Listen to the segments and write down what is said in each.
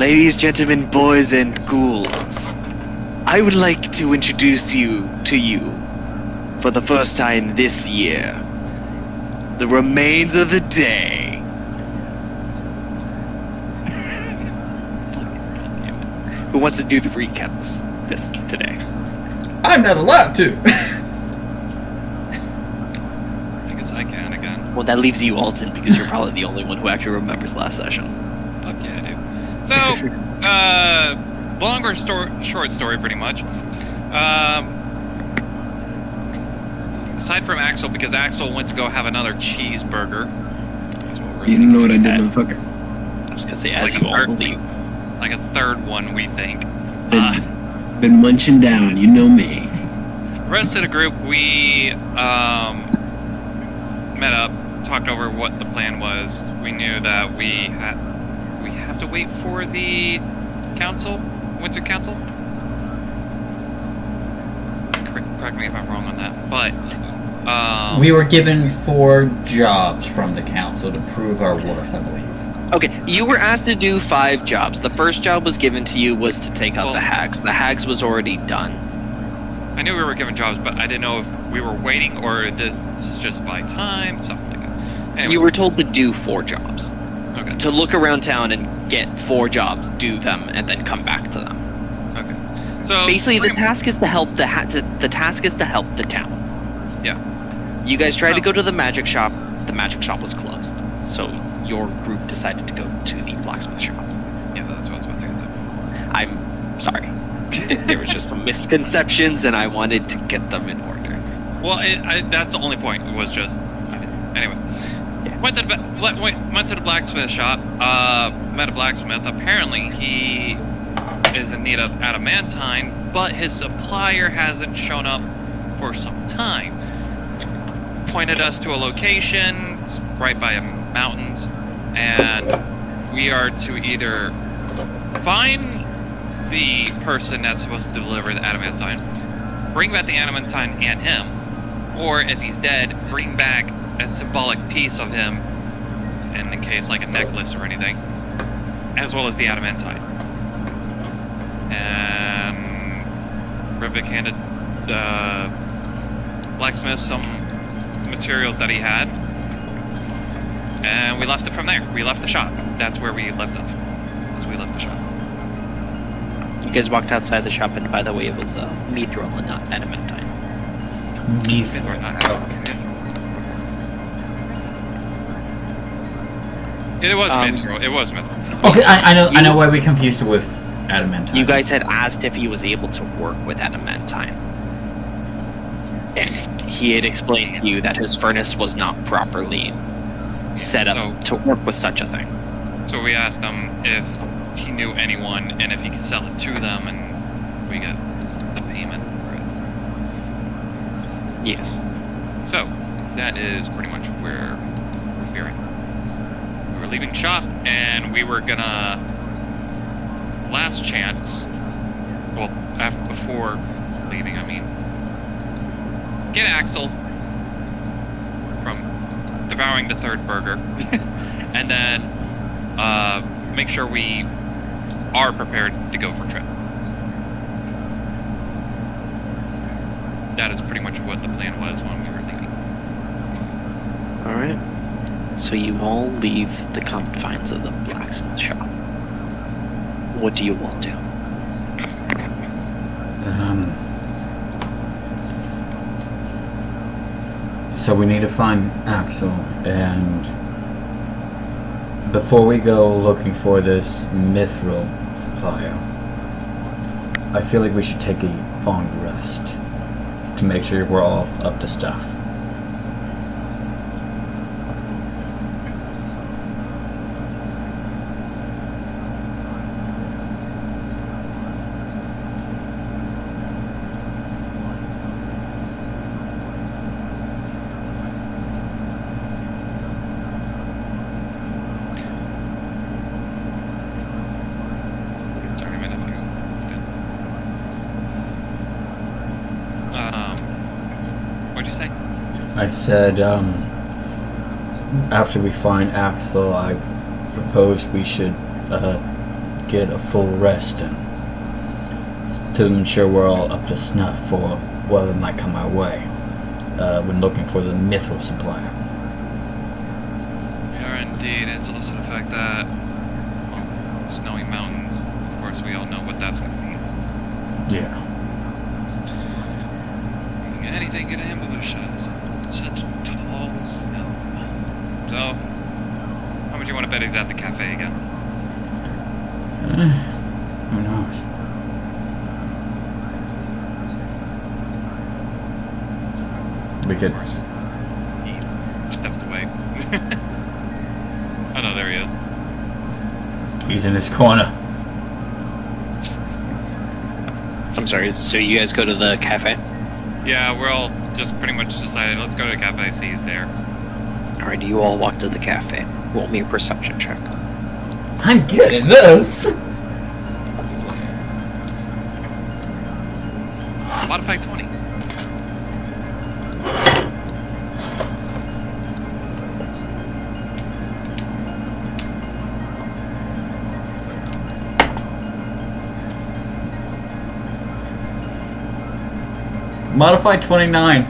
Ladies, gentlemen, boys, and ghouls, I would like to introduce you for the first time this year, the remains of the day. Who wants to do the recaps this today? I'm not allowed to. I guess I can again. Well, that leaves you, Alton, because you're probably the only one who actually remembers last session. Fuck yeah, dude. So, short story, pretty much. Aside from Axel, because Axel went to go have another cheeseburger. You don't know what I did, motherfucker. I was gonna say, as Like you a all third- believe. Like a third one, we think. Been munching down, you know me. The rest of the group, we met up, talked over what the plan was. We knew that we have to wait for the council, Winter Council. Correct me if I'm wrong on that, but We were given 4 jobs from the council to prove our worth, I believe. Okay, you were asked to do 5 jobs. The first job was given to you was to take out Well- the hags. The hags was already done. I knew we were given jobs, but I didn't know if we were waiting or this is just by time, something like that. Anyways, You were told to do 4 jobs. okay. To look around town and get 4 jobs, do them, and then come back to them. Okay. So Basically, the pretty- task is to help the task is to help the town. Yeah. You guys tried to Oh. go to the magic shop. The magic shop was closed, so your group decided to go to the blacksmith shop. Yeah, that's what I was about to get to. I'm sorry. There was just some misconceptions, and I wanted to get them in order. Well, that's the only point. It was just, anyways. Yeah. Went to the blacksmith shop. Met a blacksmith. Apparently, he is in need of adamantine, but his supplier hasn't shown up for some time. Pointed us to a location. It's right by mountains, and we are to either find the person that's supposed to deliver the adamantine, bring back the adamantine and him, or if he's dead, bring back a symbolic piece of him, in the case like a necklace or anything, as well as the adamantine. And Rivik handed the blacksmith some materials that he had, and we left it from there. We left the shop. That's where we left off. That's where we left the shop. You guys walked outside the shop, and by the way, it was mithril and not adamantine. Mithril, not adamantine. It was mithril. It was mithril. Okay, I know why we confused it with adamantine. You guys had asked if he was able to work with adamantine, and he had explained to you that his furnace was not properly set up to work with such a thing. So we asked him if he knew anyone and if he could sell it to them, and we got the payment for it. Yes. So that is pretty much where we're at. We were leaving shop, and we were gonna last chance. Well, before leaving, I mean, get Axel from devouring the 3rd burger, and then make sure we are prepared to go for trip. That is pretty much what the plan was when we were leaving. Alright. So you all leave the confines of the blacksmith shop. What do you all do? So we need to find Axel, and before we go looking for this mithril supplier, I feel like we should take a long rest to make sure we're all up to stuff. Sorry, my nephew. What'd you say? I said, after we find Axel, I proposed we should get a full rest in, to ensure we're all up to snuff for whatever might come our way when looking for the mithril supplier. We are indeed. It's also the fact that, well, snowy mountains, of course, we all know what that's going to mean. Yeah. Anything can ambush us. Such tall snow. So, how much you want to bet he's at the cafe again? Who knows? We could. Of course. He steps away. Oh no, there he is. He's in his corner. I'm sorry, so you guys go to the cafe? Yeah, we're all just pretty much decided, let's go to the cafe, see he's there. Alright, you all walk to the cafe. Roll me a perception check. I'm good at this! Modify 20. Modify 29.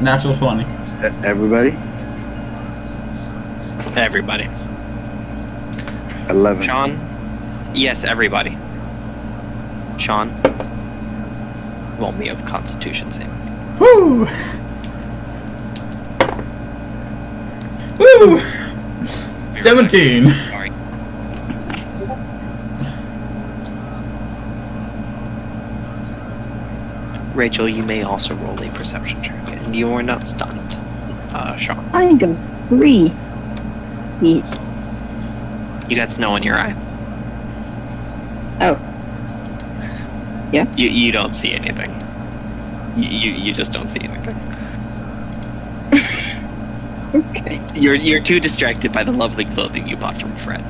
Natural 20. Everybody? Everybody. 11. Sean? Yes, everybody. Sean? Roll me a constitution saving. Woo! Woo! 17. Sorry. Rachel, you may also roll a perception check, and you are not stunned. Sean. I got 3 each. You got snow in your eye. Oh. Yeah? You don't see anything. You just don't see anything. Okay. You're too distracted by the lovely clothing you bought from Fred.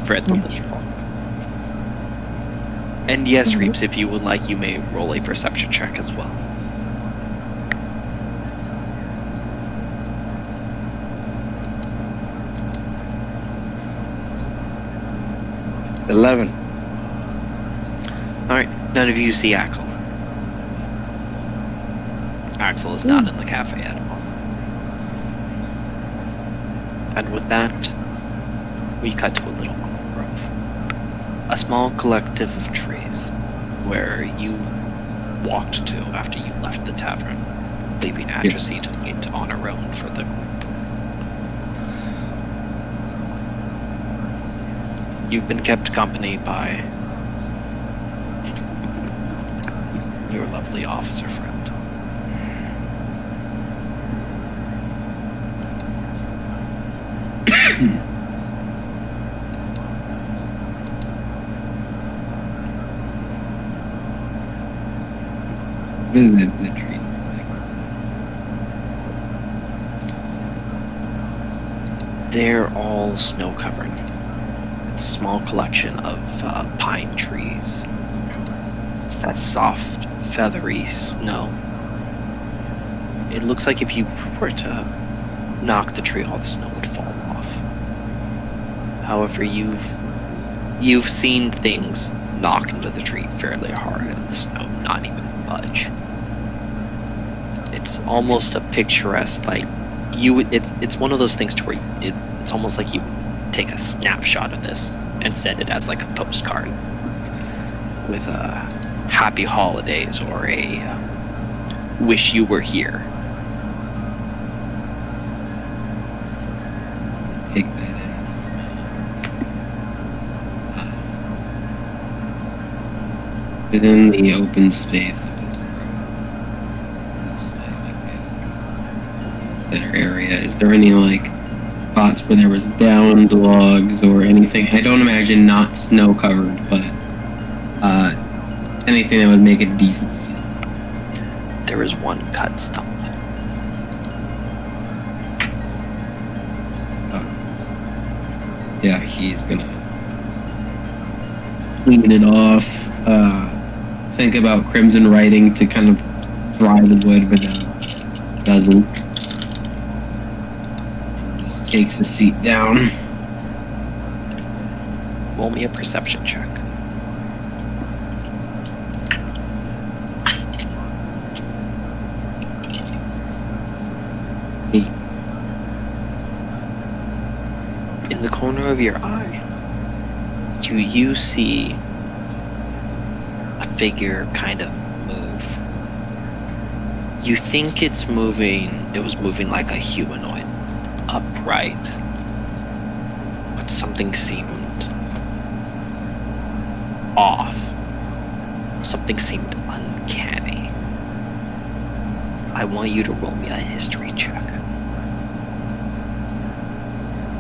Fred the Miserable. And yes, Reeps, if you would like, you may roll a perception check as well. $11. Alright, none of you see Axel. Axel is not in the cafe at all. And with that, we cut to a little grove. A small collective of trees, where you walked to after you left the tavern, leaving Adrassi to meet on her own for the group. You've been kept company by your lovely officer friend. What is it, the trees? They're all snow covering. It's a small collection of pine trees. It's that soft, feathery snow. It looks like if you were to knock the tree, all the snow would fall off. However, you've seen things knock into the tree fairly hard and the snow not even budge. It's almost a picturesque, like it's one of those things to where it's almost like you take a snapshot of this and send it as like a postcard with a happy holidays or a wish you were here. Take that in. Within the open space of this grove, looks like a center area. Is there any like spots where there was downed logs or anything? I don't imagine not snow covered, but anything that would make it decent. There is one cut stump. Yeah, he's gonna clean it off. Think about Crimson writing to kind of dry the wood, but doesn't. Just takes a seat down. roll me a perception check. Hey, In the corner of your eye, you see a figure kind of move. You think it's moving, it was moving like a humanoid, upright. But something seemed off. Something seemed uncanny. I want you to roll me a history check.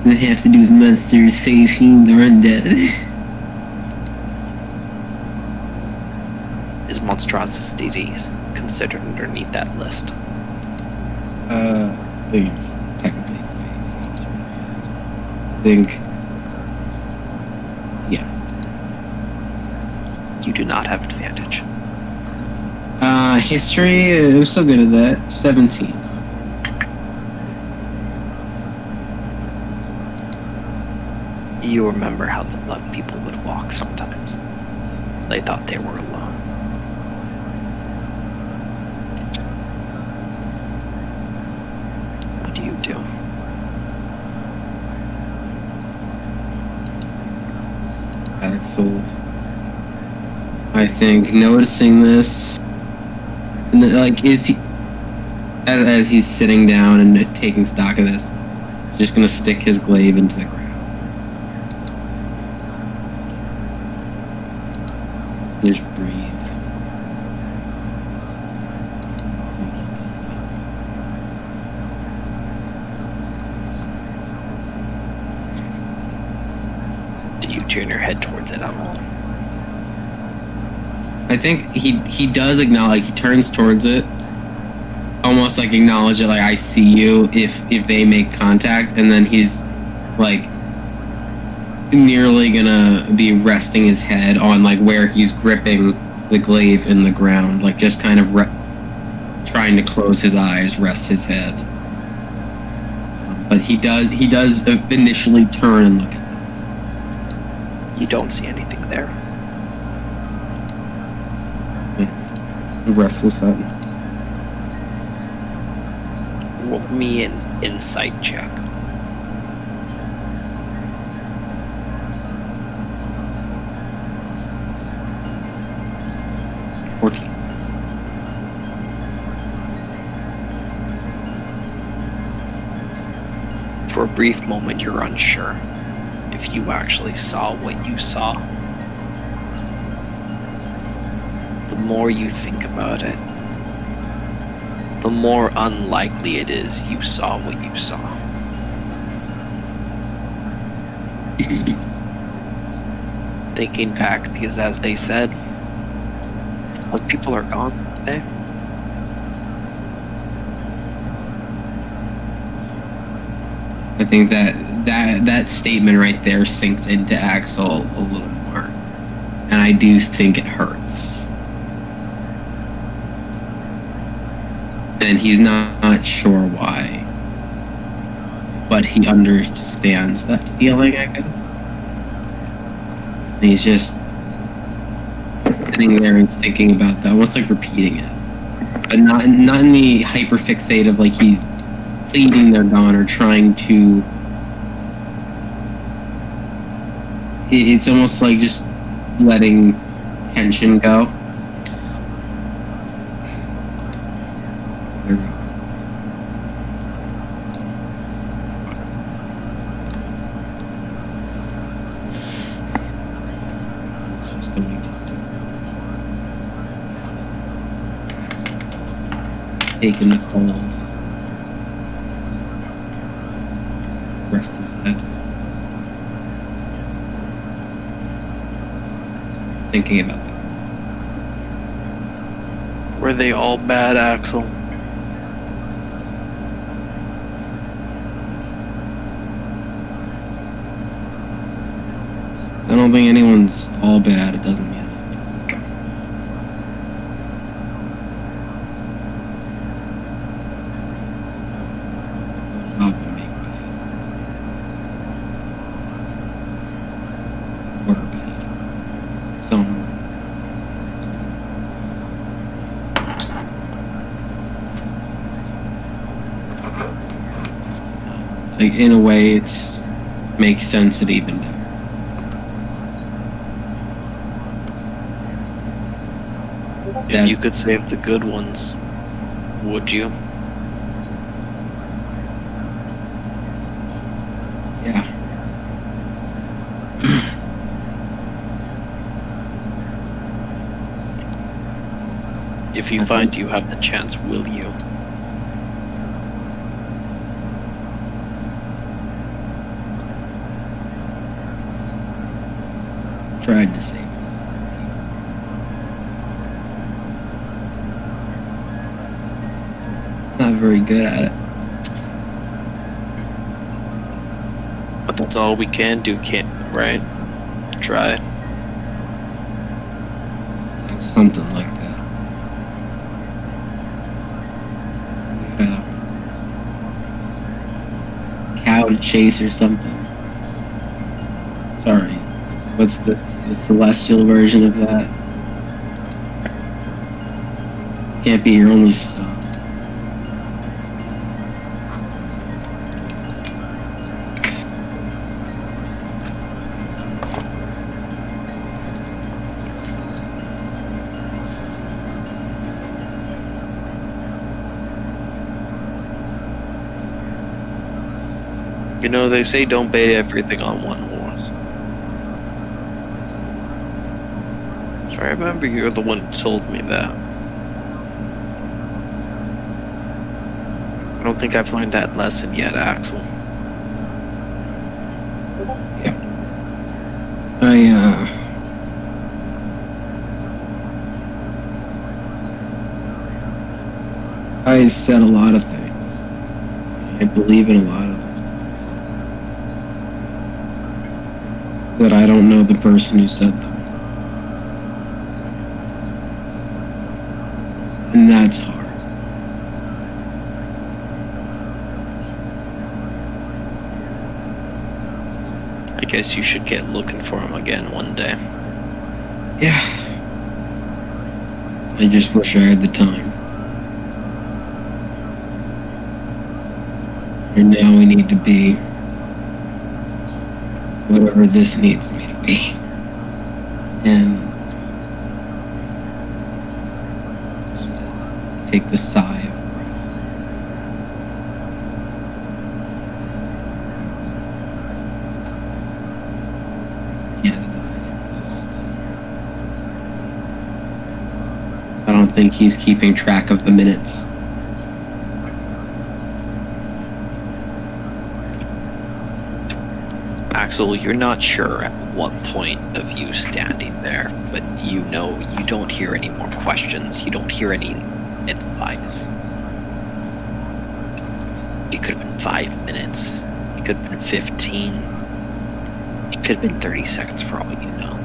does it have to do with monsters, fey, fiend, or undead? Is monstrosities considered underneath that list? I think it's technically fey. I think. Yeah. You do not have advantage. History, I'm so good at that. 17. You remember how the bug people would walk sometimes. They thought they were alone. What do you do? Axel. I think noticing this, and like, is he, as he's sitting down and taking stock of this, he's just gonna stick his glaive into the ground. Just breathe. Do you turn your head towards it at all? I think he does acknowledge. He turns towards it, almost like acknowledge it, like I see you. If they make contact, and then he's like nearly gonna be resting his head on like where he's gripping the glaive in the ground, like just kind of trying to close his eyes, rest his head. But he does initially turn and look at You don't see anything there. him, rest his head. Roll me an insight check. For a brief moment, you're unsure if you actually saw what you saw. The more you think about it, the more unlikely it is you saw what you saw. Thinking back, because as they said, when people are gone, they. I think that statement right there sinks into Axel a little more, and I do think it hurts. And he's not sure why, but he understands that feeling, I guess. And he's just sitting there and thinking about that, almost like repeating it, but not in the hyperfixate of like he's pleading they're gone or trying to. It's almost like just letting tension go. There we go. Just going to take in the cold. Rest his head. Thinking about that. Were they all bad, Axel? I don't think anyone's all bad. It doesn't mean it. It's not about them being bad. Or like in a way, it's makes sense and even better. If you could save the good ones, would you? Yeah. If you find you have the chance, will you? Tried to save. Not very good at it. But that's all we can do, can't right? Try. Something like that. Get a cow to chase or something. Sorry. What's the celestial version of that? Can't be your only stop. You know, they say don't bet everything on one horse. If I remember, you're the one who told me that. I don't think I've learned that lesson yet, Axel. I said a lot of things. I believe in a lot of those things. But I don't know the person who said them. And that's hard. I guess you should get looking for him again one day. Yeah. I just wish I had the time. And now we need to be whatever this needs me to be. And just take the sigh of breath. He has his eyes closed. I don't think he's keeping track of the minutes. Axel, you're not sure at what point of you standing there, but you know you don't hear any more questions. You don't hear any advice. It could have been 5 minutes. It could have been 15. It could have been 30 seconds for all you know.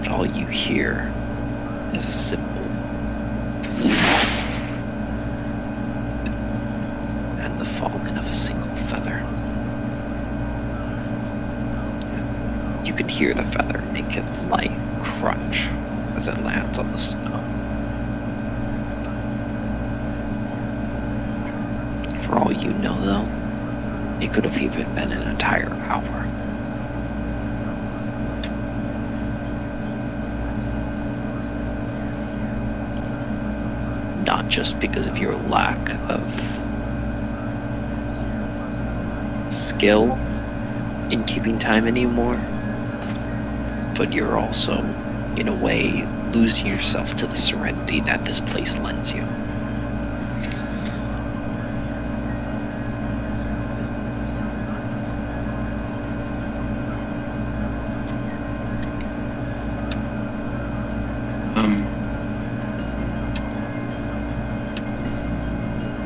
But all you hear is a simple and the falling of a single feather. You can hear the feather make a light crunch as it lands on the snow. For all you know, though, it could have even been an entire hour. Not just because of your lack of skill in keeping time anymore, but you're also, in a way, losing yourself to the serenity that this place lends you.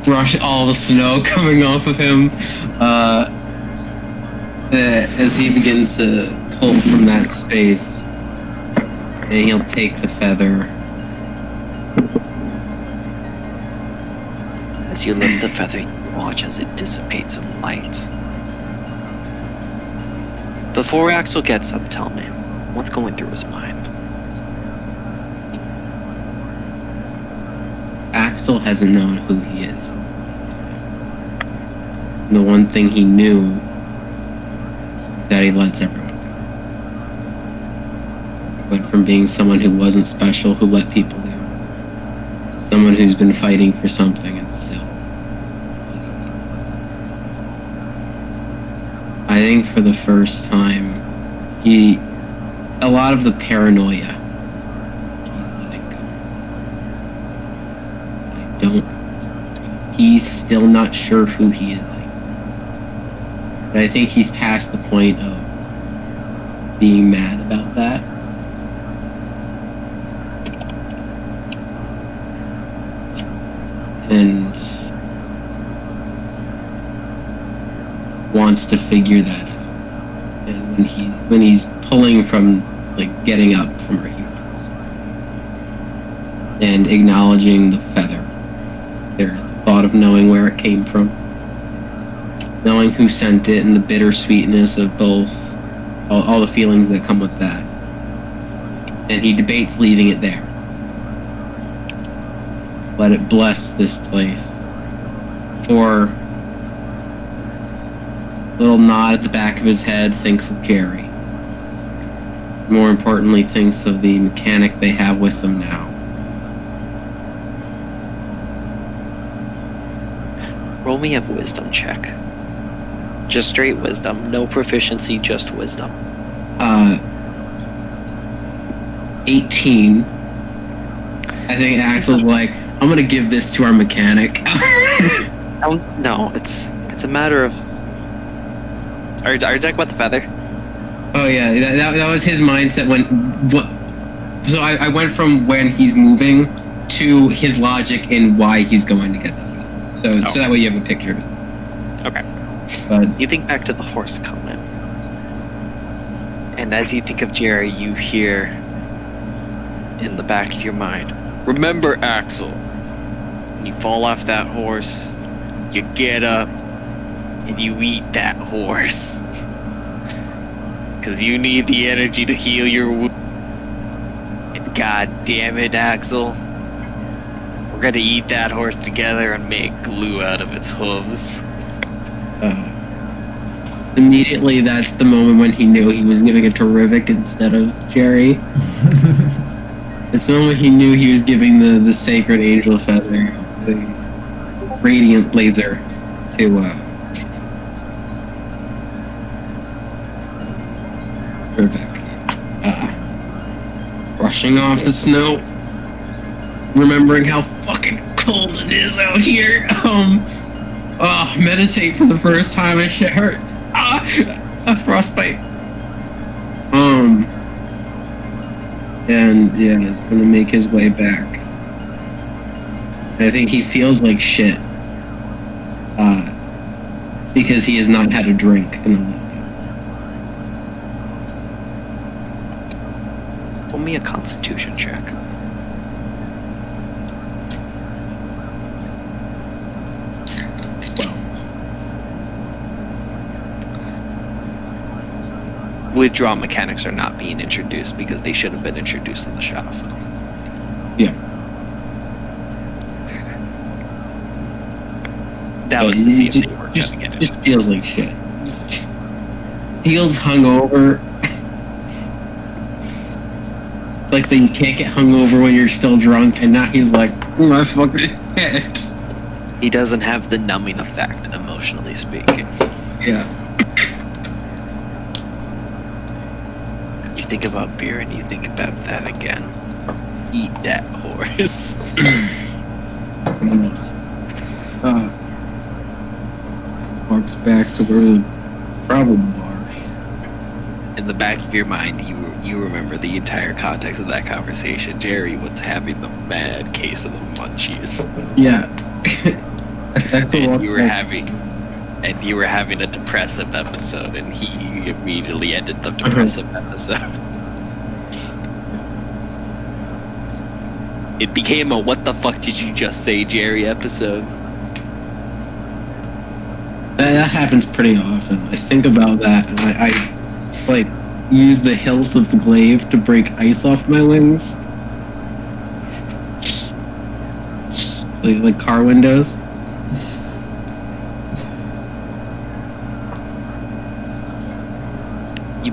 Brush all the snow coming off of him as he begins to pull from that space, and he'll take the feather. As you lift the feather, you watch as it dissipates in light. Before Axel gets up, tell me, what's going through his mind? Axel hasn't known who he is. And the one thing he knew is that he lets everyone go. Went from being someone who wasn't special, who let people down, to someone who's been fighting for something and still. I think for the first time, a lot of the paranoia, he's letting go. He's still not sure who he is anymore. But I think he's past the point of being mad about that. And wants to figure that out. And when he's pulling from, like, getting up from where he was and acknowledging the feather, there's the thought of knowing where it came from, knowing who sent it, and the bittersweetness of both, all the feelings that come with that. And he debates leaving it there. Let it bless this place. For little nod at the back of his head, thinks of Jerry. More importantly, thinks of the mechanic they have with them now. Roll me a wisdom check. Just straight wisdom. No proficiency, just wisdom. 18. I think Axel's like, I'm gonna give this to our mechanic. No, it's a matter of... Are you talking about the feather? Oh yeah, that was his mindset so I went from when he's moving to his logic in why he's going to get the feather. So that way you have a picture of it. Okay. But You think back to the horse comment. And as you think of Jerry, you hear in the back of your mind, remember, Axel, when you fall off that horse, you get up and you eat that horse. Because you need the energy to heal your wound. And god damn it, Axel, we're gonna eat that horse together and make glue out of its hooves. immediately that's the moment when he knew he was giving it to Rivik instead of Jerry. It's the moment he knew he was giving the sacred angel feather, the radiant laser, to Rivik. Brushing off the snow, remembering how fucking cold it is out here. Meditate for the first time and shit hurts. A frostbite. And yeah, it's gonna make his way back. I think he feels like shit. Because he has not had a drink in a little bit. Roll me a constitution check. Withdraw mechanics are not being introduced because they should have been introduced in the Shadowfell. Yeah. That was the scene that you were going to get into. Just feels like shit. Feels hungover. It's like that you can't get hungover when you're still drunk, and now he's like, my fucking head. He doesn't have the numbing effect, emotionally speaking. Yeah. You think about beer and you think about that again. Eat that horse. Walks back to where the problem are. In the back of your mind, you remember the entire context of that conversation. Jerry was having the mad case of the munchies. Yeah. And you were having a depressive episode, and he immediately ended the depressive episode. It became a "what the fuck did you just say, Jerry" episode. That happens pretty often. I think about that, and I like use the hilt of the glaive to break ice off my wings, like car windows.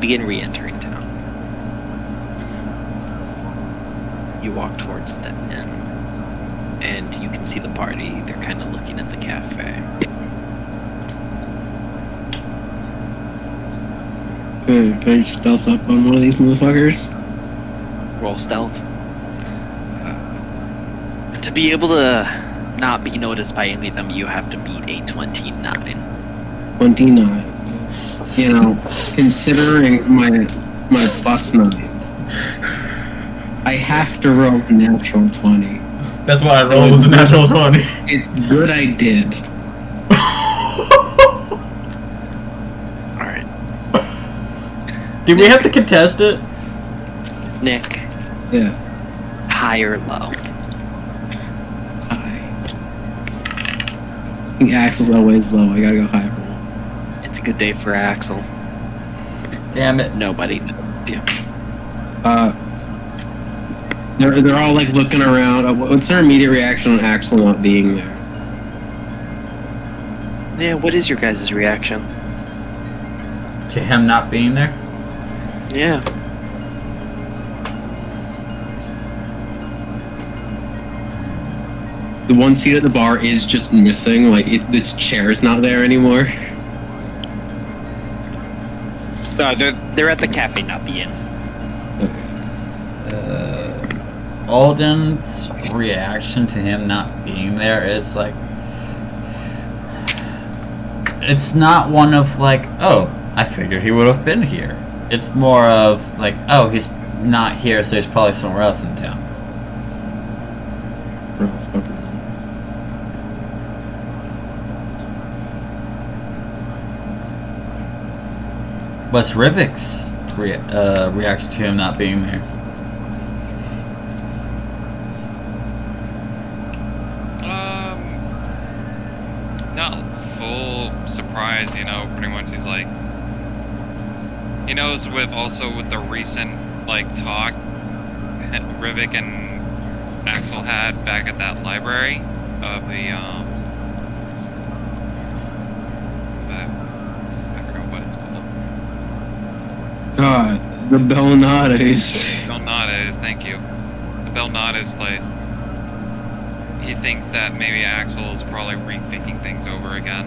begin re-entering town. You walk towards the inn, and you can see the party. They're kind of looking at the cafe. Can I stealth up on one of these motherfuckers? Roll stealth. To be able to not be noticed by any of them, you have to beat a 29. 29. You know, considering my plus 9, I have to roll a natural 20. That's why I rolled with the natural 20. It's good I did. Alright. Do we have to contest it? Nick, Yeah. high or low? High. I think Axel's always low. I gotta go high for once. It's a good day for Axel. Damn it. Nobody. Yeah. They're all like looking around. What's their immediate reaction on Axel not being there? Yeah, what is your guys' reaction? To him not being there? Yeah. The one seat at the bar is just missing. Like its chair is not there anymore. No, they're at the cafe, not the inn. Alden's reaction to him not being there is like, it's not one of like, oh, I figured he would have been here. It's more of like, oh, he's not here, so he's probably somewhere else in town. What's Rivik's reaction to him not being there? Not full surprise, you know, pretty much he's like, he knows with the recent, like, talk Rivik and Axel had back at that library of the, I forgot what it's called. God, the Belnades. Belnades, thank you. The Belnades place. He thinks that maybe Axel is probably rethinking things over again.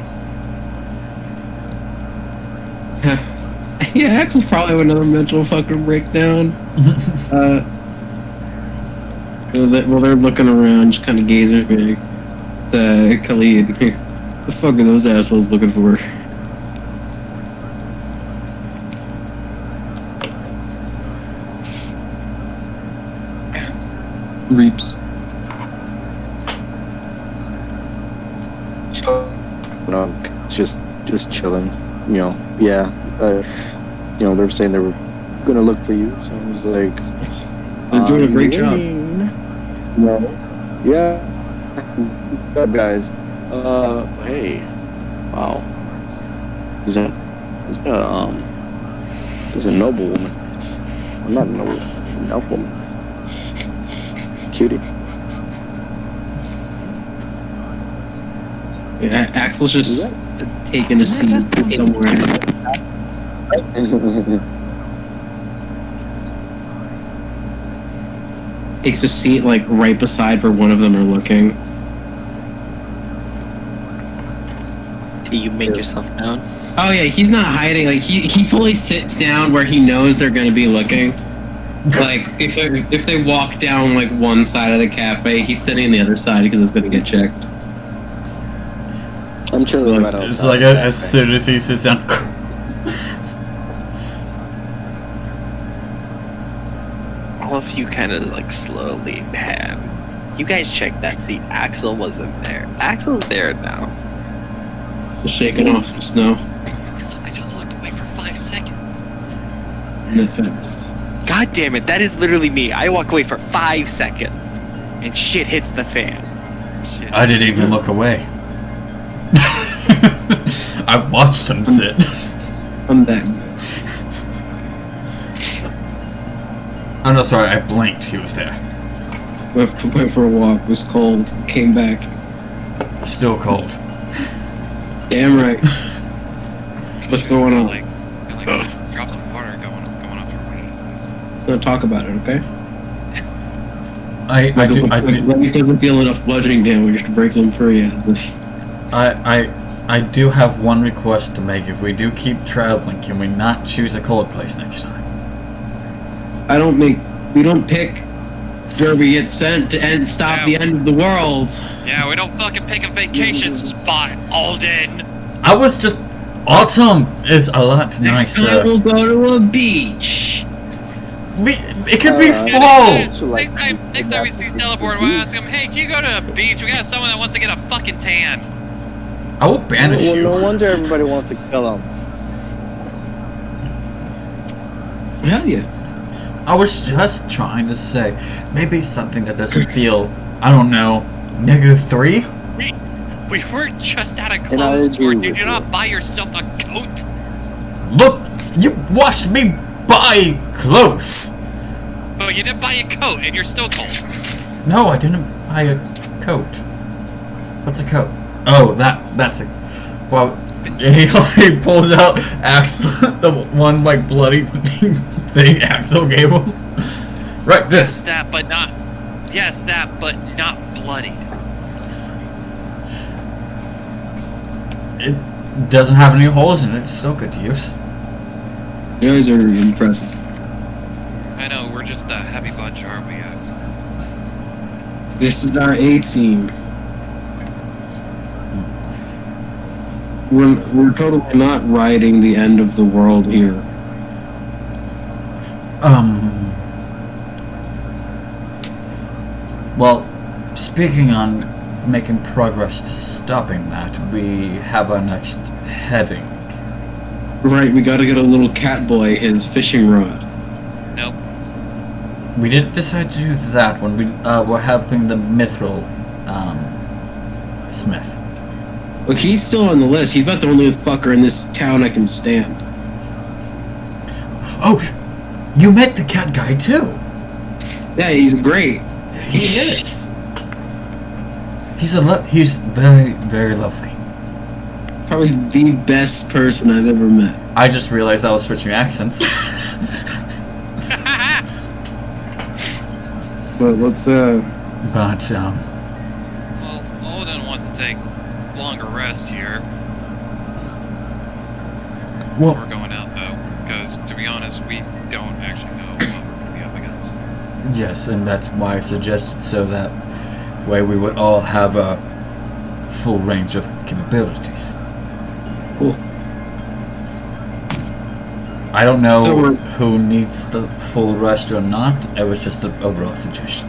Yeah, Axel's probably another mental fucking breakdown. Well, they're looking around, just kind of gazing at me. Khalid, the fuck are those assholes looking for? Reaps. No, it's just chilling. You know, yeah. You know, they're saying they were gonna look for you, so I was like, They're doing a great job. No. Yeah. Good guys. Hey. Wow. Is that is a noble woman? I'm not a noble. An elf woman. Cutie. Yeah, Axel's just taking a seat somewhere. Takes a seat like right beside where one of them are looking. Do you make yourself known? Oh yeah, he's not hiding. Like he fully sits down where he knows they're gonna be looking. Like if they walk down like one side of the cafe, he's sitting on the other side because it's gonna get checked. I'm chilling right It's outside. like as soon as he sits down. All of you kind of like slowly pan. You guys checked that seat. Axel wasn't there. Axel's there now. Just shaking off some snow I just looked away for 5 seconds. in the fence. God damn it, that is literally me. I walk away for 5 seconds, and shit hits the fan. Shit. I didn't even look away. I watched him sit. I'm back. Oh no, sorry, I blinked. He was there. Went for a walk. It was cold. Came back. Still cold. Damn right. What's going on? Like drop some water and go Let's not talk about it, okay? I do. He doesn't deal enough bludgeoning damage to break them free. I do have one request to make. If we do keep traveling, can we not choose a cold place next time? We don't pick where we get sent to stop the end of the world. Yeah, we don't fucking pick a vacation spot, Alden. I was just... Autumn is a lot Next nicer. time we'll go to a beach. It could be fall! So, like, Next time we see Teleport, we'll ask him, hey, can you go to a beach? We got someone that wants to get a fucking tan. I will banish well, you. no wonder everybody wants to kill him. Hell yeah. I was just trying to say, maybe something that doesn't feel, I don't know, -3? We were just at a And I clothes store. agree Did with you you. not buy yourself a coat? Look! You watched me buy clothes! But you didn't buy a coat, and you're still cold. No, I didn't buy a coat. What's a coat? Oh, that's a... Well, he pulls out Axel, the one, like, bloody thing Axel gave him. Right, this. That, but not... Yes, that, but not bloody. It doesn't have any holes in it. It's still good to use. You guys are impressive. I know, we're just a heavy bunch, aren't we, Axel? This is our A team. We're totally not riding the end of the world here. Well, speaking on making progress to stopping that, we have our next heading. Right, we gotta get a little cat boy his fishing rod. Nope. We didn't decide to do that when we were helping the Mithril Smith. Well, he's still on the list. He's about the only fucker in this town I can stand. Oh, you met the cat guy too. Yeah, he's great. He is. He's very, very lovely. Probably the best person I've ever met. I just realized I was switching accents. But let's But Well, Alden wants to take longer rest here. well, We're going out, though, because, to be honest, we don't actually know what we're going to be up against. yes, and that's why I suggested so that way we would all have a full range of capabilities. cool. I don't So know we're- who needs the full rest or not. It was just an overall suggestion.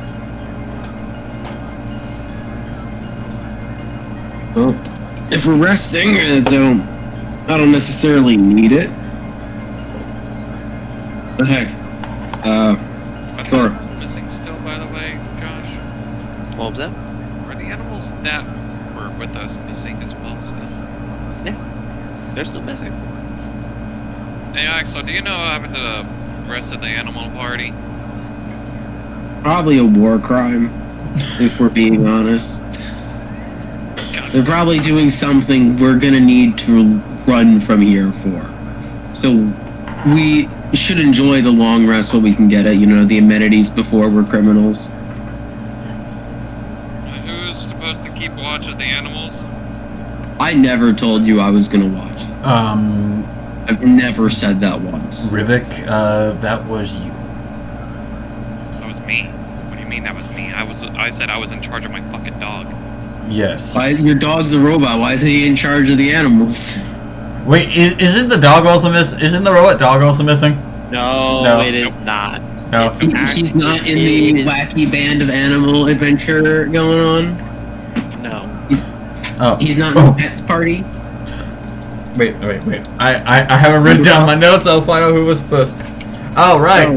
Well, if we're resting, I don't necessarily need it. But heck, Are the Sure. animals missing still, by the way, Josh? What was that? Are the animals that were with us missing as well still? There's no missing. Hey, Axel, do you know what happened to the rest of the animal party? probably a war crime, if we're being honest. They're probably doing something we're gonna need to run from here for. So we should enjoy the long rest while we can get it, the amenities before we're criminals. Who's supposed to keep watch of the animals? I never told you I was gonna watch. I've never said that once. Rivik, that was you. That was me. What do you mean that was me? I said I was in charge of my fucking dog. Yes. Why, your dog's a robot, why is he in charge of the animals? Wait, isn't the dog also Isn't the robot dog also missing? No, No. it is not. No. It's He's not in It the is- wacky band of animal adventure going on? No. Oh. He's not in Oh. the pets party? Wait. I haven't written down my notes. I'll find out who was supposed to. Oh, right.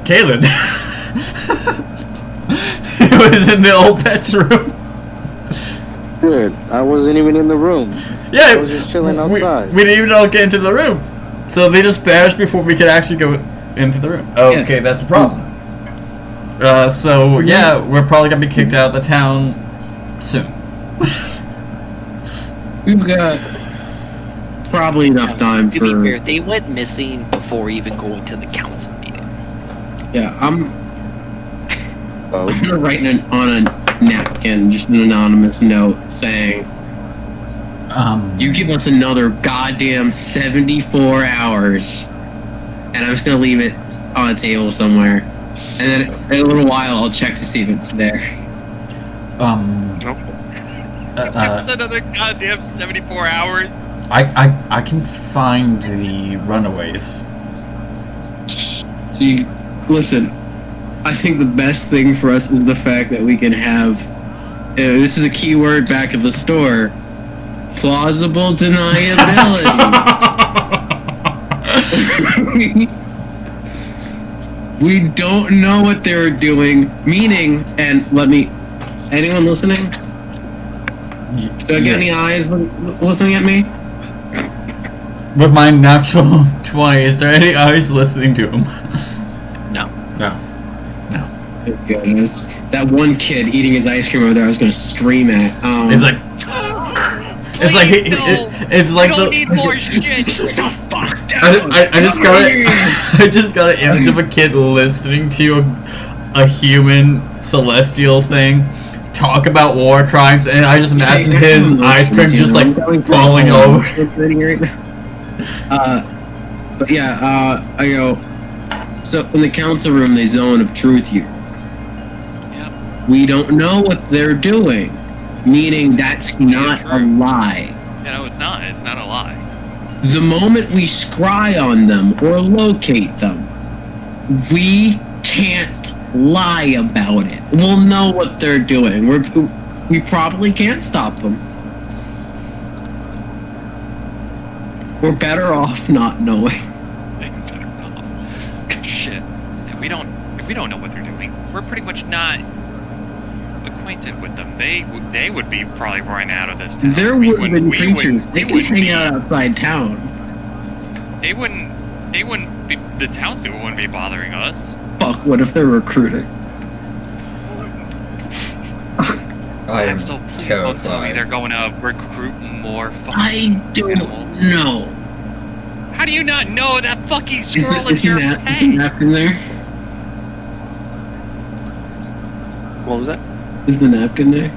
Kaylin. He was in the old pet's room. Good. I wasn't even in the room. Yeah. I was just chilling outside. We didn't even all get into the room. So they just perished before we could actually go into the room. Okay, Yeah. that's a problem. So, yeah, we're probably going to be kicked out of the town soon. We've got probably enough time To be for... fair, they went missing before even going to the council meeting. Yeah, I'm Oh, gonna write on a napkin just an anonymous note saying, "You give us another goddamn 74 hours," and I'm just gonna leave it on a table somewhere. And then in a little while, I'll check to see if it's there. It's another goddamn 74 hours. I can find the runaways. See, listen, I think the best thing for us is the fact that we can have. This is a key word back at the store. Plausible deniability. We don't know what they're doing. Meaning, and anyone listening? Do I get any eyes listening at me? With my natural 20, is there any eyes listening to him? No. No. Thank goodness. That one kid eating his ice cream over there, I was gonna scream at. It's like. It's like Please, no. it's like We don't the. need more shit. Fuck down. I just got I just got an image of a kid listening to a human celestial thing talk about war crimes, and I just imagine his ice cream just like falling over. But yeah, I go. So in the council room, they zone of truth here. Yep. We don't know what they're doing, meaning that's not a lie. You know, it's not. It's not a lie. The moment we scry on them or locate them, we can't lie about it. We'll know what they're doing. We probably can't stop them. We're better off not knowing. Shit. If we don't know what they're doing, we're pretty much not acquainted with them. They would be probably running out of this town. There We would have been wouldn't- we creatures. They wouldn't could hang be- out outside town. They wouldn't be. The townspeople wouldn't be bothering us. Fuck, what if they're recruiting? I am So please don't tell me they're going to recruit more fucking I don't animals. know. How do you not know that fucking Is squirrel the is your is the pet? napkin there? What was that? Is the napkin there?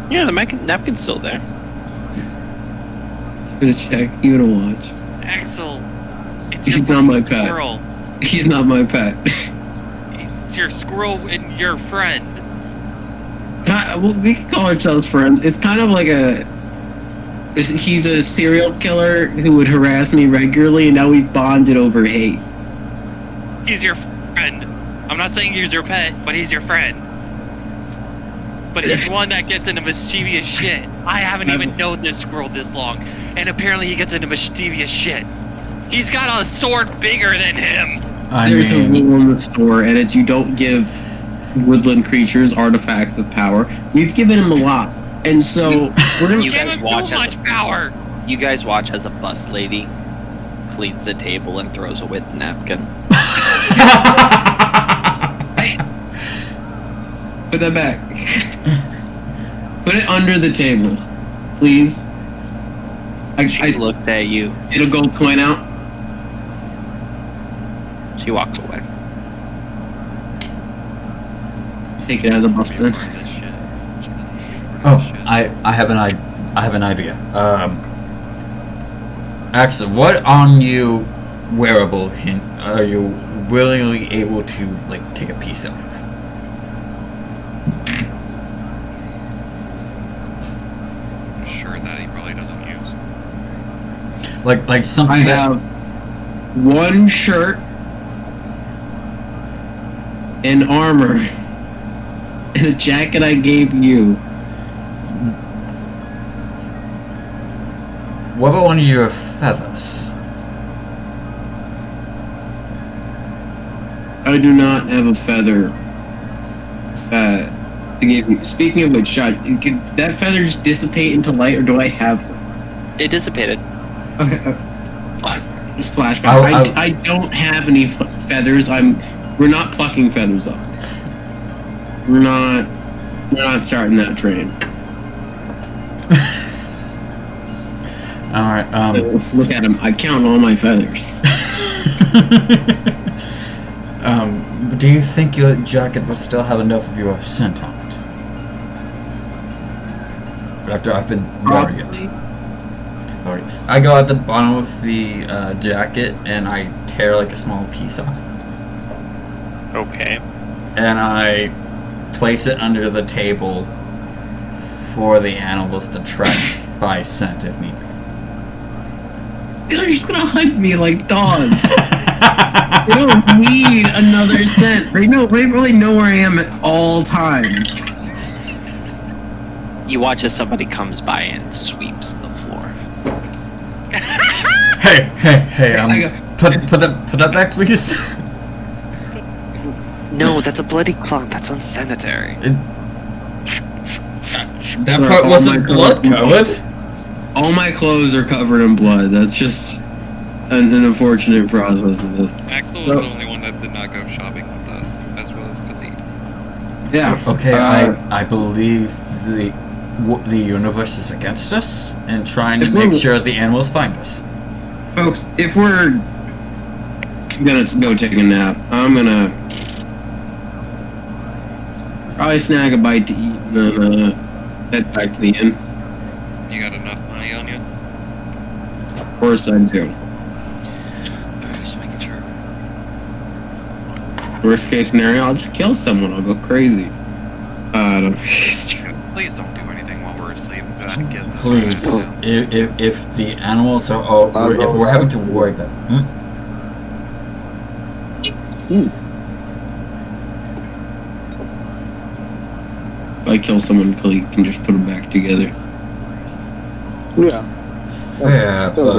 Yeah, the napkin's still there. I'm gonna check. You gonna watch? Axel, it's He's your not my fucking pet. squirrel. He's not my pet. It's your squirrel and your friend. Well, we can call ourselves friends. It's kind of like he's a serial killer who would harass me regularly, and now we've bonded over hate. He's your friend. I'm not saying he's your pet, but he's your friend. But he's one that gets into mischievous shit. I haven't even known this squirrel this long, and apparently he gets into mischievous shit. He's got a sword bigger than him. There's a rule in the store, and it's you don't give woodland creatures artifacts of power. We've given him a lot, and so we're gonna. You Give guys him watch too as much power. You guys watch as a bus lady cleans the table and throws away the napkin. Put that back. Put it under the table, please. She looks at you. Get a gold coin out. She walks away. Take it out of the bus bin. This shit. Oh, I have an idea. Axel, what on you wearable hint are you willingly able to like take a piece out of? I'm sure that he probably doesn't use. Like something I that have one shirt and armor and a jacket I gave you. What about one of your feathers? I do not have a feather to give you. Speaking of which, can that feather just dissipate into light, or do I have one? It dissipated. Okay, flashback. I'll- I don't have any feathers. We're not plucking feathers up. We're not starting that train. All right. Look at him. I count all my feathers. Do you think your jacket will still have enough of your scent on it? After I've been wearing it. Alright. I go at the bottom of the jacket and I tear like a small piece off. Okay. And I place it under the table for the animals to track by scent if need be. They're just gonna hunt me like dogs. They don't need another scent. They really know where I am at all times. You watch as somebody comes by and sweeps the floor. Hey, put that back, please. No, that's a bloody cloth. That's unsanitary. That part wasn't blood covered. All my clothes are covered in blood. That's just an unfortunate process of this. Axel was the only one that did not go shopping with us, as well as Khalid. Yeah. Okay, I believe the universe is against us and trying to make sure the animals find us. Folks, if we're gonna go take a nap, I'm gonna probably snag a bite to eat and then head back to the inn. You got enough money on you? Of course I do. Alright, just making sure. Worst case scenario, I'll just kill someone. I'll go crazy. I don't. Please don't do anything while we're asleep. That gets us. Please, if the animals are if we're having to worry about If I kill someone, Khalid can just put them back together. Yeah. fair, That was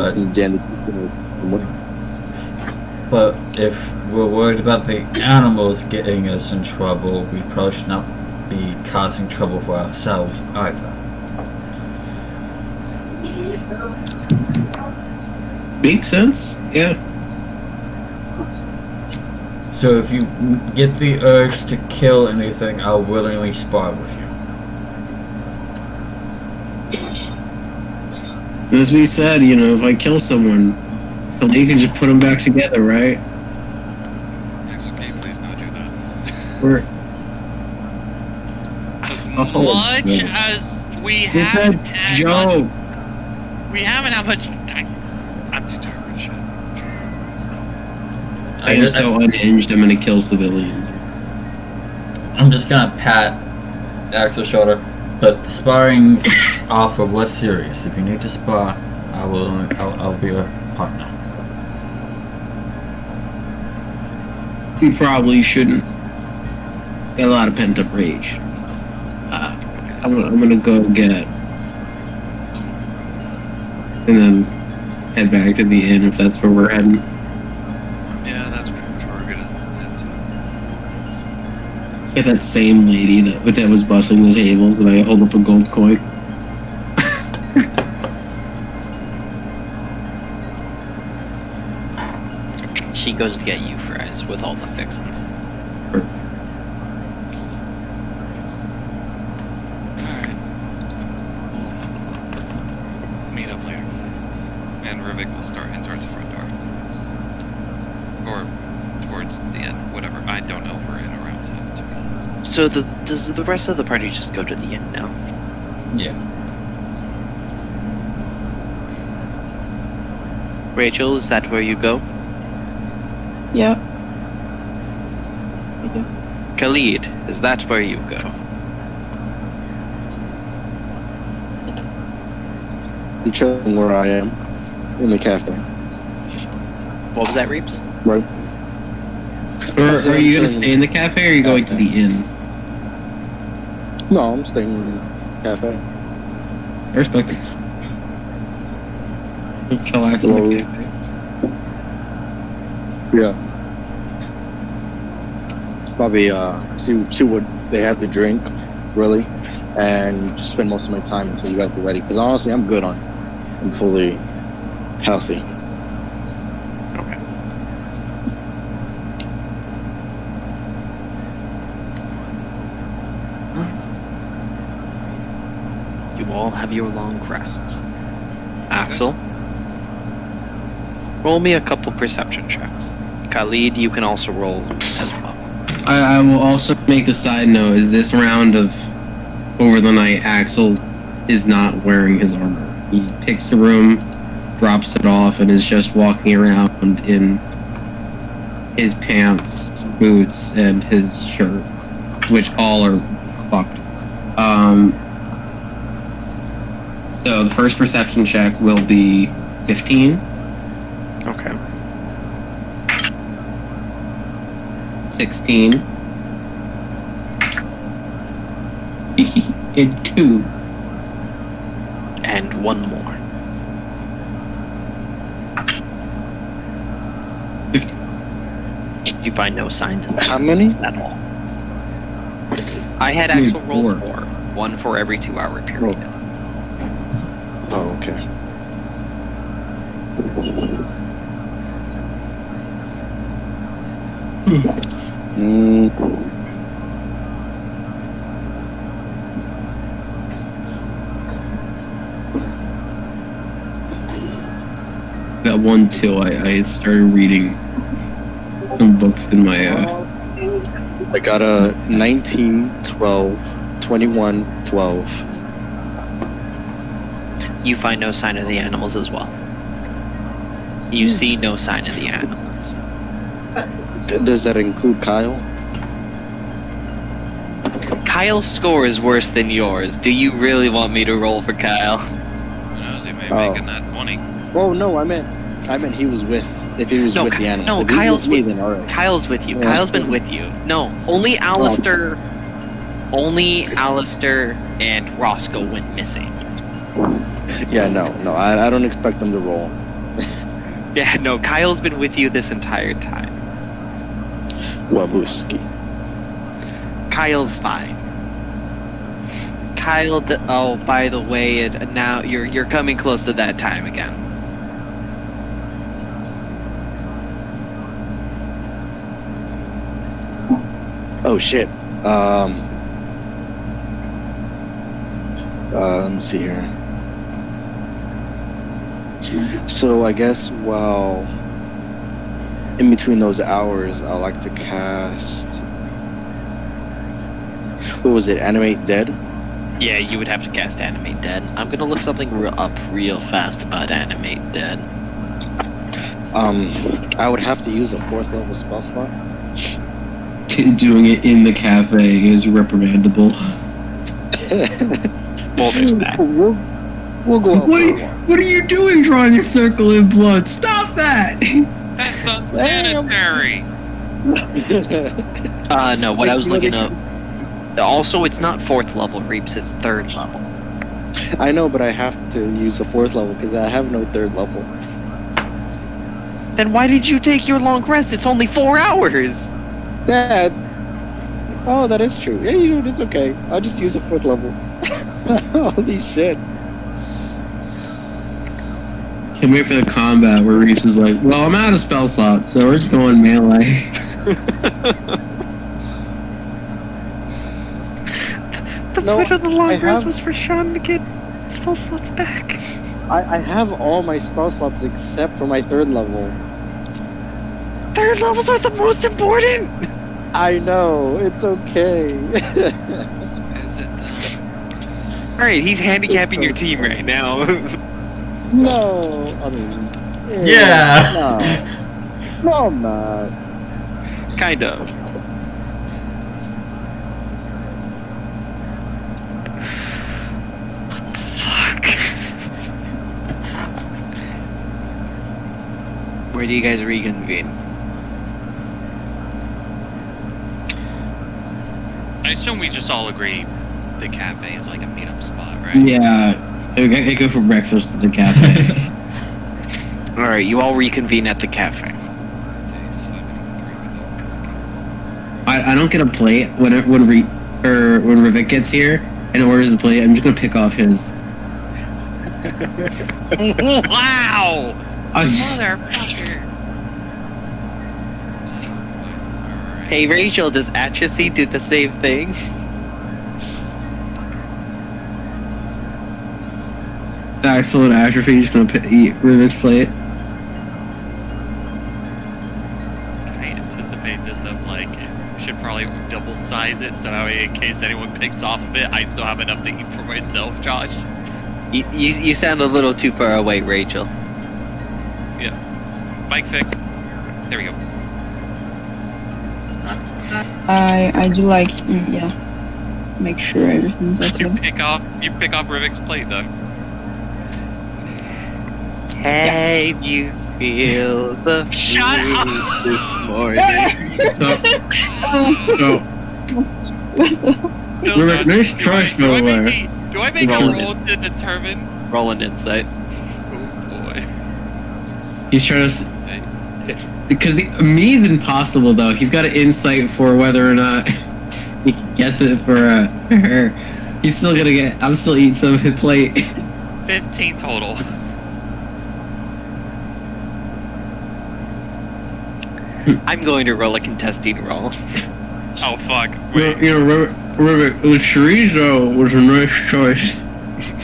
but a if we're worried about the animals getting us in trouble, we probably should not be causing trouble for ourselves either. Makes sense? Yeah. So if you get the urge to kill anything, I'll willingly spar with you. As we said, if I kill someone, Khalid can just put them back together, right? Axel, can you please not do that? We're, As Oh, much no. as we it's haven't a had joke. much, we haven't had much. I'm too tired for this shit. I am so unhinged, I'm gonna kill civilians. I'm just gonna pat Axel's shoulder, but the sparring offer was serious. If you need to spar, I'll be a partner. We probably shouldn't. Got a lot of pent up rage. I'm gonna go get it. And then head back to the inn if that's where we're heading. Yeah, that's pretty much where we're gonna head to. Get that same lady that was busting the tables and I hold up a gold coin. She goes to get you fries with all the fixins. Alright. We'll meet up later. And Rivik will start heading towards the front door. Or towards the end, whatever. I don't know if we're in or outside, to be honest. So does the rest of the party just go to the inn now? Yeah. Rachel, is that where you go? Yeah. Khalid, is that where you go? I'm chilling where I am, in the cafe. What was that, Reeves? Right. Or are you gonna stay in the cafe or are you going to the inn? No, I'm staying in the cafe. I respect it. Chillax in the cafe. Yeah. Probably see what they have to drink, really, and just spend most of my time until you guys are ready. Because honestly, I'm good on it. I'm fully healthy. Okay. You all have your long rests. Axel, roll me a couple perception checks. Khalid, you can also roll as well. I will also make the side note: is this round of Over the Night, Axel is not wearing his armor. He picks a room, drops it off, and is just walking around in his pants, boots, and his shirt, which all are fucked. So the first perception check will be 15. Okay. 16. And 2. And one more. 15. You find no signs of How many? at all. I had Dude, actual roll 4. 4. One for every 2-hour period. Oh, okay. That one till I started reading some books in my I got a 19, 12, 21, 12. You find no sign of the animals as well. You see no sign of the animals. Does that include Kyle? Kyle's score is worse than yours. Do you really want me to roll for Kyle? Who knows? He may Oh. make a nat 20. Oh no, I meant he was with. If he was No, with the animals. no, If he was Kyle's with me, with- then alright. Kyle's with you. Yeah. Kyle's been with you. No, only Alistair and Roscoe went missing. Yeah, no, I don't expect them to roll. Yeah, no, Kyle's been with you this entire time. Wabuski. Kyle's fine. Oh, by the way, now you're coming close to that time again. Oh shit. Let me see here. So I guess while in between those hours, I like to cast. What was it? Animate Dead. Yeah, you would have to cast Animate Dead. I'm gonna look something up real fast about Animate Dead. I would have to use a 4th level spell slot. doing it in the cafe is reprimandable. Well, there's that. We'll go out for a walk. What are you doing drawing a circle in blood? Stop that! That's unsanitary. No, what I was looking up. Also, it's not 4th level Reaps, it's 3rd level. I know, but I have to use a 4th level because I have no 3rd level. Then why did you take your long rest? It's only 4 hours! Dad. Oh, that is true. Yeah, you know, it's okay. I'll just use a 4th level. Holy shit. Can't wait for the combat where Reese is like, well, I'm out of spell slots, so we're just going melee. The No, point of the I long rest have- was for Sean to get spell slots back. I have all my spell slots except for my 3rd level. 3rd levels are the most important! I know, it's okay. Is it Alright, he's handicapping your team right now. No, I mean... Yeah. No, I'm not. Kind of. Fuck. Where do you guys reconvene? I assume we just all agree the cafe is like a meetup spot, right? Yeah, I go for breakfast at the cafe. Alright, you all reconvene at the cafe. Day 73 without cooking. I don't get a plate when Rivik gets here and orders a plate. I'm just gonna pick off his. Wow! I, Motherfucker! Alright. Hey Rachel, does Atrophy do the same thing? Axel and Atrophy just gonna eat Rivik's plate. Can I anticipate this of like, should probably double size it so that way in case anyone picks off of it, I still have enough to eat for myself, Josh. You sound a little too far away, Rachel. Yeah. Mic fixed. There we go. I do like, yeah, make sure everything's You okay. pick off Rivik's plate though. Can you feel the Shut feeling up! this morning? So, Still, Rivik, Josh, nice do choice, I- do I by the make way. Do I make a Roll roll to determine? Roll an insight. Oh boy. He's trying to. Because the me's impossible though. He's got an insight for whether or not he can guess it for her. He's still gonna get. I'm still eating some of his plate. 15 total. I'm going to roll a contesting roll. Oh fuck. Wait. You know, Rivik, the chorizo was a nice choice.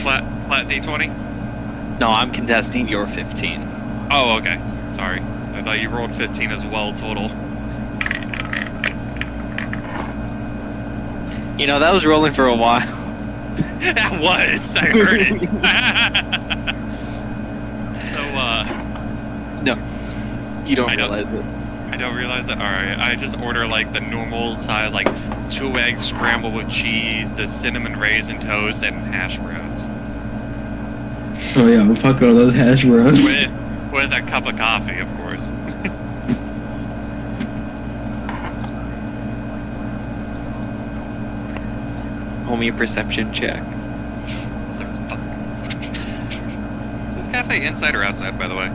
Flat D20? No, I'm contesting your 15. Oh, okay. Sorry. I thought you rolled 15 as well total. You know, that was rolling for a while. That was. I heard it. So, No, you don't I don't- realize it. I don't realize that. Alright, I just order like the normal size, like 2 eggs scrambled with cheese, the cinnamon raisin toast, and hash browns. Oh yeah, fuck all those hash browns. With a cup of coffee, of course. Roll me a perception check. Is this cafe inside or outside, by the way?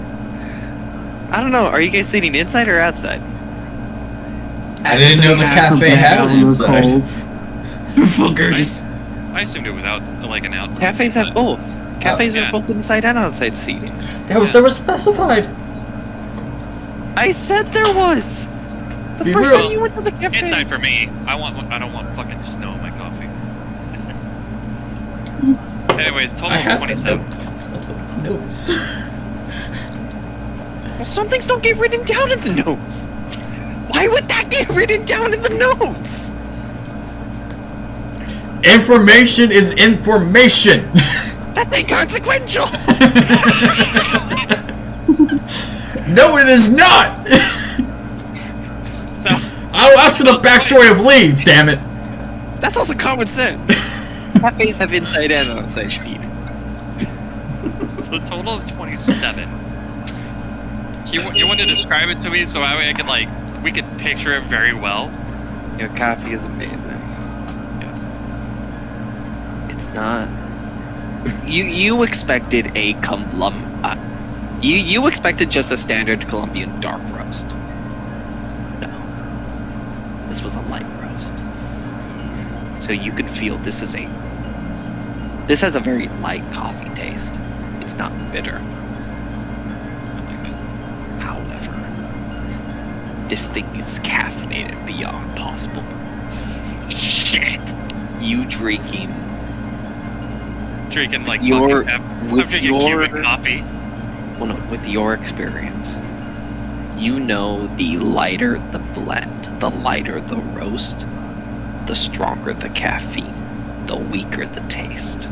I don't know. Are you guys sitting inside or outside? I didn't know the cafe had an inside. Fuckers. I assumed it was out, like an outside. Cafes have both. Cafes yeah. are both inside and outside seating. That was never specified. I said there was. The Be first real. time you went to the cafe. Inside for me. I don't want fucking snow in my coffee. Anyways, total I of have 27. the notes. Well, some things don't get written down in the notes. Why would that get written down in the notes? Information is information. That's inconsequential. No, it is not. So, I'll ask for the backstory of leaves. Damn it. That's also common sense. Cafes have inside and outside seating. so total of 27. You want to describe it to me so I could we could picture it very well? Your coffee is amazing. Yes. It's not. You expected a you expected just a standard Colombian dark roast. No. This was a light roast. So you can feel this has a very light coffee taste. It's not bitter. However, this thing is caffeinated beyond possible. Shit. You drinking Drinking your- fucking I'm with drinking your- Cuban coffee. well, no, with your experience, you know the lighter the blend, the lighter the roast, the stronger the caffeine, the weaker the taste.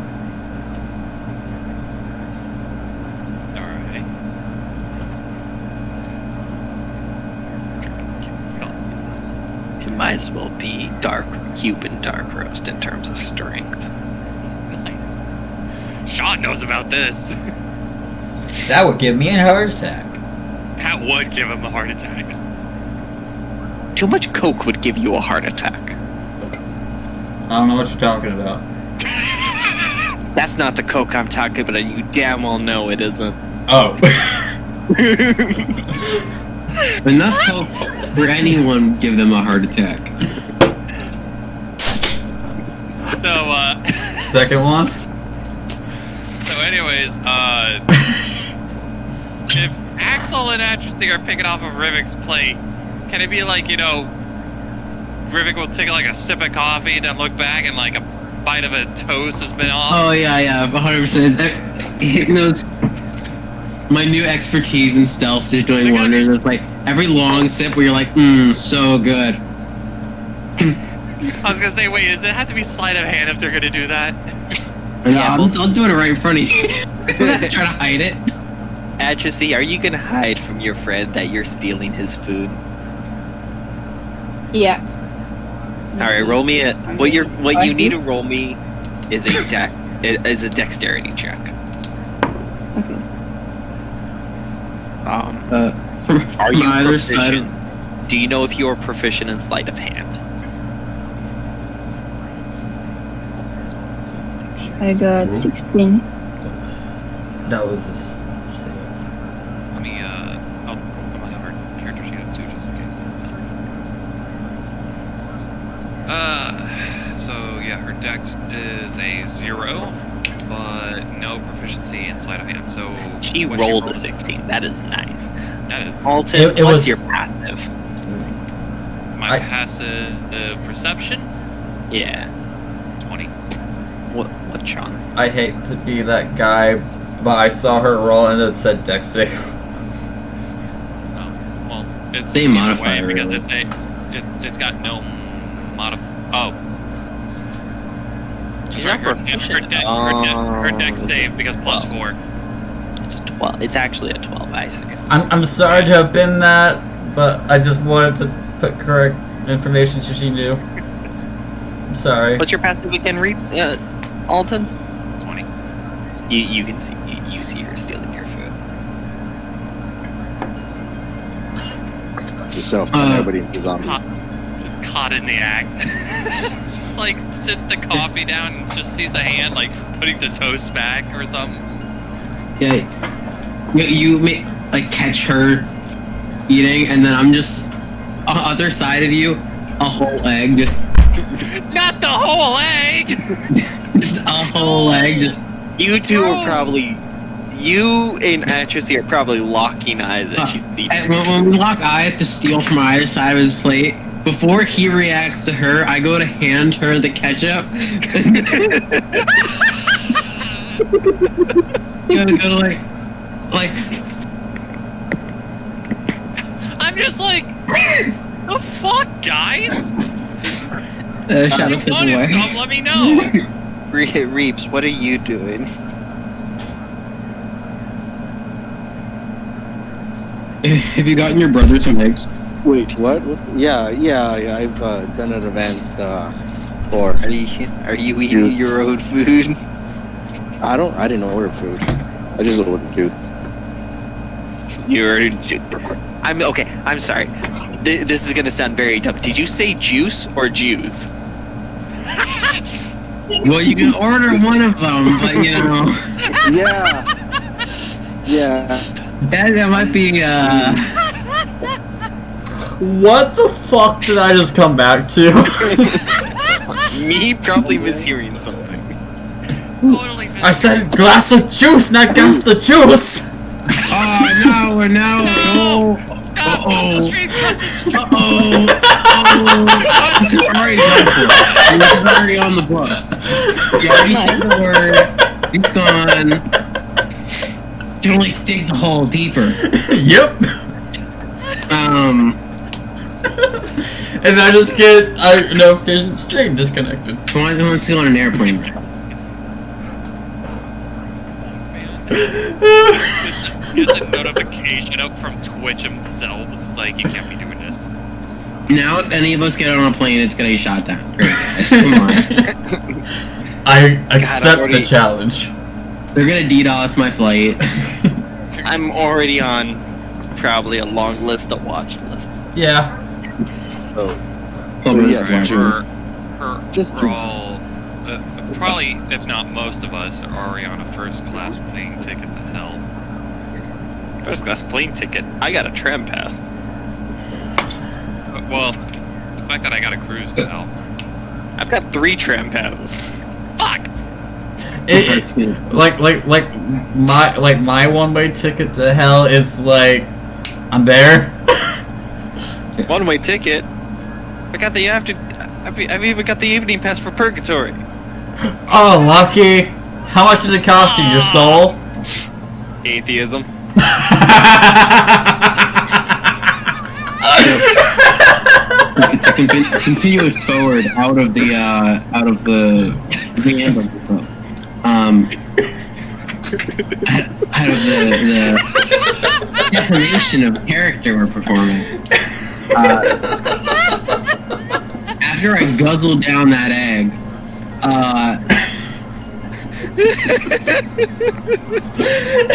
Alright. It might as well be Cuban dark roast in terms of strength. Nice. Sean knows about this. That would give me a heart attack. That would give him a heart attack. Too much Coke would give you a heart attack. I don't know what you're talking about. That's not the Coke I'm talking about, and you damn well know it isn't. Oh. Enough hope for anyone give them a heart attack. So, Second one? So anyways, if Axel and Atrazine are picking off of Rivik's plate, can it be Rivik will take a sip of coffee, then look back and a bite of a toast has been off? Oh yeah, 100%. Is that my new expertise in stealth is doing wonders. It's every long sip where you're so good. I was gonna say, wait, does it have to be sleight of hand if they're gonna do that? No, Yeah, I'm doing it right in front of you. I'm not trying to hide it. Atrazzi, are you gonna hide from your friend that you're stealing his food? Yeah. Alright, roll me a what you need to roll me is a dexterity check. Okay. From Are you either proficient? side. Do you know if you're proficient in sleight of hand? I got 16. That was a save. Let me, I might have her character sheet up too, just in case. So yeah, her dex is a 0, but no proficiency in sleight of hand. So She what rolled a 16. That is nice. That is Alton, It what's was- your passive? my I- passive perception Yeah. 20. What, Sean? I hate to be that guy, but I saw her roll and it said dex save. Oh, well, it's Same either modifier, way because really. it's got no Oh, She's sorry, not her proficient. dex save because plus 4. It's 12. It's actually a 12. I see. I'm sorry to have been that, but I just wanted to put correct information so she knew. I'm sorry. What's your passive again, Alton? 20. You can see you see her stealing your food. Just stealth on everybody in the zombie. Just caught in the act. Just like sits the coffee down and just sees a hand like putting the toast back or something. Yeah, you may like catch her eating, and then I'm just on the other side of you, a whole egg, Not the whole egg. just a whole egg, just You two No. are probably. You and Atrazzi are probably locking eyes as she's eating. and when we lock eyes to steal from either side of his plate. Before he reacts to her, I go to hand her the ketchup. go to like. I'm just like, the fuck, guys? Shadow You step wanted away. some? Let me know. Reeps, what are you doing? Have you gotten your brother some eggs? Wait, what? Yeah, I've done an event for. Are you eating your own food? I didn't order food. I just ordered food. I'm okay. I'm sorry. This is gonna sound very dumb. Did you say juice or Jews? Well, you can order one of them, but you know Yeah. that might be What the fuck did I just come back to? Me probably mishearing something. Totally. I said glass of juice, not glass the juice! Oh no! Stop! Uh-oh. Street cut the street. This is already done for. This is already on the books. You already said the word. It's gone. You can only dig the hole deeper. Yep. And I just get notification stream disconnected. Who wants to go on an airplane? Gets a notification up from Twitch themselves. It's like, you can't be doing this. Now, if any of us get on a plane, it's gonna get shot down. Great, guys. Come on. I accept already- the challenge. They're gonna DDoS my flight. I'm already on probably a long list of watch lists. Yeah. Yes, We're all, probably, if not most of us, are already on a first class plane ticket to hell. First class plane ticket. I got a tram pass. Well, the fact that I got a cruise to hell. I've got 3 tram passes. Fuck! Like my one-way ticket to hell is like, I'm there. One-way ticket. I got the I've even got the evening pass for Purgatory. Oh, lucky. How much did it cost you? Your soul? Atheism. You can take continuous forward out of the ambulance. Out of the definition of character we're performing. After I guzzled down that egg,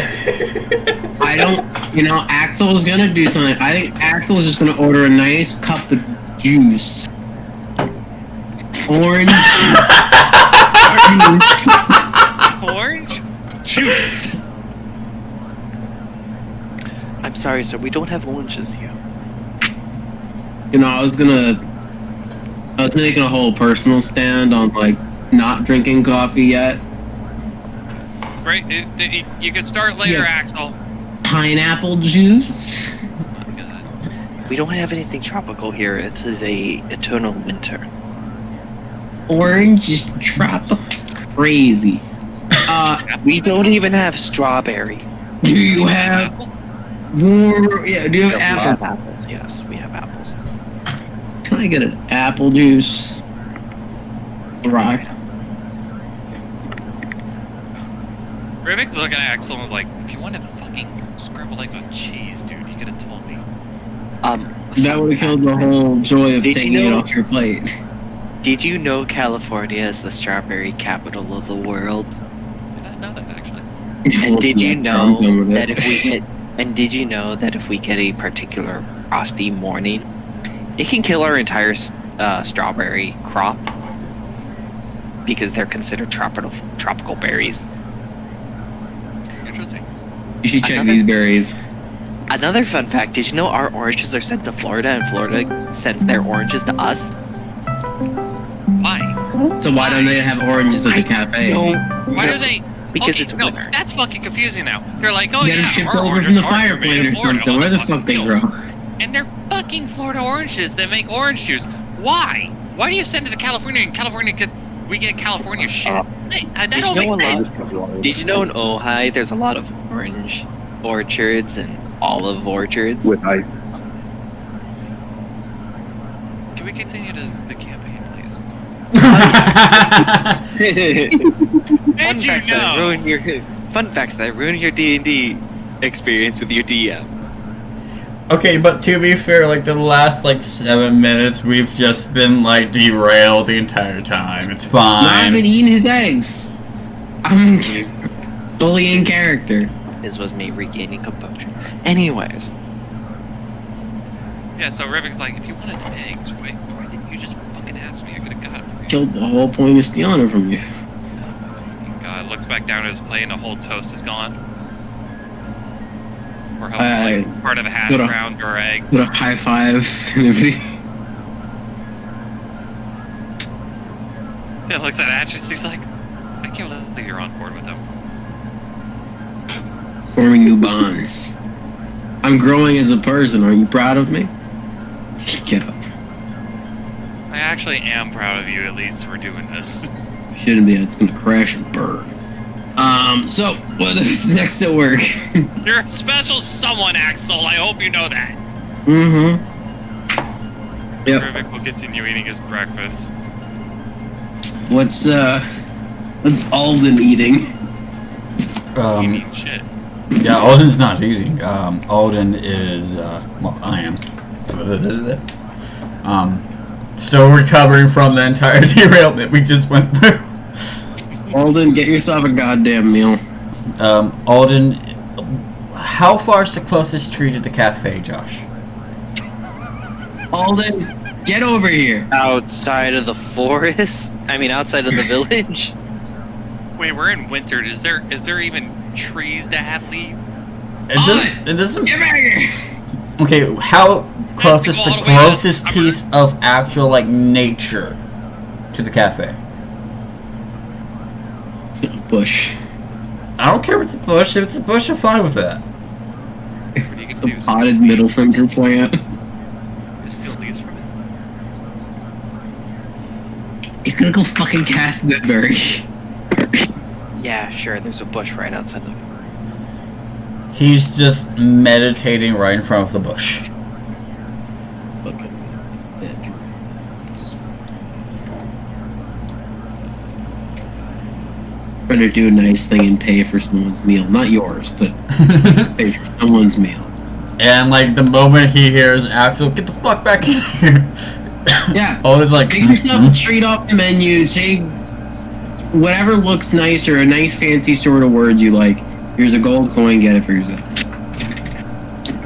I don't, Axel's gonna do something. I think Axel's just gonna order a nice cup of juice. Orange juice. Orange juice. I'm sorry, sir. We don't have oranges here. I was making a whole personal stand on like not drinking coffee yet. Right? You could start later, Yeah. Axel. Pineapple juice. We don't have anything tropical here. It is a eternal winter. Orange is tropical crazy. We don't even have strawberry. Do you have more? Yeah, do you have We apple? have apples. Yes, we have apples. Can I get an apple juice? Right. Rivik's looking at Axel and was like, if you wanted fucking scrambled eggs with cheese, dude, you could have told me. That would have killed the whole joy of Did you taking it know- off your plate. Did you know California is the strawberry capital of the world? Did not know that, actually. And did you I'm know done with that it. if we get a particular frosty morning, it can kill our entire strawberry crop because they're considered tropical berries. Interesting. You should check these berries. Another fun fact: did you know our oranges are sent to Florida, and Florida sends their oranges to us? Why? So why don't they have oranges at the cafe? Why do they? Because Okay, it's no, winter. that's fucking confusing now. They're like, oh Get them yeah, shipped our over oranges from the are fire made plant in or Florida. something. Oh, Where the fucking fuck they hills. grow? And they're fucking Florida oranges that make orange juice. Why? Why do you send it to California and we get California shit? That Did don't you know make a sense. lot? Did you know in Ojai there's a lot of orange orchards and olive orchards? With ice. Can we continue to the campaign, please? Fun Did you facts that know? ruin your D&D experience with your DM. Okay, but to be fair, like the last 7 minutes, we've just been derailed the entire time. It's Not fine. even eating his eggs. I'm fully in character. This was me regaining composure. Anyways, Yeah, so Rivik's like, if you wanted eggs, why didn't you just fucking ask me? I could have got it for you. Killed the whole point of stealing it from you. Fucking God, looks back down at his plate and a whole toast is gone. Or part of a hash Put a- brown or eggs. Put a high five. He looks at Atchis, he's like, I can't believe you're on board with him. Forming new bonds. I'm growing as a person. Are you proud of me? Get up. I actually am proud of you, at least, for doing this. Shouldn't be. It's gonna crash and burn. So what is next at work? You're a special someone, Axel. I hope you know that. Mm-hmm. Yep. Rivik will continue eating his breakfast. What's Alden eating? Eating shit. Yeah, Alden's not eating. Alden is, well, I am. Still recovering from the entire derailment we just went through. Alden, get yourself a goddamn meal. Alden, how far is the closest tree to the cafe, Josh? Alden, get over here. outside of the forest, outside of the village. Wait, we're in winter. Is there even trees that have leaves? It doesn't. Get back here. Okay, how close is go the all the way to the closest summer. piece of actual nature to the cafe? Bush. I don't care if it's a bush. If it's a bush, I'm fine with that. What you can It's do a is potted middle finger plant. steal leaves from it. He's gonna go fucking cast Woodbury. Yeah, sure. There's a bush right outside the. He's just meditating right in front of the bush. Trying to do a nice thing and pay for someone's meal. Not yours, but pay for someone's meal. And like the moment he hears Axel, get the fuck back in here. Yeah. Always like, Take yourself a treat off the menu. Take whatever looks nice or a nice fancy sort of words you like. Here's a gold coin, get it for yourself.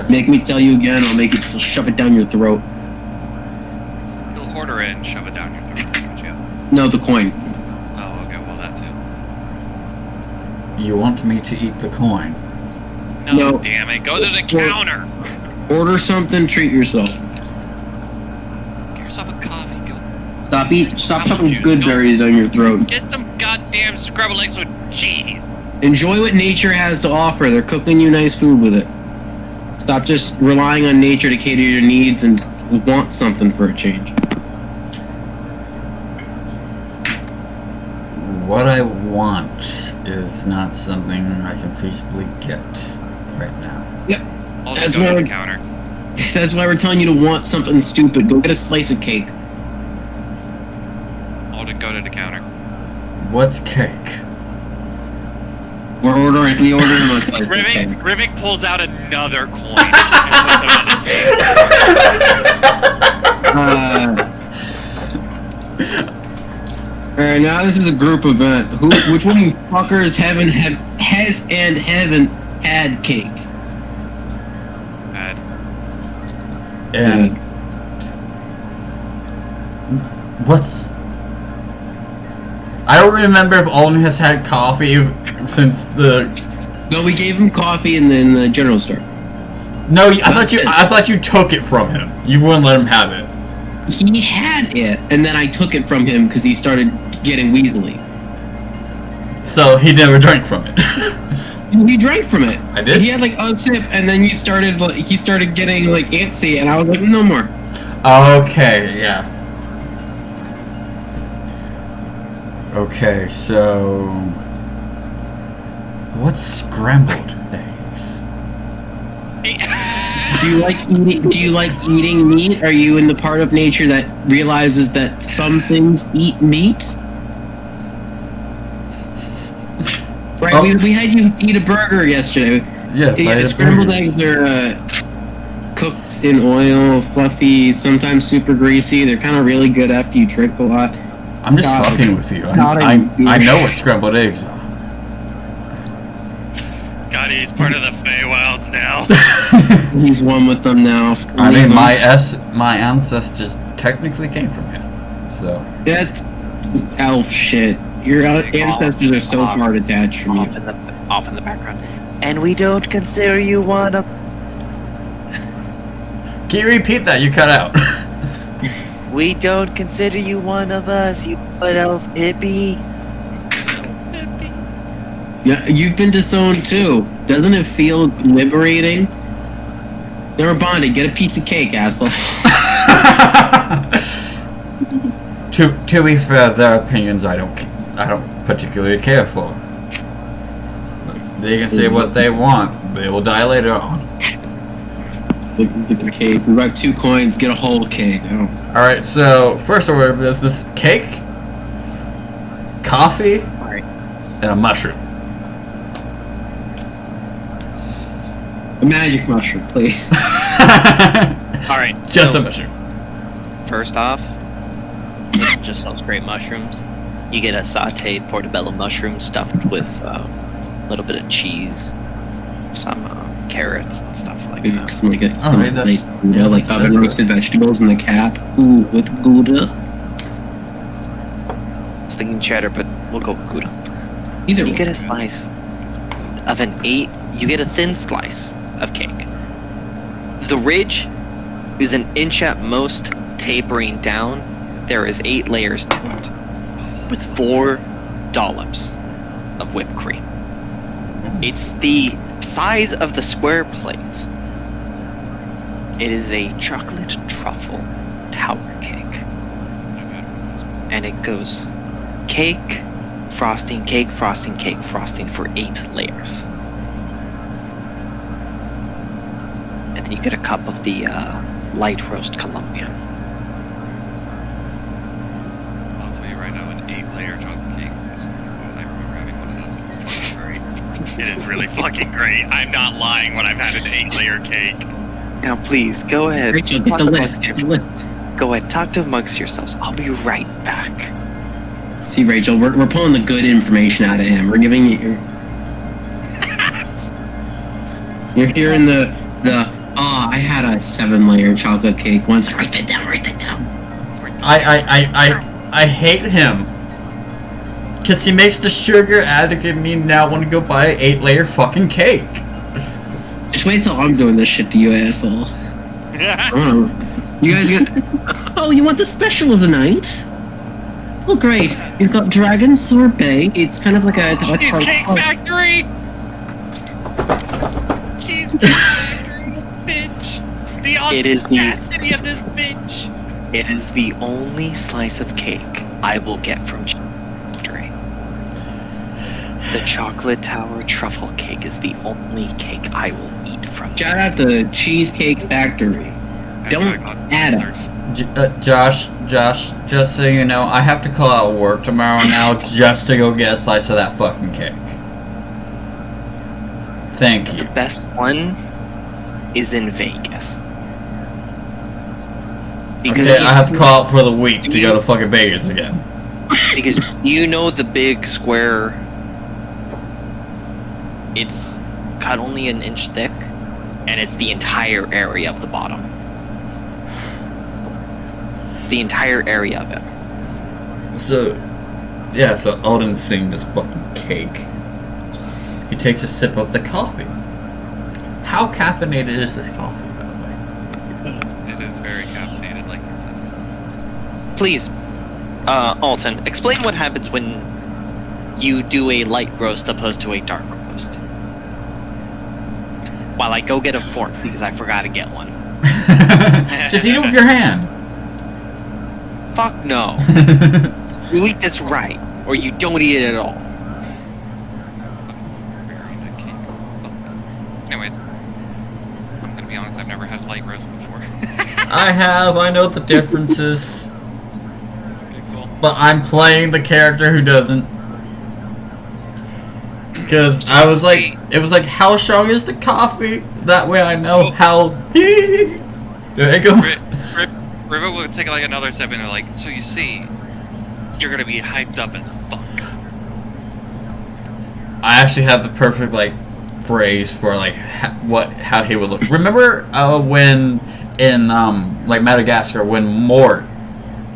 Make me tell you again, I'll make it shove it down your throat. You'll order it and shove it down your throat, won't you? No, the coin. Oh, okay, well, that too. you want me to eat the coin? No, No. damn it. Go to the counter. Order something, treat yourself. Get yourself a coffee. Go Stop shoving juice. good berries down your throat. get some goddamn scrambled eggs with cheese. Enjoy what nature has to offer. They're cooking you nice food with it. Stop just relying on nature to cater to your needs and want something for a change. What I want is not something I can feasibly get right now. I'll That's just go to where- the counter. That's why we're telling you to want something stupid. Go get a slice of cake. I'll just go to the counter. What's cake? We ordering a slice of cake. Rivik pulls out another coin and puts it on the table. Alright, now this is a group event. Which one of you fuckers haven't had cake? Bad. And what's... I don't remember if Alden has had coffee since the... No, we gave him coffee in the general store. No, I thought you took it from him. You wouldn't let him have it. He had it, and then I took it from him because he started getting weaselly. So he never drank from it. He drank from it. I did? He had like a sip, and then he started getting like antsy, and I was like, no more. Okay, yeah. Okay, so... What's scrambled eggs? Do you like eating meat? Are you in the part of nature that realizes that some things eat meat? Right, Oh. we had you eat a burger yesterday. Yes, I ate a scrambled burger. eggs are cooked in oil, fluffy, sometimes super greasy. They're kind of really good after you drink a lot. I'm just God. fucking with you. God, I know what scrambled eggs are. God, he's part of the Feywilds now. He's one with them now. I mean, my ancestors technically came from here. So, That's elf shit. Your ancestors are so far detached from you. Off in the background. And we don't consider you one of. can you repeat that? You cut out. We don't consider you one of us, you foot elf hippie. Yeah, you've been disowned too. Doesn't it feel liberating? Never bonded. Get a piece of cake, asshole. To be fair, their opinions I don't particularly care for. They can say what they want. They will die later on. Get the cake. We got 2 coins. Get a whole cake. I don't. All right. So first order of business: cake, coffee, Alright. and a mushroom. A magic mushroom, please. Alright. Just so a mushroom. First off, it just sells great mushrooms. You get a sauteed portobello mushroom stuffed with a little bit of cheese, some carrots and stuff like that. Some, like a Alright, that's- nice Gouda, yeah, like that's oven roasted vegetables in the cap. Ooh, with Gouda. I was thinking cheddar, but we'll go with Gouda. Either You one. get a slice of you get a thin slice of cake. The ridge is an inch at most, tapering down. There is 8 layers to it, with 4 dollops of whipped cream. It's the size of the square plate. It is a chocolate truffle tower cake. And it goes cake, frosting, cake, frosting, cake, frosting for 8 layers. And then you get a cup of the light roast Colombian. I'll tell you right now, an 8-layer chocolate cake is what I remember having one of It is really fucking great. I'm not lying when I've had an 8-layer cake. Now, please go ahead. Rachel, get talk the amongst list. Get the your- list. Go ahead, talk to amongst yourselves. I'll be right back. See, Rachel, we're pulling the good information out of him. We're giving you. You're hearing the. I had a 7-layer chocolate cake once. Write that down. Write that down. I hate him. Cause he makes the sugar addict in me now want to go buy an 8-layer fucking cake. Just wait till I'm doing this shit to you, asshole. Oh, you guys gonna? Oh, you want the special of the night? Well, great. You've got Dragon Sorbet. It's kind of like a Cheesecake Factory! Cheesecake Factory, bitch! The It is the- audacity of this bitch! It is the only slice of cake I will get from Factory. The Chocolate Tower Truffle Cake is the only cake I will eat from. Shout out to Cheesecake Factory. Don't add us. Josh, just so you know, I have to call out work tomorrow now just to go get a slice of that fucking cake. Thank The you. best one is in Vegas. Okay, I have to call out for the week to go to fucking Vegas again. Because you know the big square. It's cut only an inch thick, and it's the entire area of the bottom. The entire area of it. So, yeah, so Alden's seeing this fucking cake. He takes a sip of the coffee. How caffeinated is this coffee, by the way? It is very caffeinated, like you said. Please, Alton, explain what happens when you do a light roast opposed to a dark roast. While I go get a fork because I forgot to get one. Just eat it with your hand. Fuck no. You eat this right, or you don't eat it at all. Anyways, I'm gonna be honest, I've never had light roast before. I know the differences, Okay, cool. but I'm playing the character who doesn't. Because I was like, it was like, how strong is the coffee? That way I know So- how. There you go. Rivet would take like another step and they're like, so you see, you're gonna be hyped up as fuck. I actually have the perfect like phrase for like how he would look. Remember when in like Madagascar when Mort,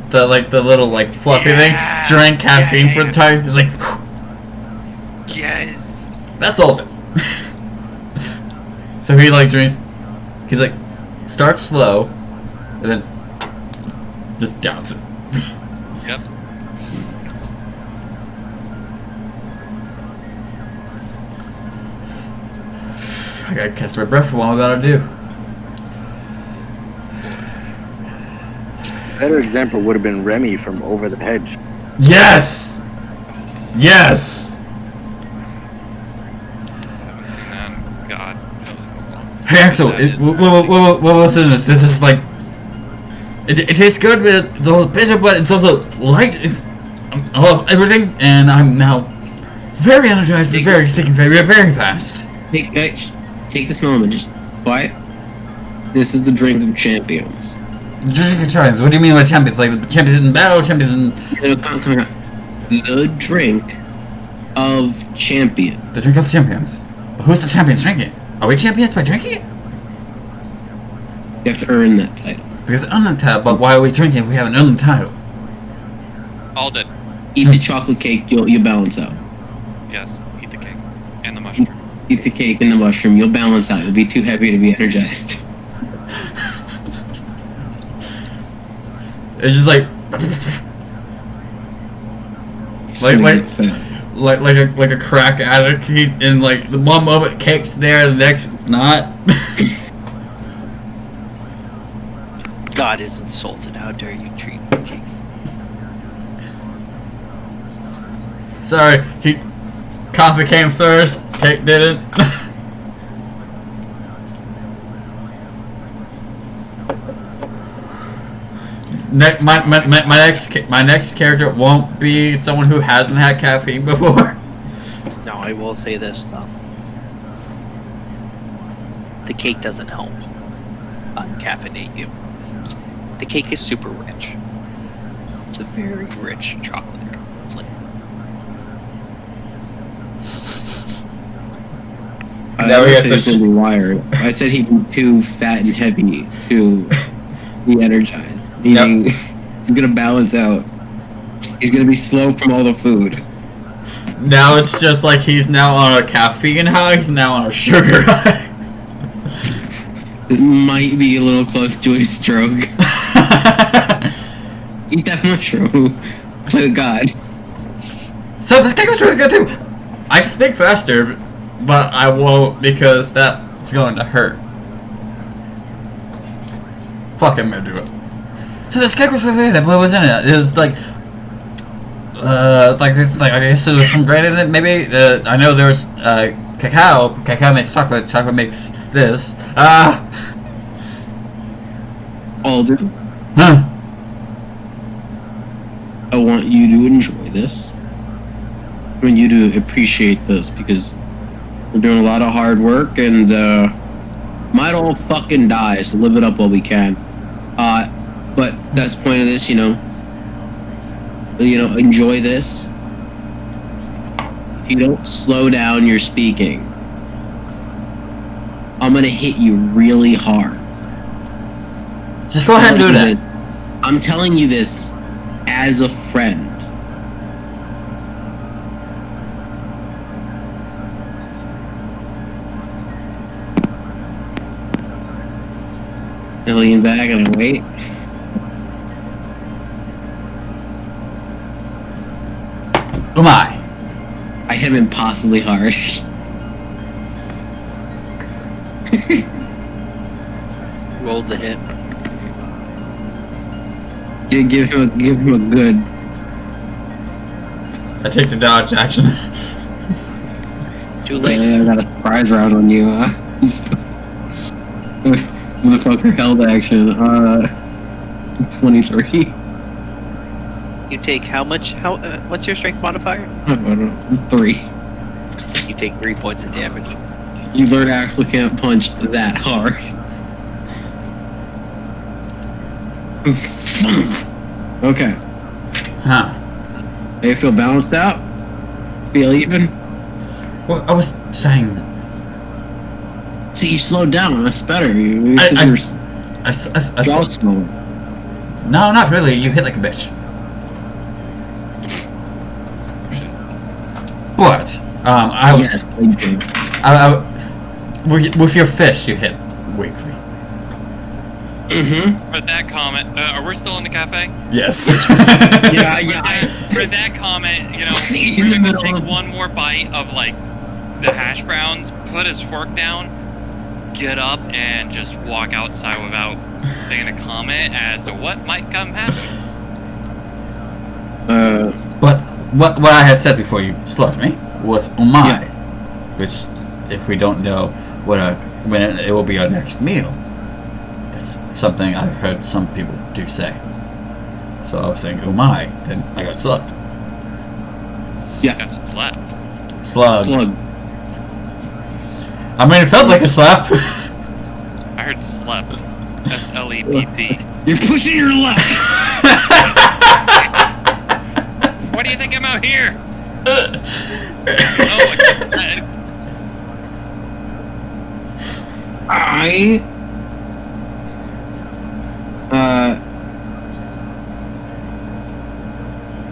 the little like fluffy thing, drank caffeine for the time? It's like Yes. that's Alden. So he like drinks. He's like starts slow, and then just downs it. Yep. I gotta catch my breath for what I'm about to do. Better example would have been Remy from Over the Hedge. Yes. Yes. I haven't seen that. God, that was a long. Hey Axel, what was in this? This is like, it tastes good, but it's a little bitter, but it's also light. I love everything, and I'm now very energized and speaking very fast. Take this moment. Just quiet. This is the drink of champions. Drink of champions. What do you mean by champions? Like the champions in battle, champions in Come on. The drink of champions. the drink of champions. But who's the champions drinking it? Are we champions by drinking it? You have to earn that title. Because untitled. But why are we drinking if we have an untitled? All dead. Eat the chocolate cake. You'll balance out. Yes. Eat the cake and the mushroom. Eat the cake and the mushroom. You'll balance out. You'll be too heavy to be energized. It's just like. Like a crack addict, and like the one moment cake's there, the next it's not. God is insulted. How dare you treat the king? Sorry, coffee came first, cake didn't. My next character won't be someone who hasn't had caffeine before. No, I will say this though. the cake doesn't help caffeinate you. The cake is super rich. It's a very rich chocolate flavor. Now he has said to he's gonna be wired. I said he'd be too fat and heavy to be energized. Meaning he's gonna balance out. He's gonna be slow from all the food. Now it's just like he's now on a caffeine high, he's now on a sugar high. It might be a little close to a stroke. Eat that mushroom. To God. So this cake was really good too. I can speak faster, but I won't because that's going to hurt. Fuck, I'm gonna do it. So this cake was really good. What was in it? It was like I guess there was some grain in it. Maybe I know there was cacao. Cacao makes chocolate. Chocolate makes this. Alden, Huh. I want you to enjoy this. I want you to appreciate this because we're doing a lot of hard work and might all fucking die, so live it up while we can. But that's the point of this, you know, enjoy this. If you don't slow down your speaking, I'm gonna hit you really hard. Just go ahead and do that. I'm telling you this as a friend. I lean back and I wait. Umai. I hit him impossibly hard. Rolled the hit. Give him a good. I take the dodge action. Too late. I got a surprise round on you. Motherfucker held action. 23. You take how much? What's your strength modifier? 3. You take 3 points of damage. You learn actually can't punch that hard. Okay. Huh. Do you feel balanced out? Feel even? Well, I was saying. See, you slowed down. That's better. You I draw slower. No, not really. You hit like a bitch. But I was. Yes, I do. With your fist, you hit weakly. Mm-hmm. For that comment, are we still in the cafe? Yes. Yeah. For that comment, you know, In we're the gonna middle take of- one more bite of like the hash browns, put his fork down, get up, and just walk outside without saying a comment as to what might come happen. But what I had said before you slaughtered me was umai, which, if we don't know when it will be our next meal, that's something I've heard some people do say. So I was saying umai, then I got slugged. That's left. Slugged. Slug. I mean, it felt like a slap. I heard slept. S-L-E-P-T. You're pushing your left. What do you think I'm out here? Oh, I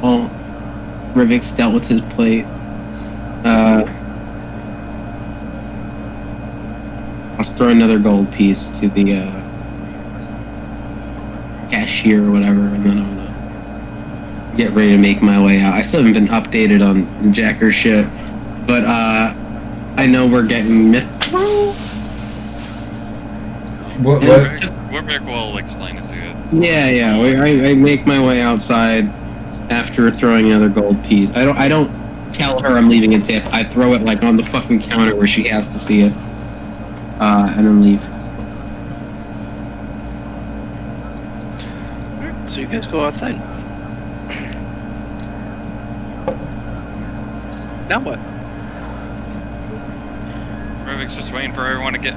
well, Rivik's dealt with his plate. I'll throw another gold piece to the cashier or whatever, and then I'm gonna get ready to make my way out. I still haven't been updated on Jacker shit, but I know we're getting Mithril. What? Warbeck will explain it to you. Yeah. I make my way outside after throwing another gold piece. I don't tell her I'm leaving a tip. I throw it like on the fucking counter where she has to see it, and then leave. So you guys go outside. Now what? Rivik's just waiting for everyone to get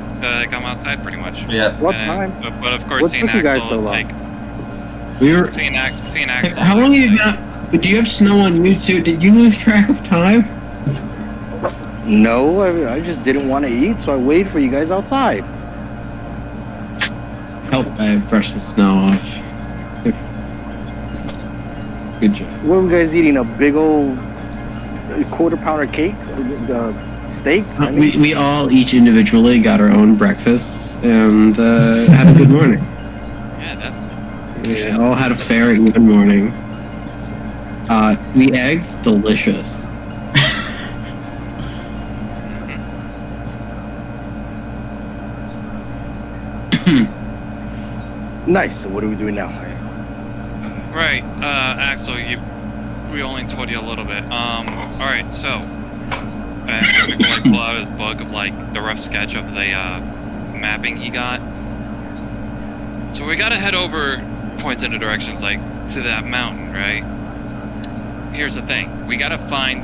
come outside, pretty much. Yeah. What And- time? But of course, What seeing took you guys Axel so is long? like We were. seeing Axel. How long have you been? Do you have snow on you too? Did you lose track of time? No, I just didn't want to eat, so I waited for you guys outside. Help! I brushed some snow off. Good job. What were you guys eating? A big old quarter pounder cake? The steak? I mean, We all each individually got our own breakfasts and had a good morning. Yeah, definitely. Yeah, all had a fair even morning. The eggs, delicious. nice. So what are we doing now? Right, Axel, we only told you a little bit. Alright, so, and Rivik will, like, pull out his book of, like, the rough sketch of the, mapping he got. So we gotta head over, points into directions, like, to that mountain, right? Here's the thing, we gotta find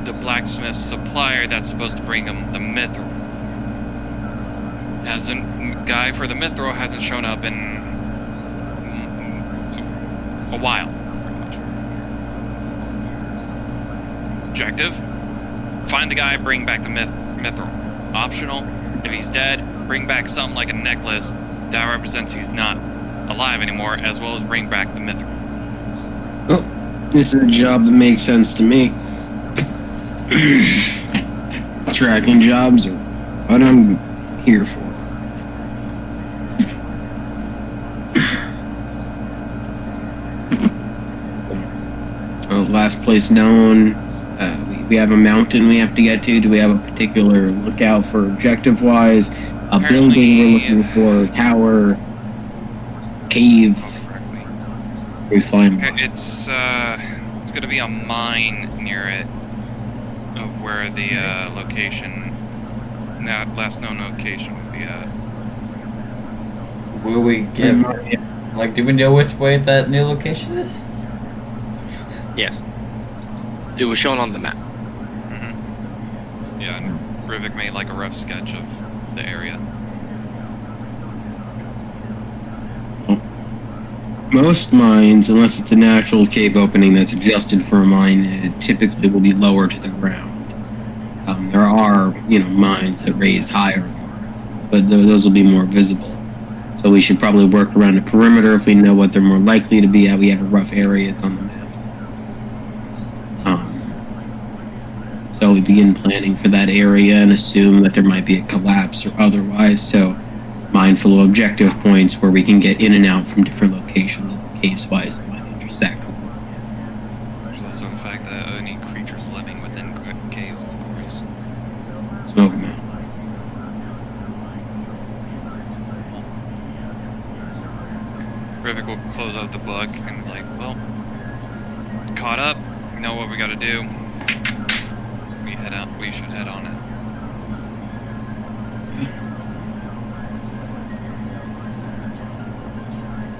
the blacksmith supplier that's supposed to bring him the mithril. As a guy for the mithril hasn't shown up in a while, pretty much. Objective: find the guy, bring back the mithril. Optional: if he's dead, bring back something like a necklace that represents he's not alive anymore, as well as bring back the mithril. Well, this is a job that makes sense to me. Tracking jobs are what I'm here for. Last place known. We have a mountain we have to get to. Do we have a particular lookout for objective-wise? A building we're looking for, a tower, cave. We find. It's gonna be a mine near it, of where the location, that last known location would be at. Will we give? Like, do we know which way that new location is? Yes. It was shown on the map. Yeah, and Rivik made like a rough sketch of the area. Most mines, unless it's a natural cave opening that's adjusted for a mine, it typically will be lower to the ground. There are, mines that raise higher, but those will be more visible. So we should probably work around a perimeter if we know what they're more likely to be at. We have a rough area, it's on the map. So we begin planning for that area and assume that there might be a collapse or otherwise. So mindful of objective points where we can get in and out from different locations of the caves-wise that might intersect with them. There's also the fact that any creatures living within caves, of course. Smoke them out. Rivik will close out the book and is like, well, caught up, we know what we gotta do. We should head on out.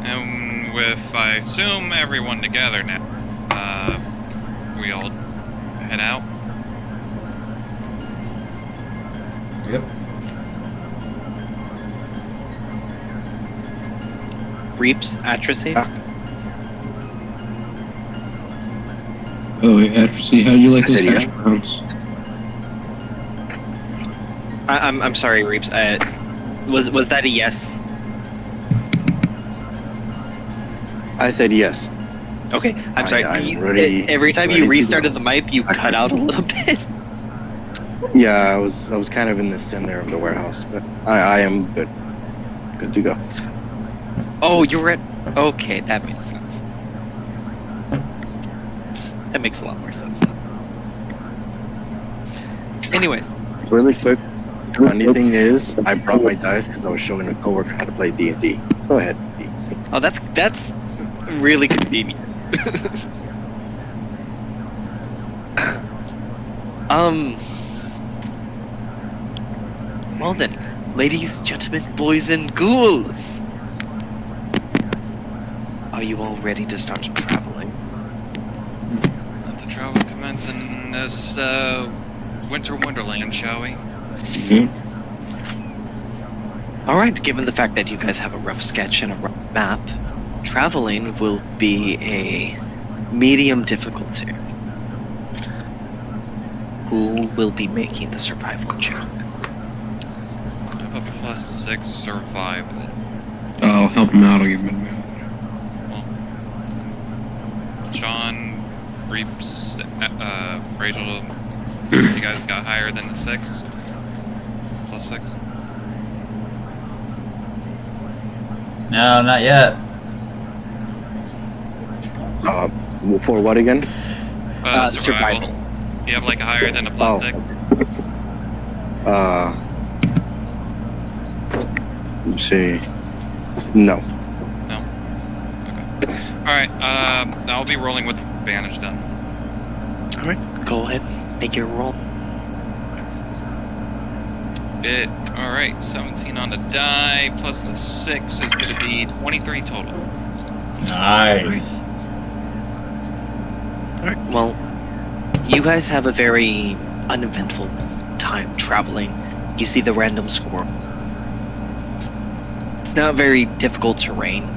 And with, I assume, everyone together now, we all head out. Yep. Reaps, atrophy. Oh, yeah, see, how'd you like I those said yeah. hash browns? I'm sorry, Reaps. Was that a yes? I said yes. Okay, I'm sorry. I'm ready- Every time ready you to restarted go. the mic, you cut out a little bit. Yeah, I was kind of in the center of the warehouse, but I am good. Good to go. Oh, you're at. Okay, that makes sense. That makes a lot more sense now. Anyways, Really quick, funny thing is, I brought my dice because I was showing a coworker how to play D&D. Go ahead. oh, that's really convenient. Well then, ladies, gentlemen, boys, and ghouls, are you all ready to start traveling? Let the travel commence in this winter wonderland, shall we? Mhm. Alright, given the fact that you guys have a rough sketch and a rough map, traveling will be a medium difficulty. Who will be making the survival check? I have a +6 survival. I'll help him out. I'll give him Sean, Reeps, Rachel, you guys got higher than the 6? +6? No, not yet. For what again? Survival. You have like higher than a Oh. +6? Let's see. No. Alright, I'll be rolling with advantage then. Alright, go ahead, make your roll. Alright, 17 on the die, plus the 6 is going to be 23 total. Nice. Alright, well, you guys have a very uneventful time traveling. You see the random squirrel. It's not very difficult terrain.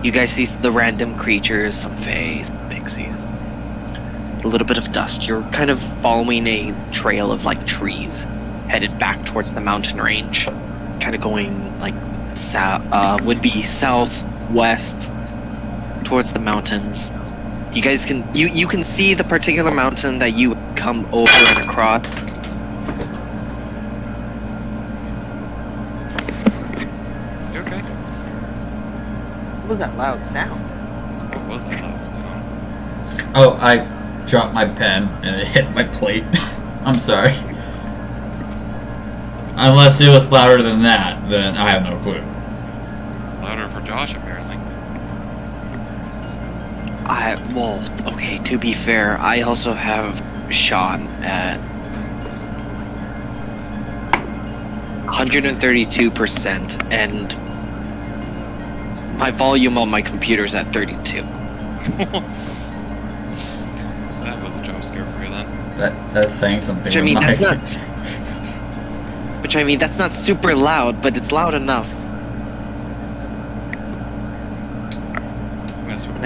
You guys see the random creatures, some fays, pixies. A little bit of dust. You're kind of following a trail of like trees, headed back towards the mountain range. Kind of going like would be southwest towards the mountains. You guys can you can see the particular mountain that you come over and across. You okay? What was that loud sound? What was that loud sound? Oh, I dropped my pen and it hit my plate. I'm sorry. Unless it was louder than that, then I have no clue. Louder for Josh, apparently. Well, okay, to be fair, I also have Sean at 132%, and my volume on my computer's at 32. That was a jump scare for you then. That's saying something. Which I mean, with that's my- not. Which I mean, that's not super loud, but it's loud enough. That's what And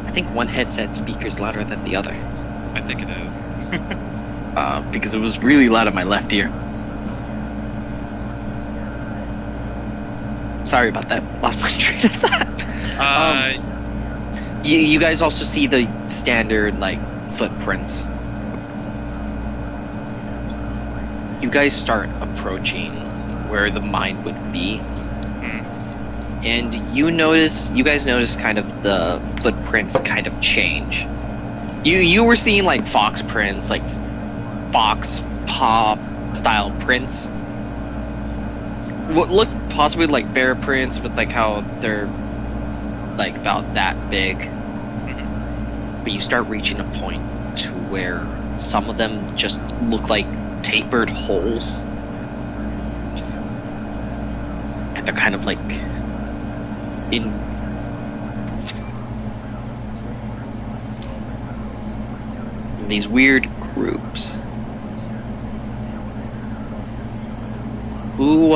I think one headset speaker's louder than the other. I think it is. Because it was really loud in my left ear. Sorry about that. Lost my train of thought. You guys also see the standard, like, footprints. You guys start approaching where the mine would be. And you guys notice kind of the footprints kind of change. You were seeing, like, fox prints, like, fox paw style prints. What look possibly like bear prints, with like how they're like about that big. But you start reaching a point to where some of them just look like tapered holes, and they're kind of like in these weird groups. Who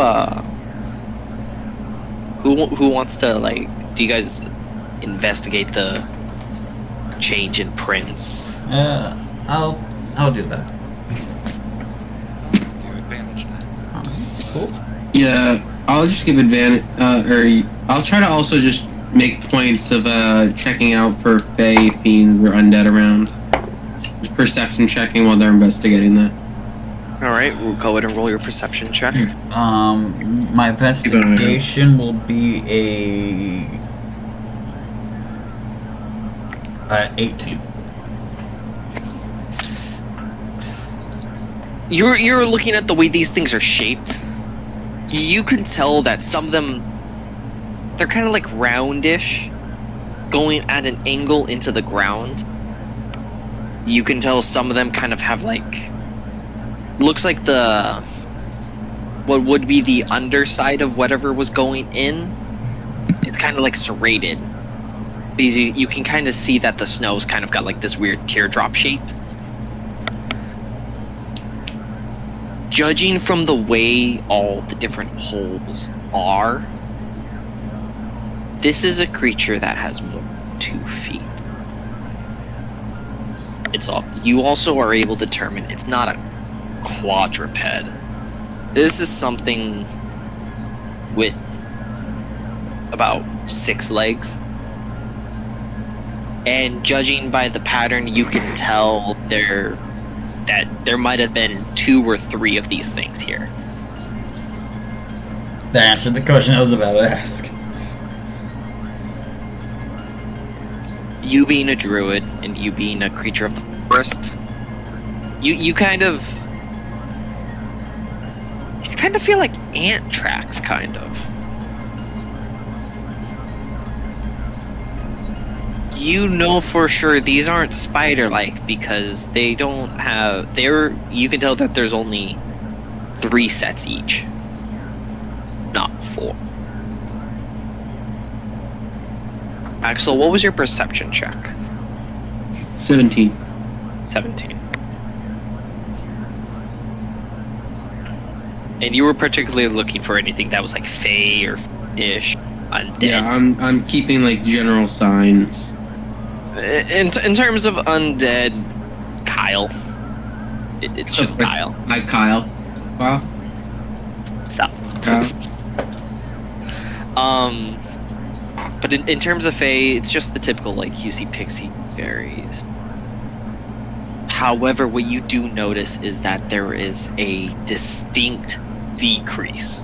wants to, like, do you guys investigate the change in prints? I'll do that. Your advantage then. Cool. Yeah, I'll just give advantage, I'll try to also just make points of checking out for Fey, Fiends, or Undead around. Just perception checking while they're investigating that. Alright, we'll go ahead and roll your perception check. My investigation will be a 18. You're looking at the way these things are shaped. You can tell that some of them, they're kind of like roundish, going at an angle into the ground. You can tell some of them kind of have like, looks like what would be the underside of whatever was going in. It's kind of like serrated. Because you can kind of see that the snow's kind of got like this weird teardrop shape. judging from the way all the different holes are, this is a creature that has more than 2 feet. You also are able to determine it's not a quadruped. This is something with about 6 legs. And judging by the pattern, you can tell that there might have been 2 or 3 of these things here. That answered the question I was about to ask. You being a druid and you being a creature of the forest, you kind of feel like ant tracks, kind of. You know for sure these aren't spider-like because they don't have. You can tell that there's only 3 sets each, not 4. Axel, what was your perception check? 17. 17. And you were particularly looking for anything that was like fey or fish, undead. Yeah, I'm keeping like general signs. In terms of undead, Kyle. It's just Okay. Kyle. Hi, Kyle. Wow. So. Kyle. But in terms of Fae, it's just the typical, like, you see pixie berries. However, what you do notice is that there is a distinct decrease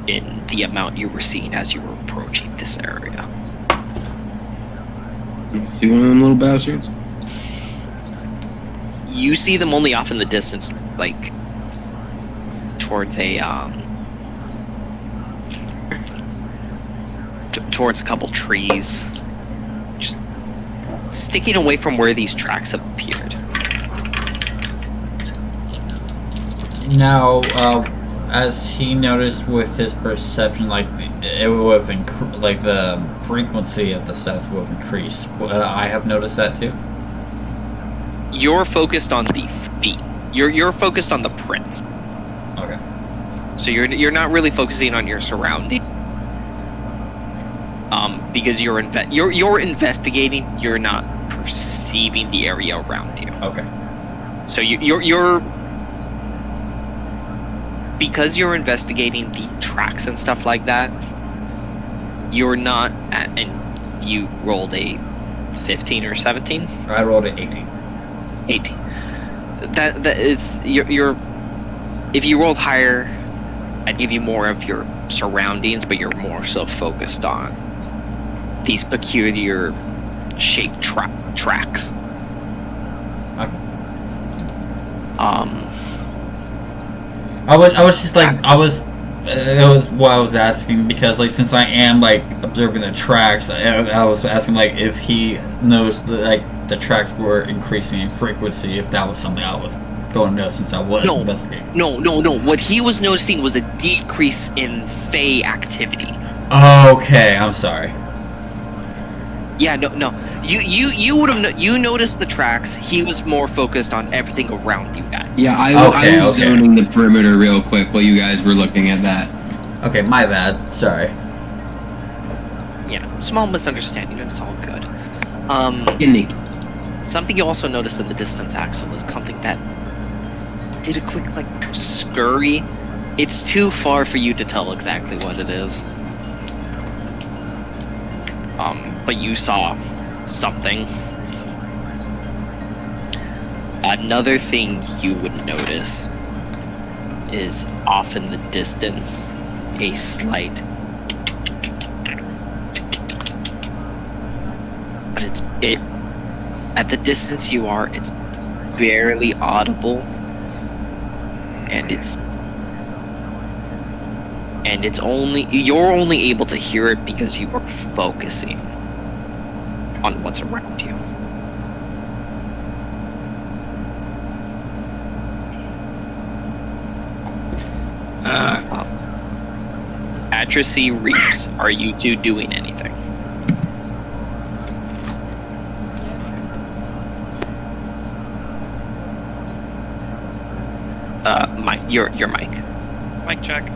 in the amount you were seeing as you were approaching this area. You see one of them little bastards? You see them only off in the distance, like, towards a, towards a couple trees, just sticking away from where these tracks have appeared. Now, as he noticed with his perception, like it would have like the frequency of the stats would have increased. I have noticed that too. You're focused on the feet. You're focused on the prints. Okay. So you're not really focusing on your surrounding. Because you're investigating. You're not perceiving the area around you. Okay. So you're because you're investigating the tracks and stuff like that. You're not at, and you rolled a 15 or 17. I rolled an 18. 18. That it's you're. If you rolled higher, I'd give you more of your surroundings, but you're more so focused on these peculiar shaped tracks. Okay. Um, I was just like it was what I was asking because like since I am like observing the tracks, I was asking like if he knows the tracks were increasing in frequency, if that was something I was going to know since I was investigating. No. What he was noticing was a decrease in Fey activity. Okay, I'm sorry. Yeah, no. You would have you noticed the tracks. He was more focused on everything around you guys. Yeah, I was Okay. zoning the perimeter real quick while you guys were looking at that. Okay, my bad. Sorry. Yeah, small misunderstanding. It's all good. Unique. Something you also noticed in the distance, Axel, is something that did a quick like scurry. It's too far for you to tell exactly what it is. But you saw something. Another thing you would notice is off in the distance a slight. At the distance you are, it's barely audible, and you're only able to hear it because you are focusing on what's around you. Atrazzi, Reeves, are you two doing anything? Mike, your mic. Mic check.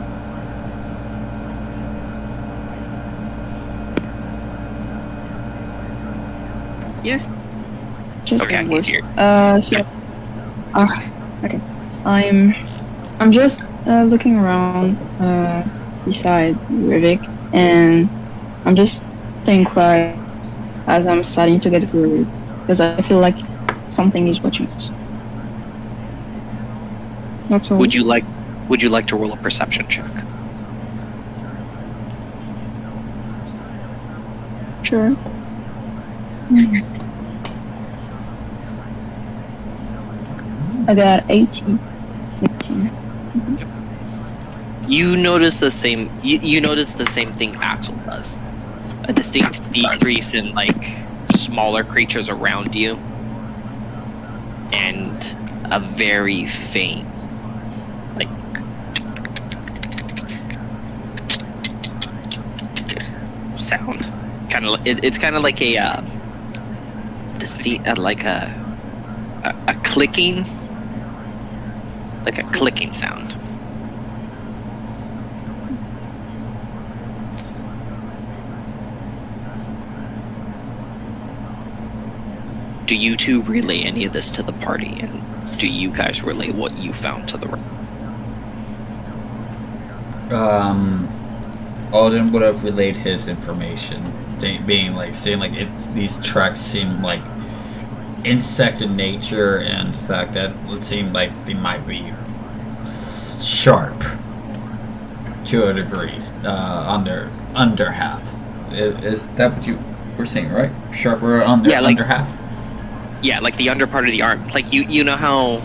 Just Okay, I the can worst. hear. Okay. I'm just looking around beside Rivik, and I'm just staying quiet as I'm starting to get worried because I feel like something is watching us. That's all. Would you like to roll a perception check? Sure. I got 18. 18. You notice the same. You notice the same thing Axel does. A distinct decrease in like smaller creatures around you, and a very faint, like sound. Kind of. It's kind of like a distinct, like a clicking, like a clicking sound. Do you two relay any of this to the party, and do you guys relay what you found to the rest? Alden would have relayed his information, being like saying like these tracks seem like insect in nature, and the fact that it seemed like they might be sharp to a degree under half. Is that what you were saying, right? Sharper under Yeah, like- under half. Yeah, like the under part of the arm. Like you know how,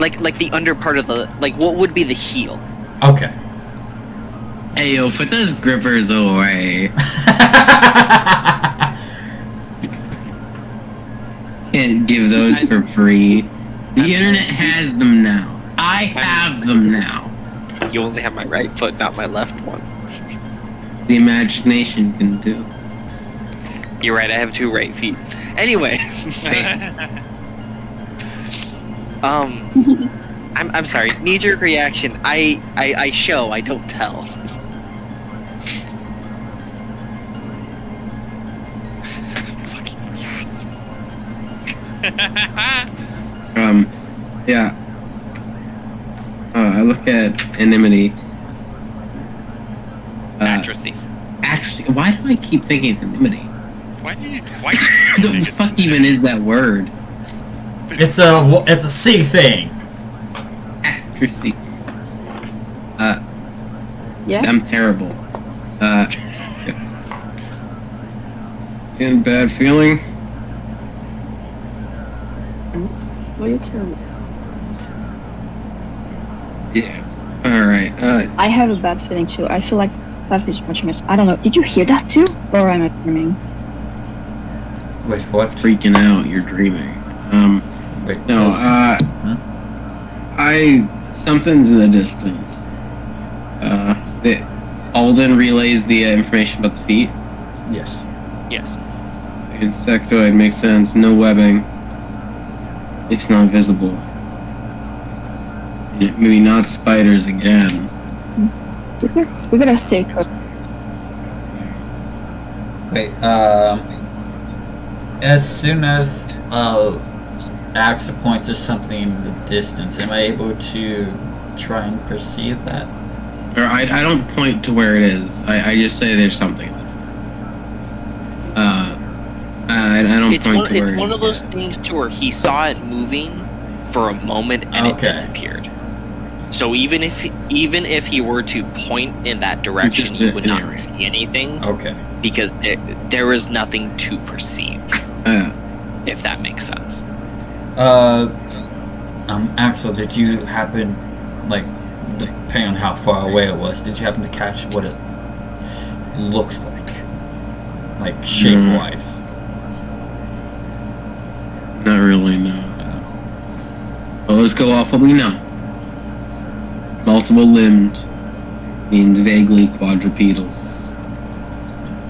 like the under part of the, like what would be the heel? Okay. Hey, yo, put those grippers away. Can't give those for free. The internet has them now. I have them now. You only have my right foot, not my left one. The imagination can do. You're right. I have two right feet. Anyways, I'm sorry. Knee-jerk reaction. I show. I don't tell. Yeah. I look at Enmity. Accuracy. Accuracy. Why do I keep thinking it's Enmity? Why do you? What the fuck even is that word? It's a C thing. Accuracy. Yeah. I'm terrible. Getting bad feeling. What are you telling me? Yeah. Alright. I have a bad feeling too. I feel like that is watching us. I don't know. Did you hear that too? Or am I dreaming? Wait, what? Freaking out. You're dreaming. Wait, No, something's in the distance. Alden relays the information about the feet. Yes. Yes. Insectoid makes sense. No webbing. It's not visible. Maybe not spiders again. We gotta stay close. Wait, as soon as Axa points to something in the distance, am I able to try and perceive that? Or I don't point to where it is. I just say there's something. I don't It's point one, to where it's it one is of those yet. things to where he saw it moving for a moment and it Okay. disappeared. So even if he were to point in that direction, just you would not anyway. see anything Okay. because there is nothing to perceive. If that makes sense. Axel, did you happen, like, depending on how far away it was, did you happen to catch what it looked like shape-wise? Not really, no. Well, let's go off what we know. Multiple limbed means vaguely quadrupedal.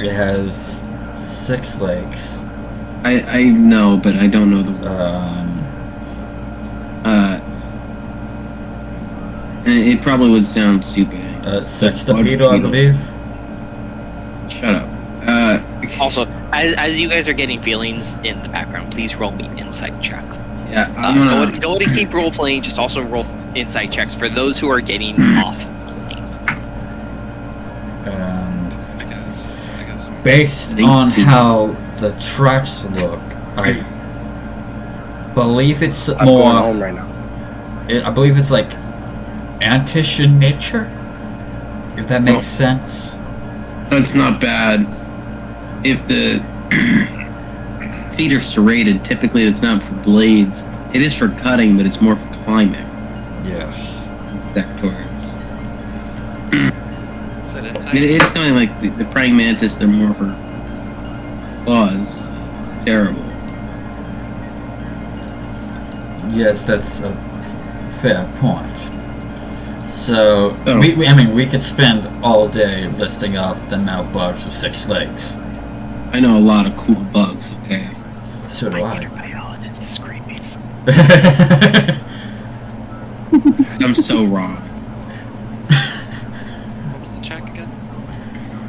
It has 6 legs. I know, but I don't know the word. It probably would sound stupid. Sextapedal, I believe. Shut up. Also, as you guys are getting feelings in the background, please roll me insight checks. Yeah, I'm gonna. Go ahead and keep role playing. Just also roll insight checks for those who are getting off. And I guess. based on how the tracks look, I believe it's I'm more. going home right now. I believe it's like antish in nature, if that makes sense. That's not bad. If the feet are serrated, typically it's not for blades. It is for cutting, but it's more for climbing. Yes. Sectoids. Is it I inside? mean, it's kind of like the praying mantis. They're more for claws. Terrible. Yes, that's a fair point. So, Oh. we could spend all day listing off the now bugs with 6 legs. I know a lot of cool bugs. Okay. So do My I. inner biologist is screaming. I'm so wrong. What was the check again?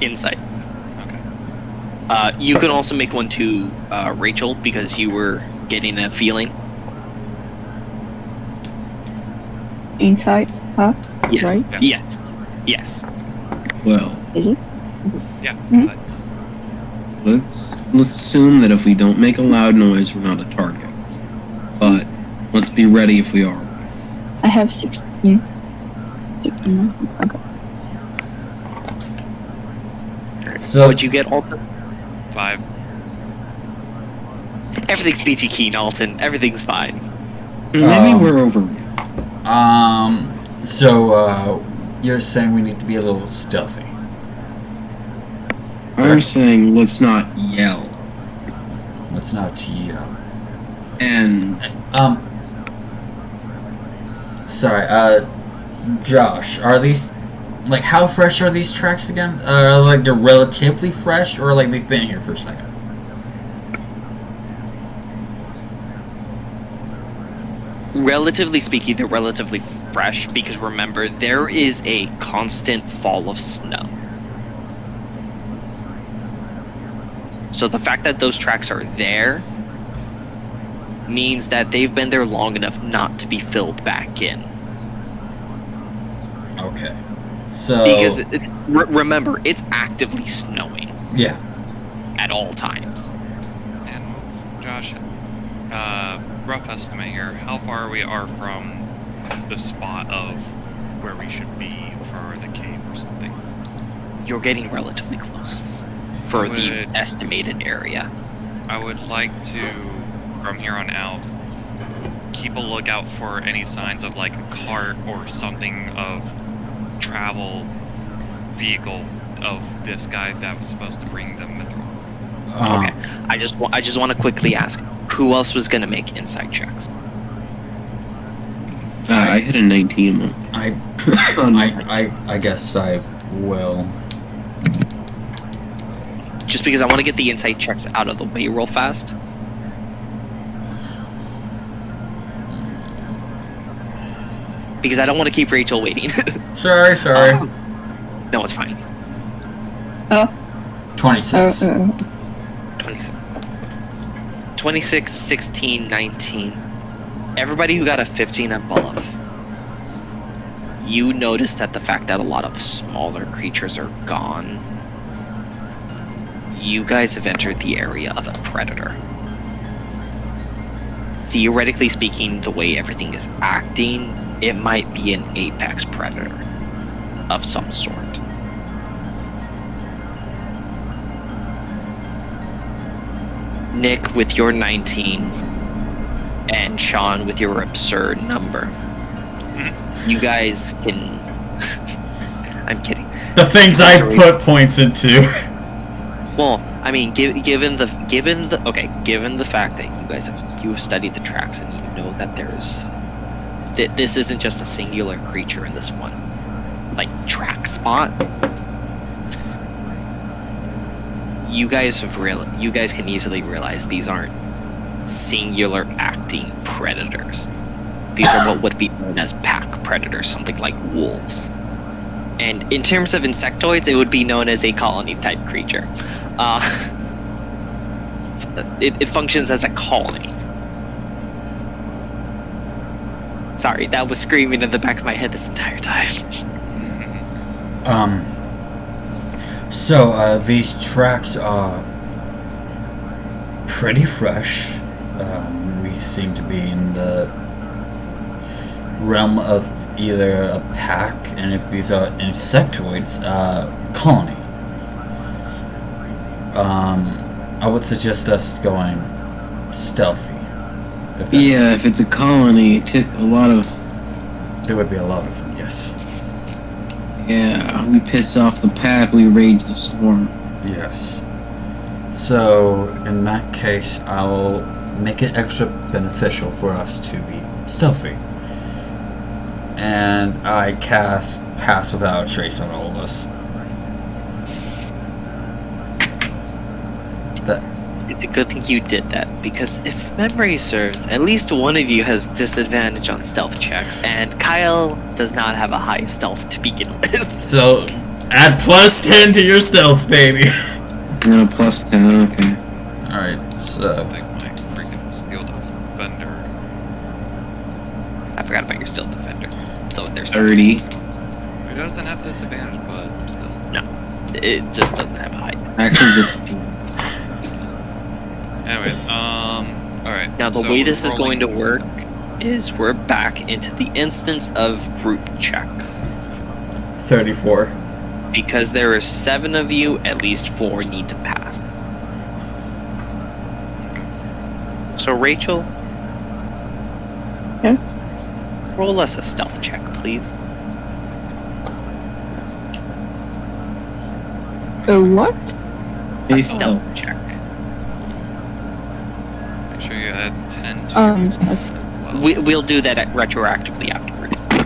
Insight. Okay. You can also make one to Rachel because you were getting a feeling. Insight, huh? Yes. Right? Yes. Yes. Well, Is it? Yeah, inside. let's assume that if we don't make a loud noise, we're not a target. But let's be ready if we are. I have 16. 16. Okay. So What'd you get, Alton? 5. Everything's peachy keen, Alton. Everything's fine. Maybe we're over. So, you're saying we need to be a little stealthy. I'm saying let's not yell. Let's not yell. And Sorry, Josh, are these, like, how fresh are these tracks again? Like, they're relatively fresh, or, like, they've been here for a second? Relatively speaking, they're relatively fresh because remember, there is a constant fall of snow. So the fact that those tracks are there means that they've been there long enough not to be filled back in. Okay. So... Because remember, it's actively snowing Yeah. at all times. And Josh, rough estimate here. How far we are from the spot of where we should be for the cave or something? You're getting relatively close for the Would- estimated area. I would like to, from here on out, keep a lookout for any signs of like a cart or something of travel vehicle of this guy that was supposed to bring the mithril. Okay. I just want to quickly ask, who else was going to make insight checks? I hit a 19. I guess I will. Just because I want to get the insight checks out of the way real fast. Because I don't want to keep Rachel waiting. Sorry. No, it's fine. 26. 26. 26, 16, 19. Everybody who got a 15 above, you notice that the fact that a lot of smaller creatures are gone, you guys have entered the area of a predator. Theoretically speaking, the way everything is acting, it might be an apex predator of some sort. Nick with your 19 and Sean with your absurd number. You guys can... I'm kidding. The things I put points into. Well, I mean, given the fact that you have studied the tracks and you know that there's this isn't just a singular creature in this one like track spot. You guys can easily realize these aren't singular acting predators. These are what would be known as pack predator, something like wolves. And in terms of insectoids, it would be known as a colony-type creature. It functions as a colony. Sorry, that was screaming in the back of my head this entire time. So, these tracks are pretty fresh. We seem to be in the realm of either a pack, and if these are insectoids, colony. I would suggest us going stealthy. Yeah, if it's a colony, a lot of... There would be a lot of them, yes. Yeah, we piss off the pack, we rage the storm. Yes. So, in that case, I'll make it extra beneficial for us to be stealthy. And I cast Pass Without a Trace on all of us. It's a good thing you did that, because if memory serves, at least one of you has disadvantage on stealth checks, and Kyle does not have a high stealth to begin with. So, add plus 10 to your stealth, baby. No, plus 10, okay. Alright, so... I think my freaking steel defender. I forgot about your stealth defender. So there's 30. It doesn't have disadvantage, but still. it just doesn't have height. Actually, disappear. Anyways, alright. Now the so way this is rolling going to work is we're back into the instance of group checks. 34. Because there are 7 of you, at least 4 need to pass. So Rachel? Yes? Roll us a stealth check, please. What? A Hey, stealth check. Make sure you add 10 to your Sorry. well. We'll do that retroactively afterwards. I'm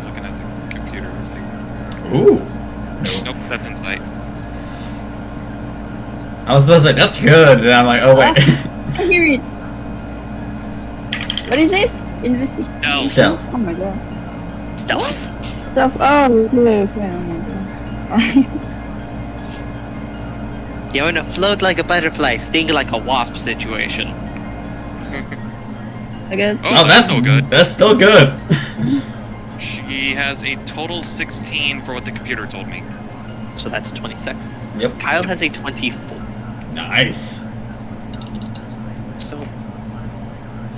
looking at the computer to see. Ooh. Nope, that's insight. I was about to say, that's good. And I'm like, oh wait. I hear it. What is it? Investigation. No. Stealth. Oh my god. Stealth. Stuff. Oh, okay. Oh my god. You're in a float like a butterfly, sting like a wasp situation. I guess. Oh, that's so good. That's still good. She has a total 16 for what the computer told me. So that's a 26. Yep. Kyle has a 24. Nice. So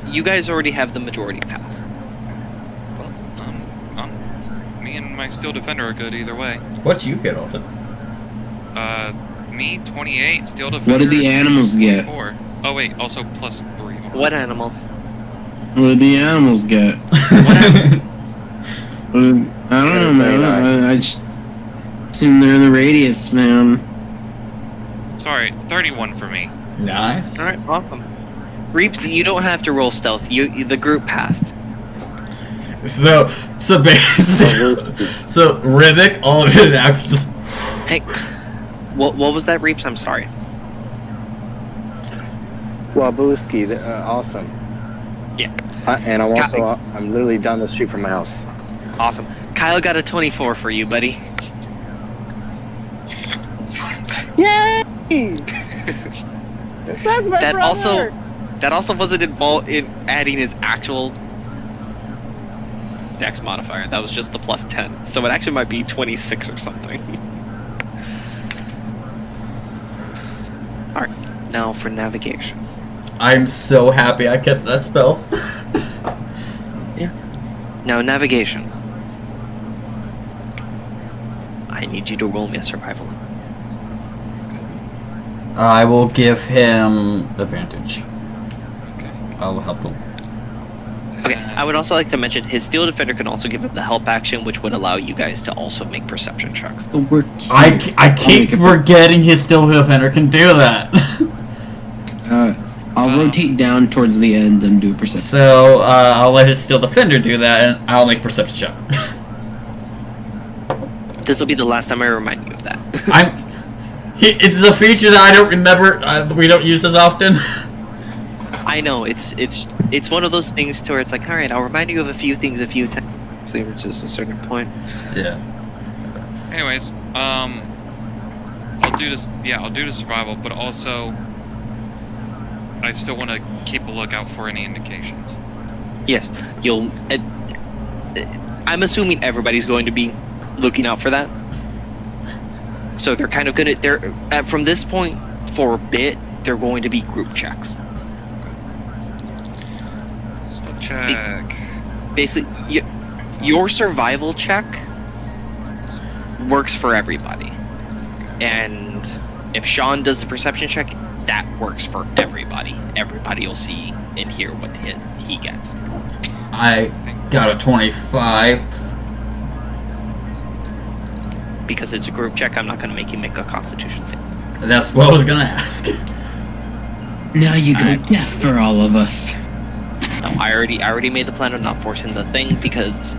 you guys already have the majority pass. Well, me and my steel defender are good either way. What'd you get off it? Me 28, steel defender. What did the animals get? 4. Oh wait, also plus 3. What animals? What did the animals get? I don't know, man. I just assume they're in the radius, man. Sorry, 31 for me. Nice. All right, awesome. Reeps, you don't have to roll stealth. The group passed. So basically, so Riddick, all of it acts just. Hey, what was that, Reeps? I'm sorry. Wabuski, awesome. Yeah. And I'm also, I'm literally down the street from my house. Awesome. Kyle got a 24 for you, buddy. Yay! That's my That brother! That also wasn't involved in adding his actual dex modifier. That was just the plus 10. So it actually might be 26 or something. Alright, now for navigation. I'm so happy I kept that spell. Now, navigation. I need you to roll me a survival. I will give him advantage. Okay. I'll help him. Okay, I would also like to mention his Steel Defender can also give him the help action, which would allow you guys to also make perception checks. But we're I keep forgetting his Steel Defender can do that. I'll rotate down towards the end and do a perception. So, I'll let his Steel Defender do that, and I'll make a perception check. This will be the last time I remind you of that. It's a feature that I don't remember, we don't use as often. I know it's one of those things to where it's like, all right, I'll remind you of a few things a few times. So it's just a certain point. Yeah. Anyways, I'll do this. Yeah, I'll do the survival, but also I still want to keep a lookout for any indications. Yes, you'll. I'm assuming everybody's going to be looking out for that. So they're kind of good at from this point for a bit. They're going to be group checks. Still check. Basically, your survival check works for everybody, and if Sean does the perception check, that works for everybody. Everybody will see and hear what he gets. I got a 25. Because it's a group check, I'm not going to make you make a Constitution save. That's what I was gonna ask. Now you go deaf for all of us. No, I already made the plan of not forcing the thing because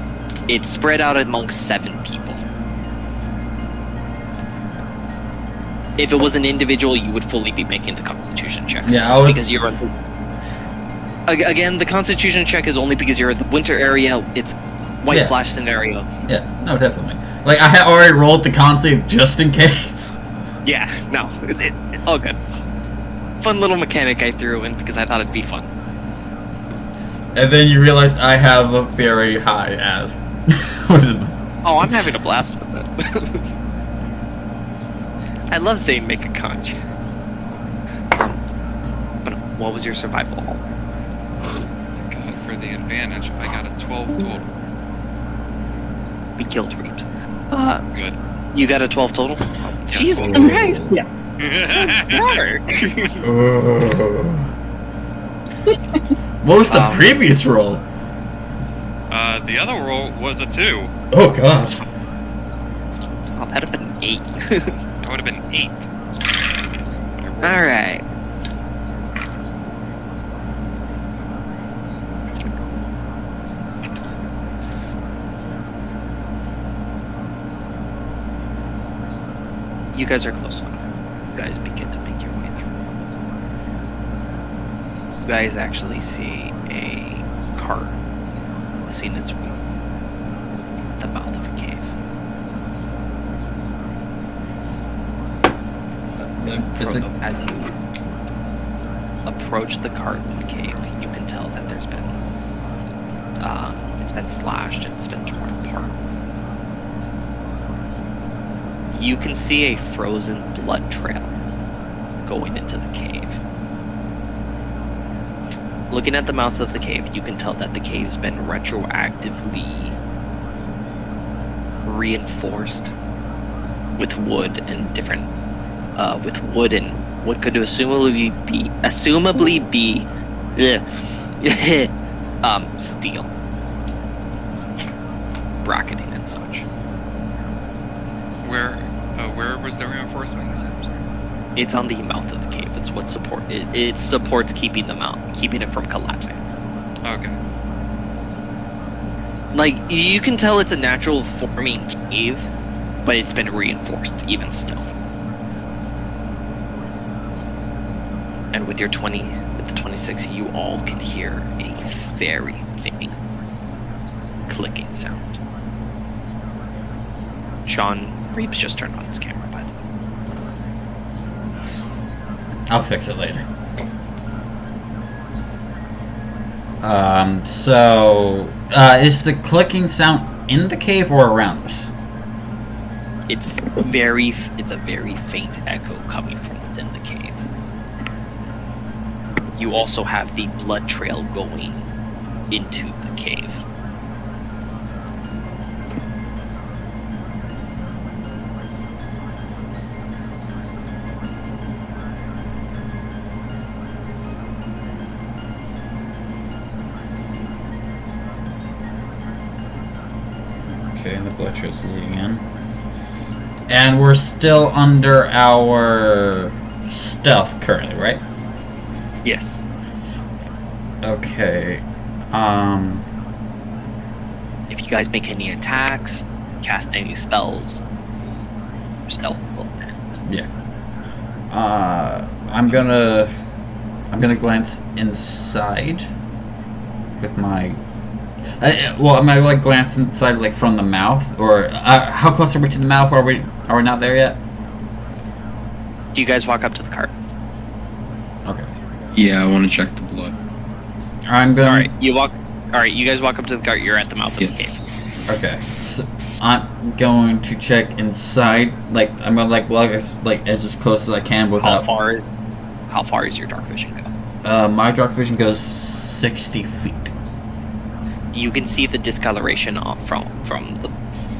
it's spread out amongst 7 people. If it was an individual, you would fully be making the Constitution checks. Yeah, I was... Because you're... Again, the Constitution check is only because you're in the winter area. It's white flash scenario. Yeah, no, definitely. Like, I had already rolled the con save just in case. Yeah, no, it's all good. Fun little mechanic I threw in because I thought it'd be fun. And then you realized I have a very high ask. What is it? Oh, I'm having a blast with it. I love saying make a con check. But what was your survival? God, for the advantage, I got a 12 total. We killed Reeves. Good. You got a 12 total? Yes. Jesus Christ! Yeah. What was the previous roll? The other roll was a 2. Oh gosh. Oh, that'd have been 8. That would have been 8. Alright. You guys are close enough. You guys begin to make your way through. You guys actually see a cart missing its wheel at the mouth of a cave. As you approach the cart in the cave, you can tell that there's been it's been slashed and it's been torn apart. You can see a frozen blood trail going into the cave. Looking at the mouth of the cave, you can tell that the cave's been retroactively reinforced with wood and different, with wood and what could assumably be steel, bracketing and such. Where was the reinforcement you said? I'm sorry. It's on the mouth of the cave. It's what it supports keeping it from collapsing. Okay. Like, you can tell it's a natural forming cave, but it's been reinforced even still. And with the 26, you all can hear a very faint clicking sound. Sean Reeves just turned on his camera, by the way. I'll fix it later. So, is the clicking sound in the cave or around us? It's a very faint echo coming from within the cave. You also have the blood trail going into the cave. Okay, the blood trail's leading in. And we're still under our stealth currently, right? Yes. Okay. If you guys make any attacks, cast any spells, stealth will end. Yeah. I'm gonna I'm gonna glance inside with my. Well, am I like glance inside like from the mouth, or how close are we to the mouth? Are we not there yet? Do you guys walk up to the cart? Okay. Yeah, I want to check the blood. I'm going. All right, you walk. All right, you guys walk up to the cart. You're at the mouth of the cave. Okay. So I'm going to check inside. Like I'm gonna like walk as as close as I can without. How far is your dark vision go? My dark vision goes 60 feet. You can see the discoloration from the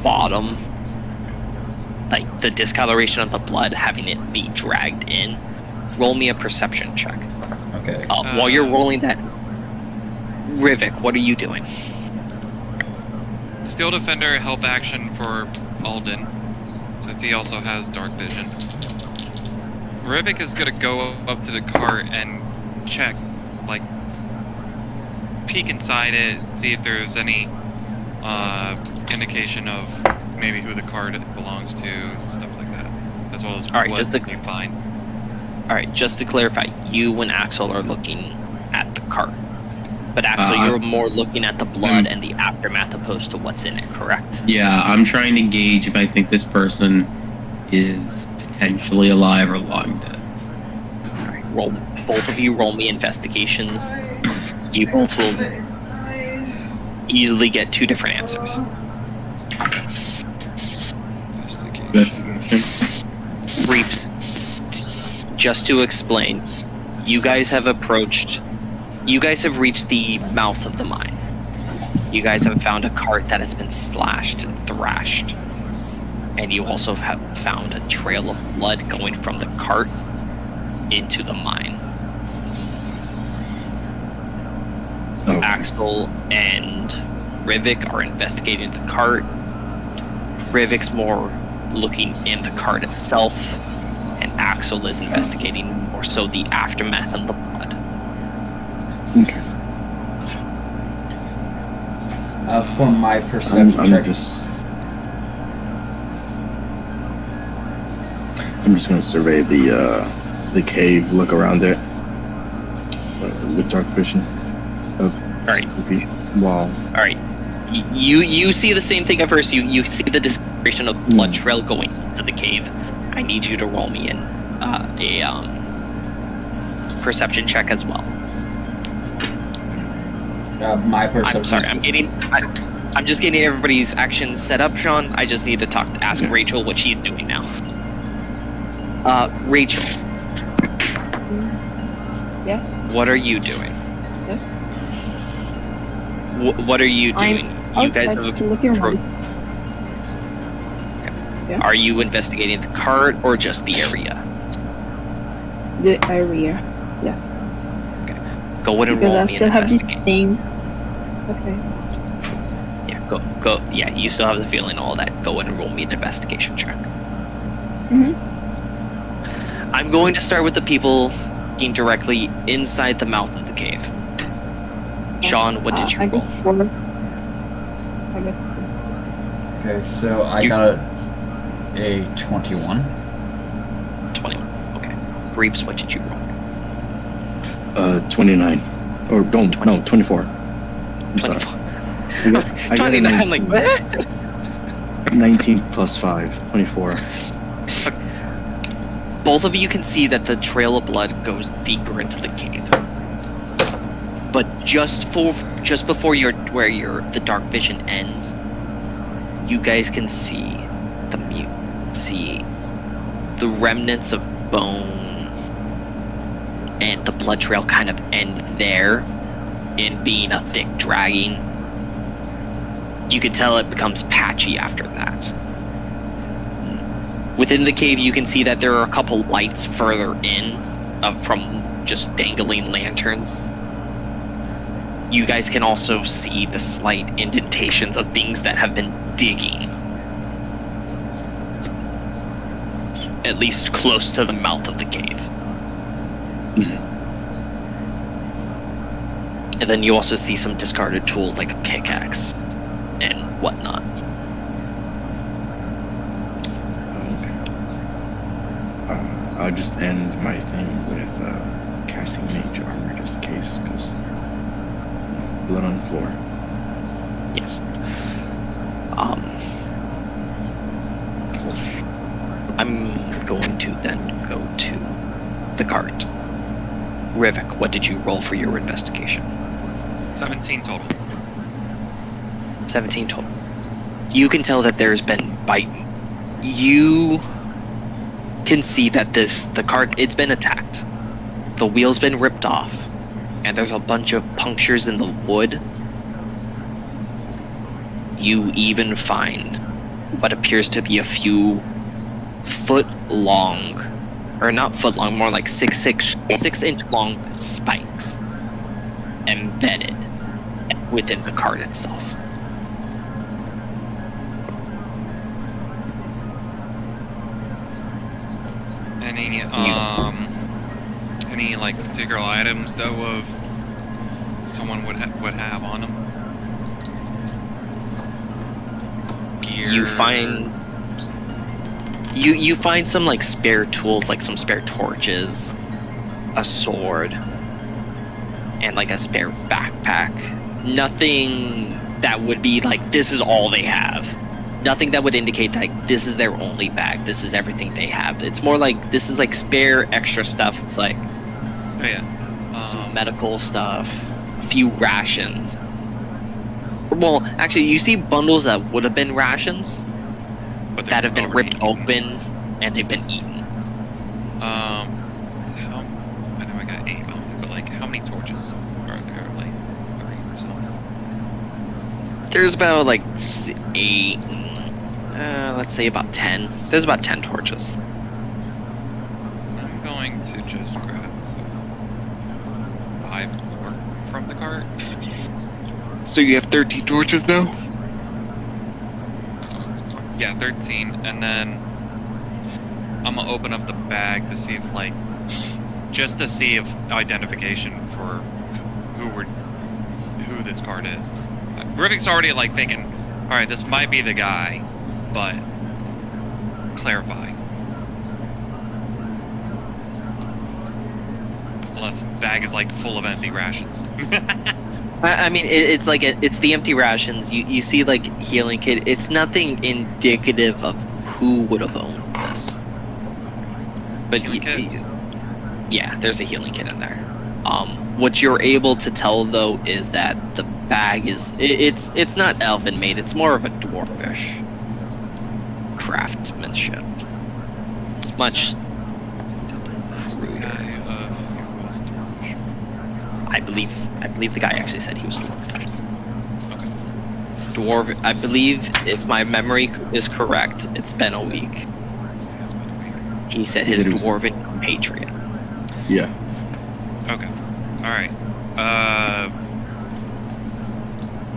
bottom, like the discoloration of the blood, having it be dragged in. Roll me a perception check. Okay. While you're rolling that, Rivik, what are you doing? Steel Defender help action for Alden, since he also has dark vision. Rivik is gonna go up to the cart and check, like, peek inside it, see if there's any indication of maybe who the cart belongs to, stuff like that, as well as All right, blood just to- being fine. All right, just to clarify, you and Axel are looking at the cart, but Axel, you're more looking at the blood and the aftermath opposed to what's in it, correct? Yeah, I'm trying to gauge if I think this person is potentially alive or long dead. All right, both of you roll me investigations. You both will easily get two different answers. Investigation. Reaps, just to explain, you guys have reached the mouth of the mine. You guys have found a cart that has been slashed and thrashed. And you also have found a trail of blood going from the cart into the mine. Oh. Axel and Rivik are investigating the cart. Rivik's more looking in the cart itself, and Axel is investigating more so the aftermath and the blood. Okay. For my perception I'm check. just gonna survey the cave, look around it with dark vision. Alright. Wow. All right, you see the same thing at first. You see the discoloration of blood trail going into the cave. I need you to roll me in a perception check as well. My perception. I'm sorry, I'm just getting everybody's actions set up, Sean. I just need to ask Rachel what she's doing now. Rachel. Yeah? What are you doing? Yes? What are you doing? You guys Outside have still looking around. Yeah. Are you investigating the cart or just the area? The area. Go ahead and Because roll I me still an have this investigate. thing. Okay. Yeah, go. Yeah, you still have the feeling, all that. Go ahead and roll me an investigation check. Mhm. I'm going to start with the people being directly inside the mouth of the cave. Sean, what did you I roll? got 4. I got Okay, so I got a 21. 21. Okay. Reeps, what did you roll? 29. Or don't, no, 24. I'm sorry. 24. 29. I'm like, what? 19 plus 5, 24. Both of you can see that the trail of blood goes deeper into the cave. But just before the dark vision ends, you guys can see the remnants of bone and the blood trail kind of end there in being a thick dragging. You can tell it becomes patchy after that. Within the cave, you can see that there are a couple lights further in from just dangling lanterns. You guys can also see the slight indentations of things that have been digging. At least close to the mouth of the cave. And then you also see some discarded tools like a pickaxe and whatnot. Okay. I'll just end my thing with casting Mage Armor. blood on the floor. Yes. I'm going to then go to the cart. Rivik, what did you roll for your investigation? 17 total. 17 total. You can tell that there's been biting. You can see that the cart, it's been attacked. The wheel's been ripped off, and there's a bunch of punctures in the wood. You even find what appears to be a few foot long, or not foot long, more like 6-inch long spikes embedded within the cart itself. Any like particular items though of someone would have on them? Gear. You find you find some like spare tools, like some spare torches, a sword, and like a spare backpack. Nothing that would be like this is all they have. Nothing that would indicate that this is their only bag. This is everything they have. It's more like this is like spare extra stuff. It's like Oh yeah. some medical stuff, a few rations. Well, actually, you see bundles that would have been rations But that have been already ripped eaten. open and they've been eaten. I know I got 8 on me, but like how many torches are there? Like 3 or something. There's about like 8, let's say about 10. There's about 10 torches. I'm going to just grab 5 more from the cart. So you have 13 torches now? Yeah, 13, and then I'm gonna open up the bag to see if like, just to see if identification for who this card is. Rivik's already like thinking, all right, this might be the guy, but clarify. Unless the bag is like full of empty rations. I mean, it's like it's the empty rations. You see like healing kit. It's nothing indicative of who would have owned this. But Healing kit? Yeah, there's a healing kit in there. What you're able to tell though is that the bag is it's not elven made. It's more of a dwarvish craftsmanship. It's much. It's the guy who was dwarvish. I believe the guy actually said he was dwarvish. Okay. Dwarf. I believe if my memory is correct, it's been a week. Has been a week. He said He his said it was- dwarven compatriot. Yeah. Okay. Alright.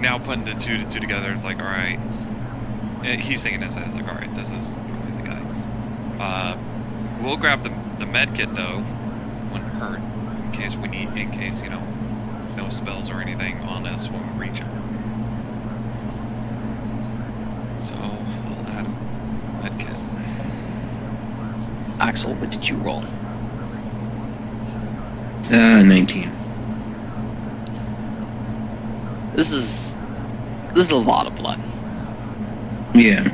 Now putting the two together, it's like, alright. He's thinking this as like, alright, this is probably the guy. We'll grab the med kit though. Wouldn't hurt. In case, you know, no spells or anything on us when we reach him. So, I'll add med kit. Axel, what did you roll? 19. This is a lot of blood. Yeah.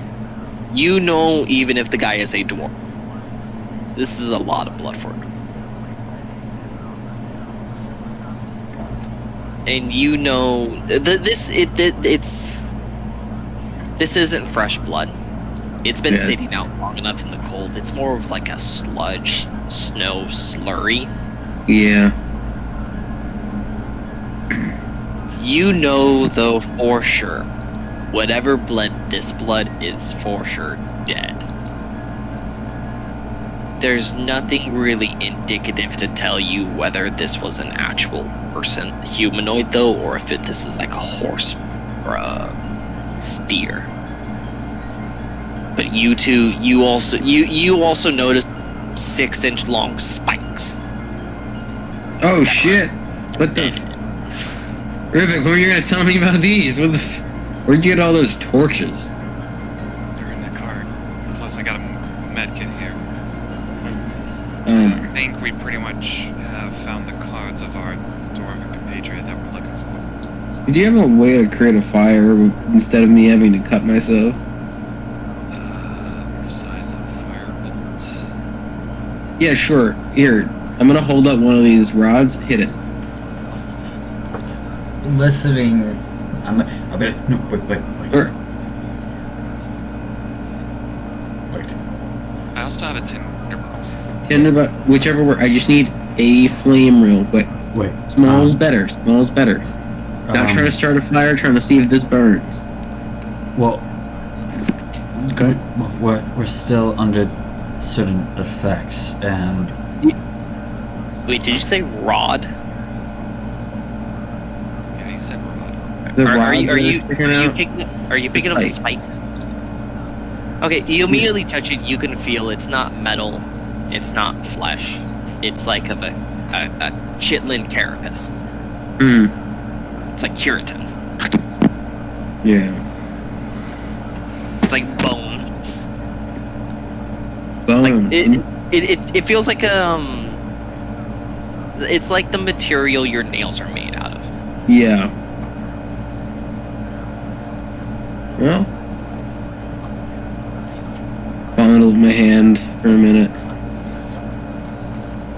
You know, even if the guy is a dwarf, this is a lot of blood for him. And you know, this isn't fresh blood. It's been Yeah. sitting out long enough in the cold. It's more of like a sludge, snow slurry. Yeah. You know, though, for sure, whatever bled this blood is for sure dead. There's nothing really indicative to tell you whether this was an actual person, humanoid though, or if this is like a horse or a steer. But you two, you also noticed 6-inch long spikes. Oh shit! What the? Rivik, what were you gonna tell me about these? What the? Where'd you get all those torches? They're in the cart. Plus, I got a med kit here. I think we pretty much have found the cards of our dwarven compatriot that we're looking for. Do you have a way to create a fire instead of me having to cut myself? Besides a firebolt. Yeah, sure. Here, I'm gonna hold up one of these rods. Hit it. Listening. No, wait. Sure. Wait. I also have a tinderbox. Tinderbox, whichever word. I just need a flame real quick. Wait. Small is better. Small is better. Not trying to start a fire. Trying to see if this burns. Well, we're still under certain effects, and Wait, did you say rod? Yeah, you said rod. The Are rods you sticking out. picking up the spike? Okay, you immediately touch it. You can feel it's not metal, it's not flesh. It's like a chitlin carapace. Hmm. It's like keratin. Yeah. It's like bone. Bone. Like it feels like it's like the material your nails are made out of. Yeah. Well. Fondled my hand for a minute.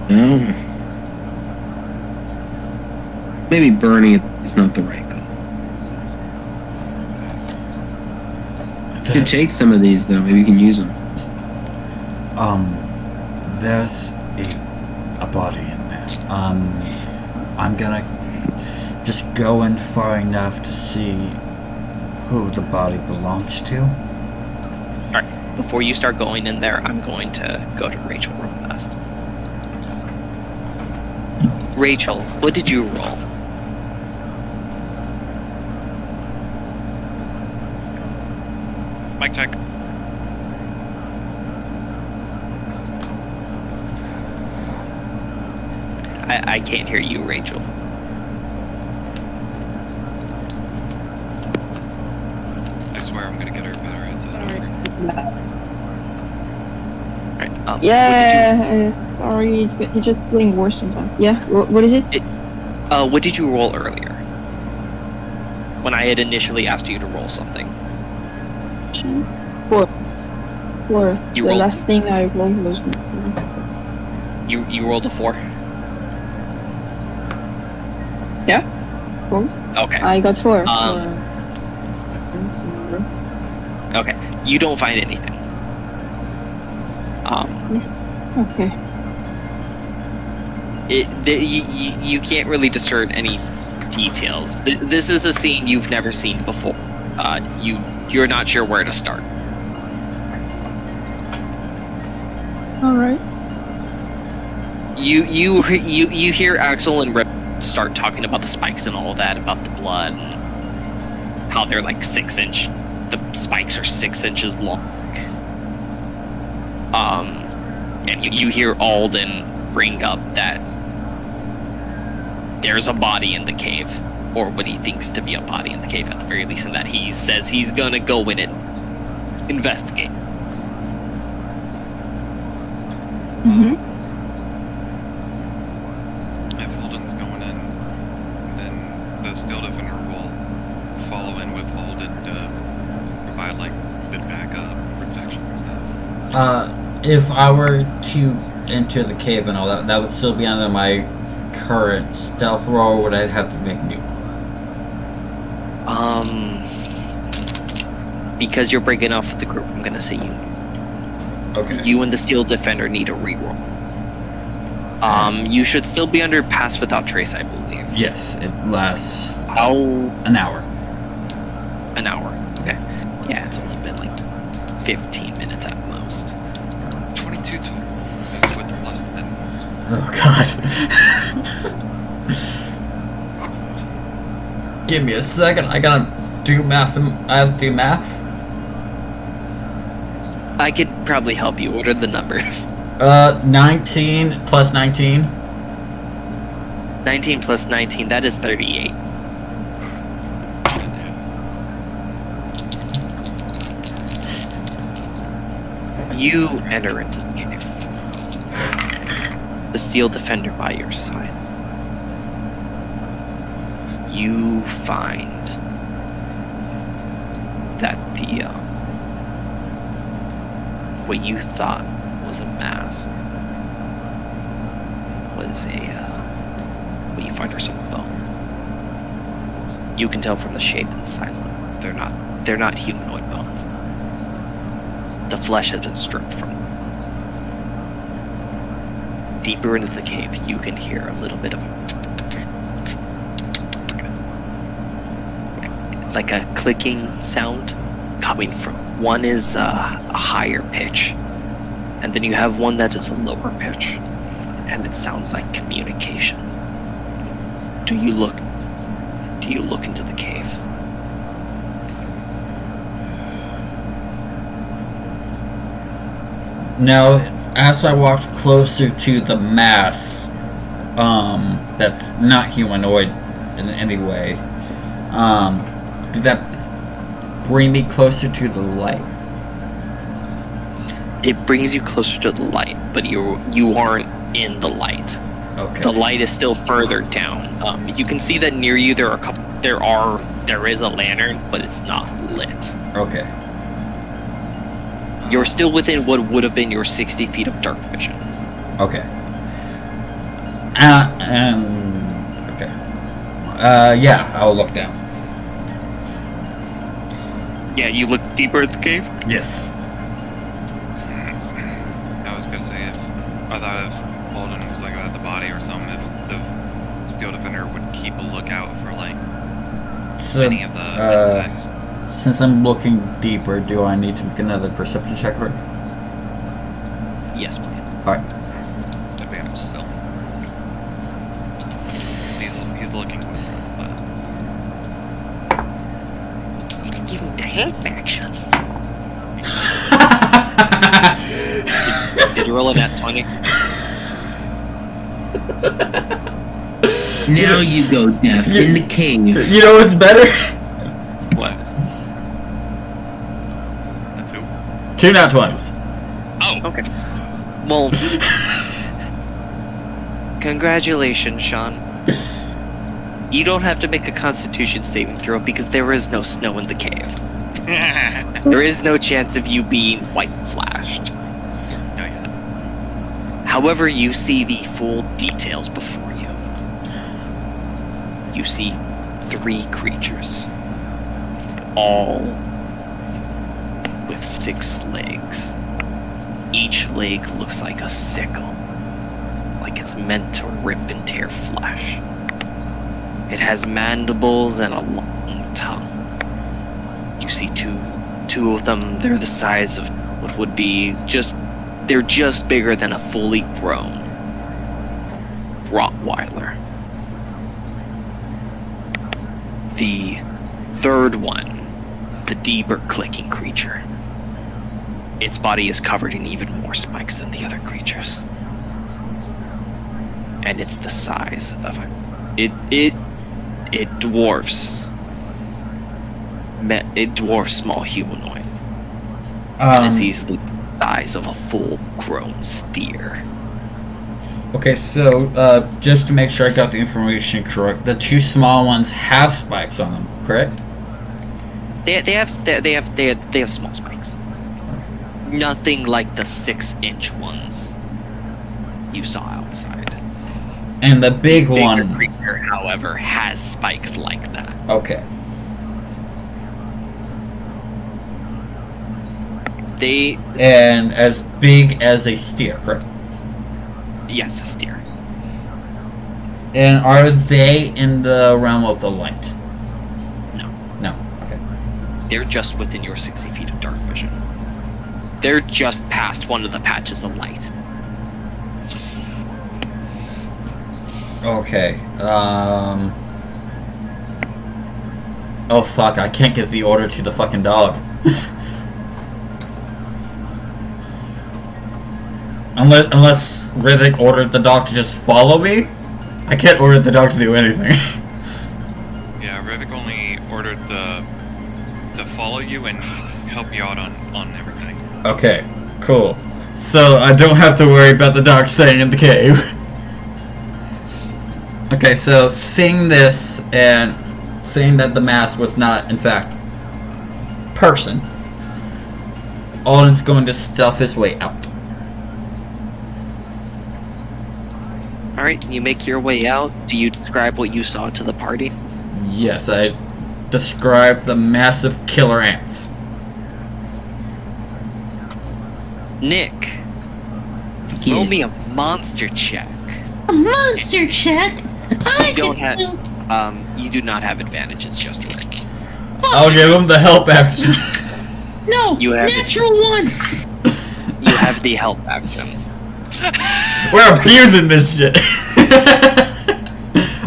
No. Maybe burning it is not the right call. Could take some of these though. Maybe you can use them. there's a body in there. I'm gonna just go in far enough to see who the body belongs to. Alright, before you start going in there, I'm going to go to Rachel real fast. Rachel, what did you roll? Mic check. I can't hear you, Rachel. I swear I'm gonna get her a better headset. Alright, Yeah, sorry, it's just getting worse sometimes. Yeah, what is it? what did you roll earlier? When I had initially asked you to roll something. Four. You The rolled- last thing I rolled was You rolled a 4? yeah. Four. Okay. I got 4. Okay. You don't find anything. Okay. You can't really discern any details. This is a scene you've never seen before. You're not sure where to start. All right. You hear Axel and Rip start talking about the spikes and all of that, about the blood, and how they're like 6-inch. The spikes are 6 inches long. And you hear Alden bring up that there's a body in the cave, or what he thinks to be a body in the cave at the very least, and that he says he's gonna go in and investigate. Mm-hmm. If Holden's going in, then the Steel Defender will follow in with Holden to provide like good backup, protection and stuff. If I were to enter the cave and all that, that would still be under my current stealth roll, or would I have to make new? Because you're breaking off with the group, I'm gonna say you. Okay. You and the Steel Defender need a reroll. You should still be under Pass Without Trace, I believe. Yes, it lasts How? an hour. An hour. Okay. Yeah, it's only been like 15 minutes at most. 22 total. That's with the plus 10. Oh god. Give me a second. I gotta do math. I have to do math. I could probably help you. What are the numbers? 19 plus 19. 19 plus 19, that is 38. You enter into the cave. The Steel Defender by your side. you find that the what you thought was a mask was what you find are some bone. You can tell from the shape and the size of them. They're not humanoid bones. The flesh has been stripped from them. Deeper into the cave, you can hear a little bit of like a clicking sound coming from. One is a higher pitch, and then you have one that is a lower pitch, and it sounds like communications. Do you look into the cave? Now, as I walked closer to the mass, that's not humanoid in any way, did that bring me closer to the light? It brings you closer to the light, but you aren't in the light. Okay. The light is still further down. You can see that near you there is a lantern, but it's not lit. Okay. You're still within what would have been your 60 feet of dark vision. Okay. Okay. Yeah, I'll look down. Yeah, you look deeper at the cave? Yes. I was gonna say I thought if Holden was looking at the body or something, if the Steel Defender would keep a lookout for like any of the insects. Since I'm looking deeper, do I need to make another perception check for it? Yes, please. Alright. Advantage still. He's looking, but You can give him the hand action. Did you roll a nat 20? Now you go deaf in the cave. You know what's better? What? that's who. 2 nat 20s. Oh, Okay. Well, congratulations, Sean. You don't have to make a Constitution saving throw because there is no snow in the cave. There is no chance of you being white flashed. no, yeah. However, you see the full details before you. You see 3 creatures, all with 6 legs. Each leg looks like a sickle, like it's meant to rip and tear flesh. It has mandibles and a long tongue. You see two of them, they're the size of what would be they're just bigger than a fully grown Rottweiler. The third one, the deeper clicking creature, its body is covered in even more spikes than the other creatures. And it's the size of it dwarfs small humanoid. And it's easily the size of a full-grown steer. Okay, so just to make sure I got the information correct, the 2 small ones have spikes on them, correct? They have small spikes. Nothing like the 6-inch ones you saw outside. And the big Bigger one. creature, however, has spikes like that. Okay. And as big as a steer, correct? Yes, a steer. And are they in the realm of the light? No. No. Okay. They're just within your 60 feet of dark vision. They're just past one of the patches of light. Okay. Oh fuck! I can't give the order to the fucking dog. Unless Rivik ordered the dog to just follow me, I can't order the dog to do anything. Yeah, Rivik only ordered to follow you and help you out on everything. Okay, cool. So I don't have to worry about the dog staying in the cave. Okay, so seeing this and saying that the mask was not, in fact, person, Alden's going to stealth his way out. Alright, you make your way out. Do you describe what you saw to the party? Yes, I described the massive killer ants. Nick, roll me a monster check. A monster check? I You don't can have, you do not have advantage, it's just a roll. I'll give him the help action. No, You have it. natural one. You have the help action. We're abusing this shit.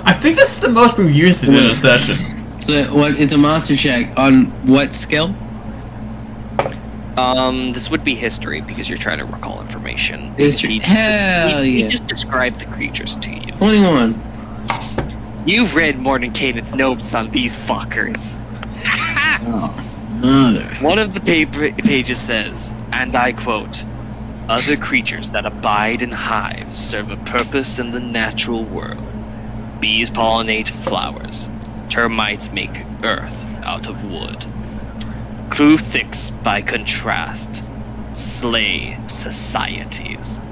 I think this is the most we've used it in a session. So what? It's a monster check on what skill? This would be history because you're trying to recall information. History. Hell He yeah. just described the creatures to you. 21. You've read Mordenkainen's notes on these fuckers. Oh, mother. One of the pages says, and I quote, "Other creatures that abide in hives serve a purpose in the natural world. Bees pollinate flowers. Termites make earth out of wood. Kruthiks, by contrast, slay societies."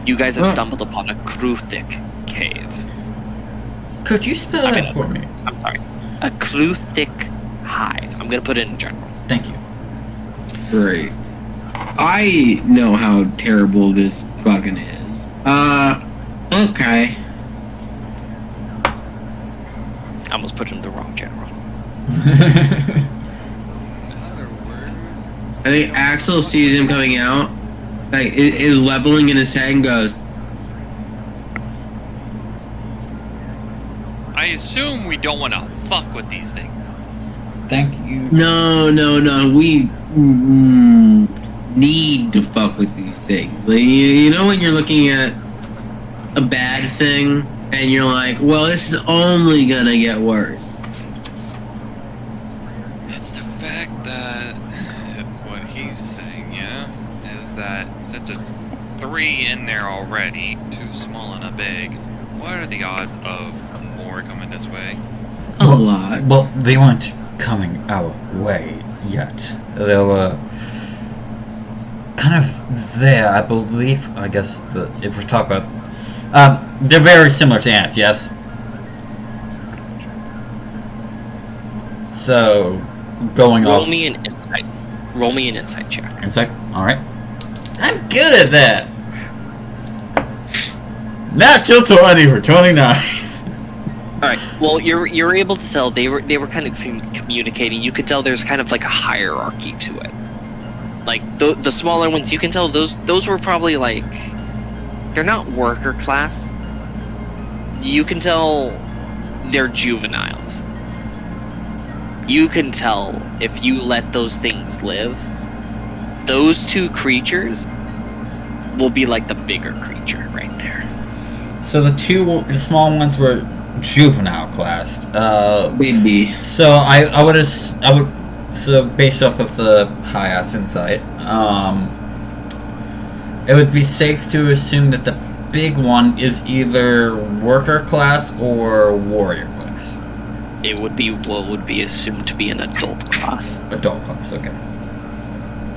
You guys have stumbled upon a Kruthik cave. Could you spell I mean, that for me? I'm sorry. A Kruthik hive. I'm gonna put it in general. Thank you. Great. I know how terrible this fucking is. Okay. I almost put it in the wrong general. I think Axel sees him coming out, like, is leveling in his head and goes, I assume we don't want to fuck with these things. Thank you. no, we need to fuck with these things. Like, you know when you're looking at a bad thing, and you're like, well, this is only gonna get worse. It's the fact that what he's saying, yeah, is that since it's 3 in there already, 2 small and a big, what are the odds of more coming this way? A lot. Well, they weren't coming our way yet. They were kind of there, I believe. I guess if we talk about, they're very similar to ants. Yes. So, going Roll off. me an insight. Roll me an insight check. Insight. All right. I'm good at that. Natural 20 for 29. All right. Well, you're able to tell they were kind of communicating. You could tell there's kind of like a hierarchy to it. Like the smaller ones, you can tell those were probably like, they're not worker class. You can tell they're juveniles. You can tell if you let those things live, those 2 creatures will be like the bigger creature right there. So the small ones were juvenile classed. Baby. So I would so based off of the high ass insight, it would be safe to assume that the big one is either worker class or warrior class. It would be what would be assumed to be an adult class. Adult class, okay.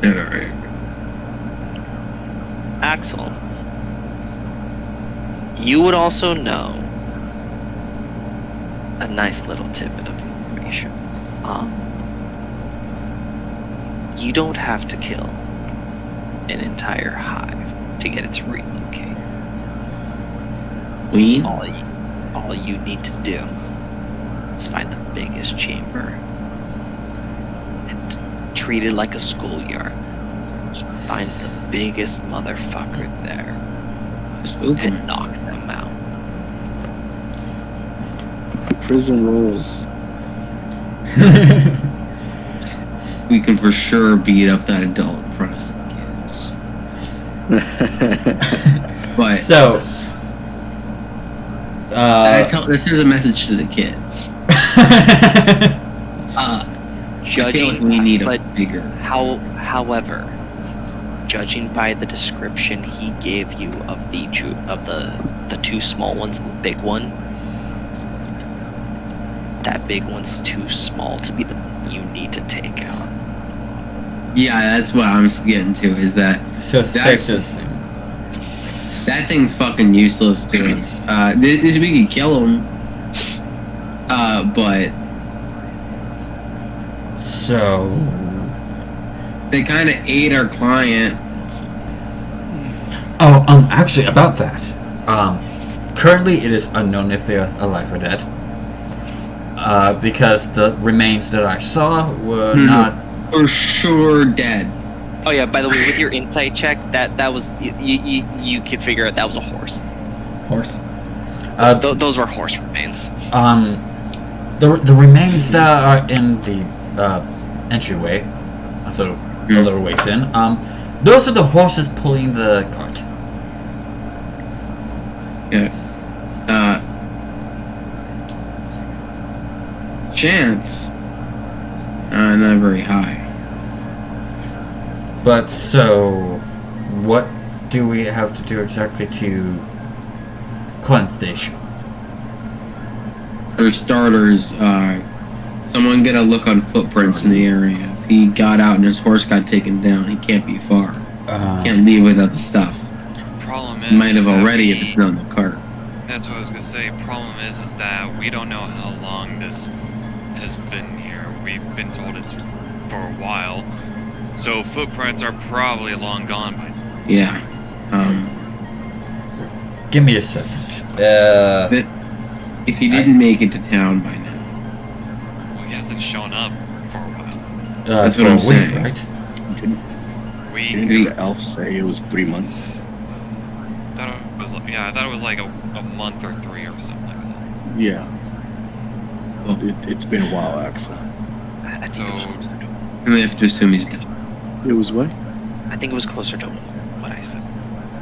Alright. Axel, you would also know a nice little tidbit of information. You don't have to kill an entire hive to get it to relocate. Queen? All you need to do is find the biggest chamber and treat it like a schoolyard. Find the biggest motherfucker there Spooky. and knock them out. Prison rules. We can for sure beat up that adult in front of some kids. But So, this is a message to the kids. I feel like Judging, we need a but bigger. however, judging by the description he gave you of the 2 small ones and the big one, big one's too small to be the you need to take out. Yeah, that's what I'm getting to. Is that So it's safe That's- to assume. that thing's fucking useless to him. We could kill him. But So they kind of ate our client. actually about that. Currently it is unknown if they're alive or dead. Because the remains that I saw were Mhm. not. For sure dead. Oh yeah, by the way, with your insight check, that was you could figure out that was a horse. Horse. Those were horse remains. The remains that are in the entryway, a little ways in. Those are the horses pulling the cart. Yeah. Chance. Not very high. But so, what do we have to do exactly to cleanse the issue? For starters, someone get a look on footprints in the area. If he got out and his horse got taken down, he can't be far. Can't leave without the stuff. Problem is, He might have that already if we- it's not in the cart. That's what I was gonna say. Problem is that we don't know how long this has been here. We've been told it's for a while, so footprints are probably long gone by now. Yeah. Give me a second. If he didn't make it to town by now. Well, he hasn't shown up for a while. That's for what I'm a week, saying. right? Didn't We the elf say it was 3 months? thought it was like, I thought it was like a month or 3 or something like that. Yeah. Well, it's been a while, Axel. I think So We have to assume he's dead. It was what? I think it was closer to what I said.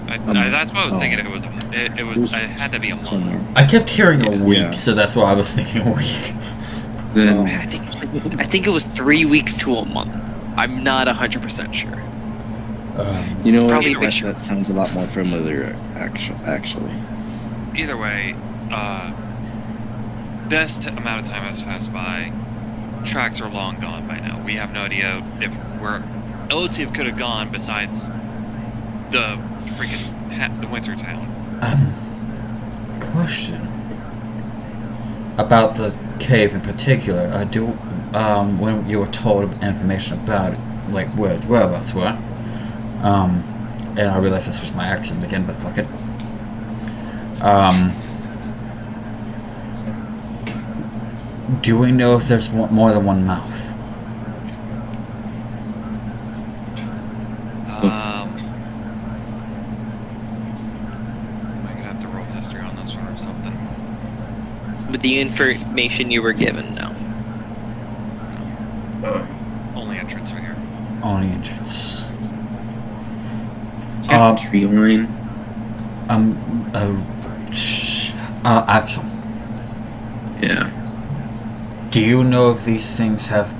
that's what I was thinking. It was. It was. It had to be a somewhere. month. I kept hearing a week, Yeah. so that's why I was thinking a week. Then I think it was 3 weeks to a month. I'm not 100% sure. You know what? probably That sounds a lot more familiar, actually. Either way, this amount of time has passed by. Tracks are long gone by now. We have no idea if where Elative could have gone besides the freaking the winter town. Question about the cave in particular. When you were told information about it, like where its whereabouts were, and I realized this was my accent again, but fuck it. Do we know if there's more than one mouth? Am I gonna have to roll history on this one or something? With the information you were given, no. Only entrance right here. Only entrance. check the tree line. Axel, Yeah. do you know if these things have,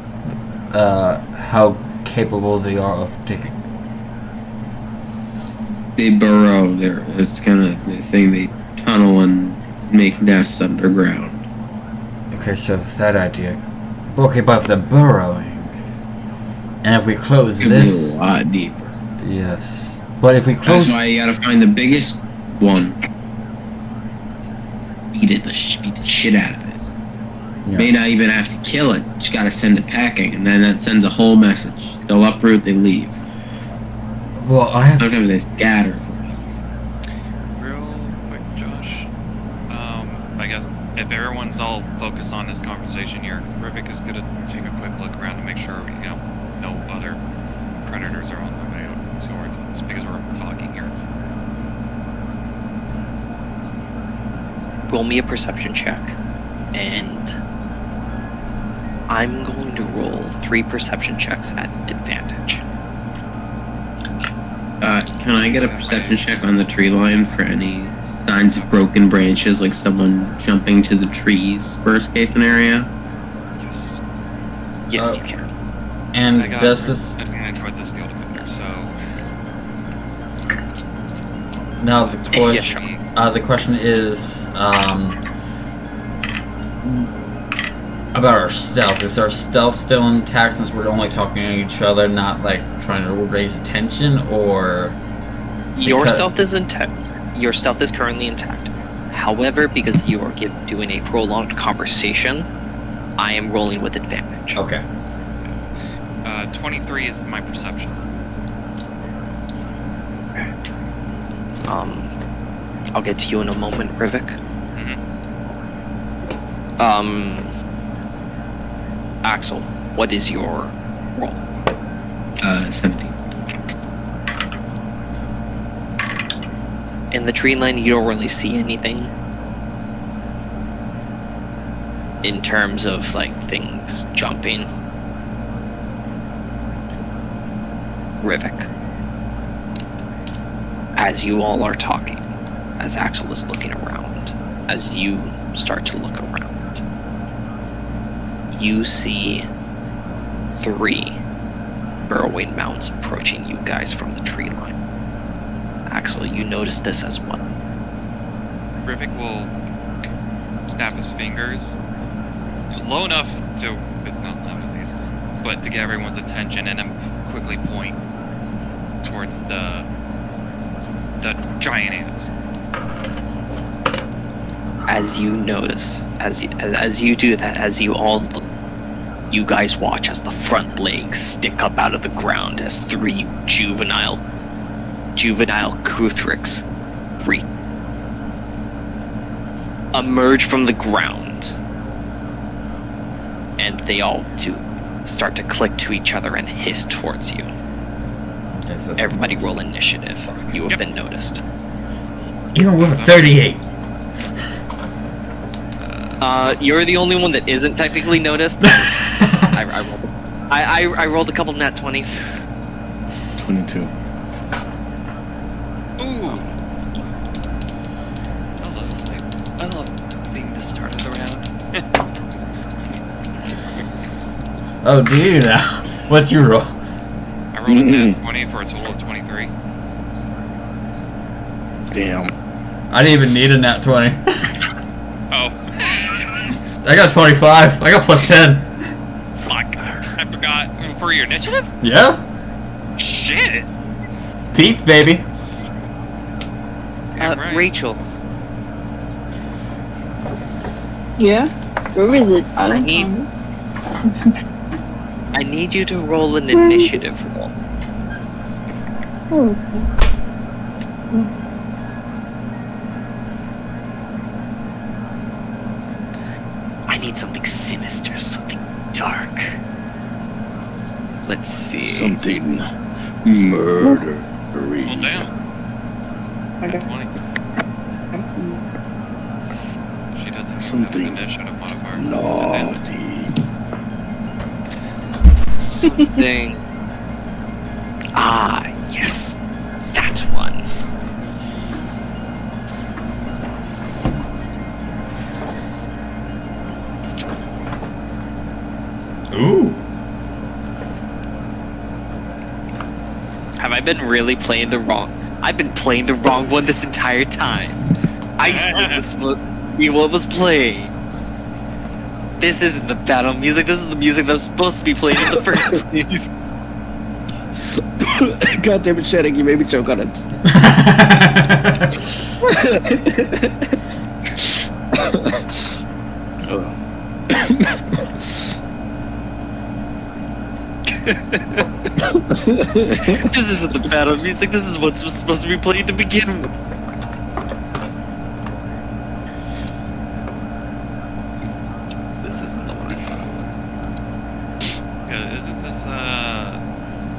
how capable they are of digging? They burrow there. It's kind of the thing. They tunnel and make nests underground. Okay, so that idea. Okay, but if they're burrowing, and if we close Could be this, a lot deeper. yes. But if we close, That's why you gotta find the biggest one. Beat the shit out of it. Yeah. May not even have to kill it. Just gotta send it packing, and then that sends a whole message. They'll uproot, they leave. well, I have. Sometimes they scatter. Real quick, Josh. I guess if everyone's all focused on this conversation here, Rivik is gonna take a quick look around to make sure no other predators are on the way out towards us because we're talking here. Roll me a perception check, and I'm going to roll 3 perception checks at advantage. Can I get a perception check on the tree line for any signs of broken branches, like someone jumping to the trees, worst case scenario? Yes. Yes, you can. And I got does this advantage with the Steel Defender, so now the Yeah, question? sure. The question is, about our stealth. Is our stealth still intact since we're only talking to each other, not like trying to raise attention, or Your because- stealth is intact. Your stealth is currently intact. However, because you are doing a prolonged conversation, I am rolling with advantage. Okay. 23 is my perception. I'll get to you in a moment, Rivik. Axel, what is your roll? 17. In the tree line, you don't really see anything in terms of like things jumping. Rivik, as you all are talking, as Axel is looking around, as you start to look around, you see 3 burrowing mounds approaching you guys from the tree line. Axel, you notice this as well. Rivik will snap his fingers low enough to, it's not loud at least, but to get everyone's attention, and then quickly point towards the giant ants. As you notice, as you do that, as you you guys watch as the front legs stick up out of the ground as 3 juvenile Kuthrix emerge from the ground, and they all start to click to each other and hiss towards you. Okay, so Everybody roll initiative. You have Yep. been noticed. even with a 38. You're the only one that isn't technically noticed. I rolled a couple nat 20s. 22. Ooh! I love being the start of the round. Oh, do you now? What's your roll? I rolled a nat 20 for a total of 23. Damn. I didn't even need a nat 20. Oh. I got 25. I got plus 10. Fuck. I forgot. For your initiative? Yeah? Shit! Pete's, baby. Damn right. Rachel, Yeah? Where is it? I don't need- know. I need you to roll an initiative roll. Oh, I need something sinister, something dark. Let's see. Something murdery. Well, damn. okay. 20. She doesn't Something have an initiative modifier. Naughty. Something. Yes. That one. Ooh. Have I been really playing the wrong? I've been playing the wrong one this entire time. I said this was what was playing. This isn't the battle music. This is the music that was supposed to be played in the first place. God damn it, Shannon, you made me choke on it. This isn't the battle music. This is what's supposed to be played to begin with. This isn't the one I thought it Yeah, isn't this,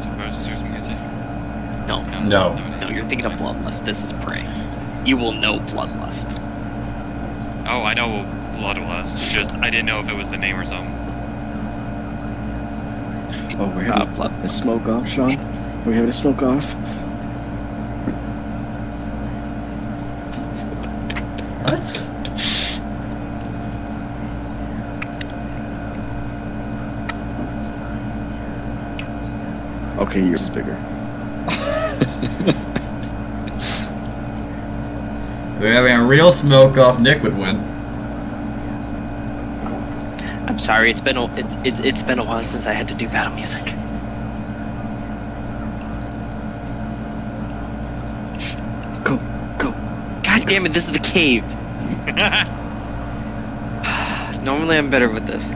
Superstitor's music? was. No, No. no, you're thinking of Bloodlust. This is Prey. You will know Bloodlust. Oh, I know Bloodlust. Just, I didn't know if it was the name or something. Oh, we're having Bloodlust. a smoke off, Sean? We're having a smoke off? What? Okay, yours is bigger. If we're having a real smoke off, Nick would win. I'm sorry. It's been a while since I had to do battle music. Go, go. God damn it! This is the cave. Normally I'm better with this.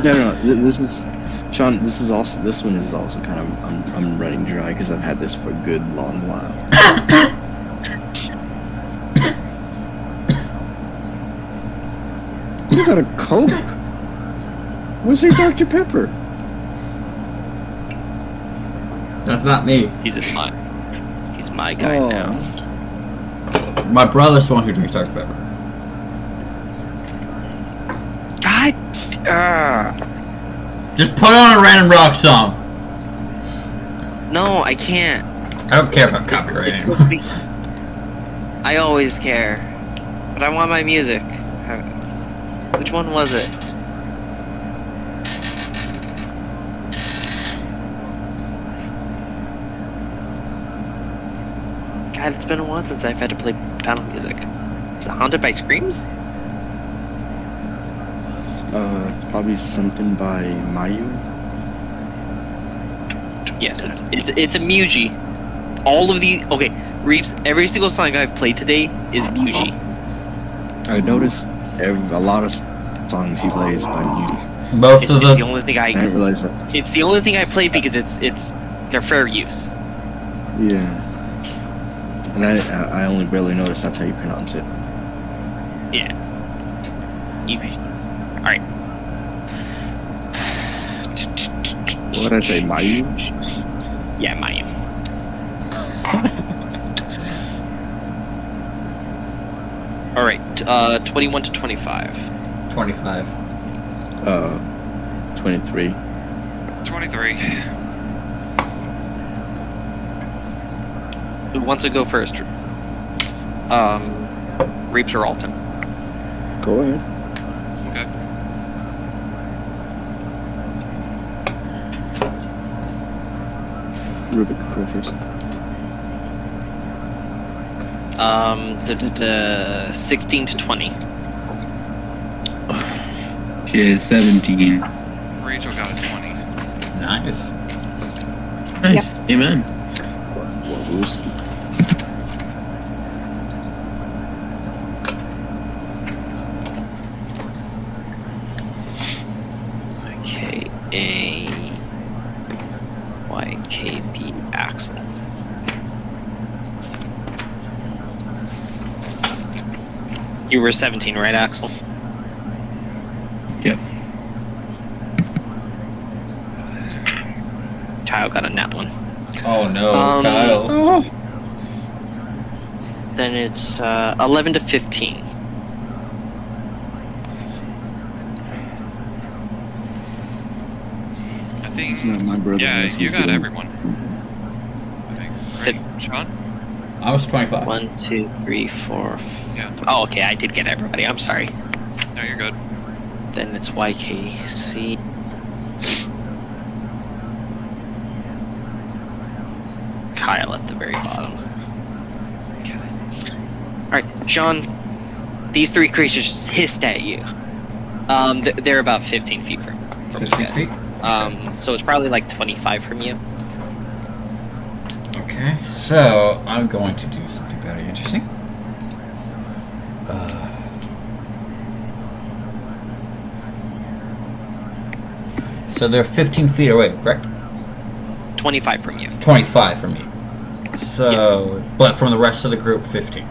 No. This is, Sean. This one is also kind of. I'm running dry because I've had this for a good long while. Is that a Coke? Where's your Dr. Pepper? That's not me. He's my guy Oh. now. My brother's the one who drinks Dr. Pepper. God. Just put on a random rock song. No, I can't. I don't care about copyright It's anymore. supposed to be. I always care, but I want my music. Which one was it? God, it's been a while since I've had to play battle music. Is it Haunted by Screams? Probably something by Mayu. Yes, it's a Muji. All of the Reeps. Every single song I've played today is Muji. I noticed a lot of songs he plays by Muji. Most It's of the the only thing I didn't realize that. It's the only thing I play because they're fair use. Yeah. And I only barely noticed that's how you pronounce it. Yeah. All right. What did I say, Mayu? Yeah, Mayu. All right. 21 to 25. 25. 23. 23. Who wants to go first? Reeps or Alton? Go ahead. Okay. Rubik, go first. 16 to 20. She is 17. Rachel got a 20. Nice. Nice. Amen. Waluski. YKB Axel. You were 17, right, Axel? Yep. Kyle got a nat one. Oh no, Kyle. Oh! Then it's 11 to 15. I think. It's not my brother. Yeah, this you is got good. everyone. I think. Right, Sean? I was 25. 1, 2, 3, 4. Yeah. Oh, okay, I did get everybody. I'm sorry. No, you're good. Then it's YKC. Kyle at the very bottom. Alright, Sean, these three creatures just hissed at you. They're about 15 feet from you 15 guys. feet? So it's probably like 25 from you. Okay, so I'm going to do something very interesting. So they're 15 feet away, correct? 25 from you. 25 from me. So, but from the rest of the group, 15.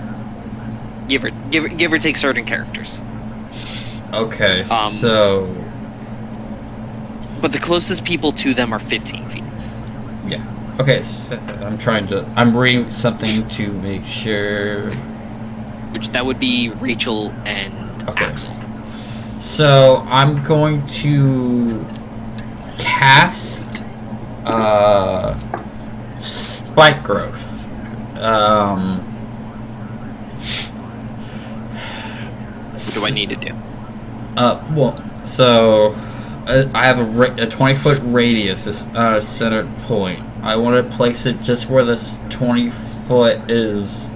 Give or take certain characters. Okay, so But the closest people to them are 15 feet. yeah. Okay, so I'm reading something to make sure. Which that would be Rachel and Okay. Axel. So I'm going to cast spike growth. What do I need to do? So I have a 20-foot radius, this center point. I want to place it just where this 20-foot is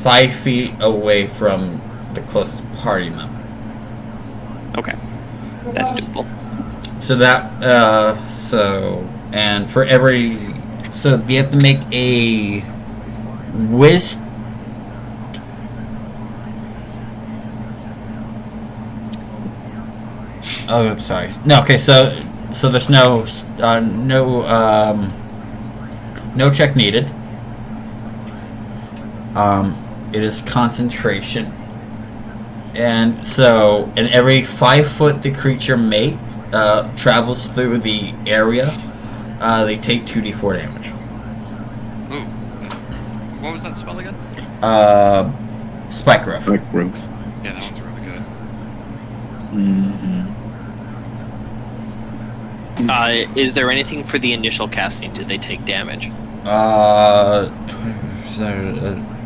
5 feet away from the closest party member. Okay, that's doable. So that and for every you have to make a whiz. Oh, I'm sorry. No, okay. So there's no check needed. It is concentration, and so in every 5 foot the creature travels through the area, they take 2d4 damage. Ooh. What was that spell again? Spike Growth. Like growth. Yeah, that one's really good. Is there anything for the initial casting? Did they take damage?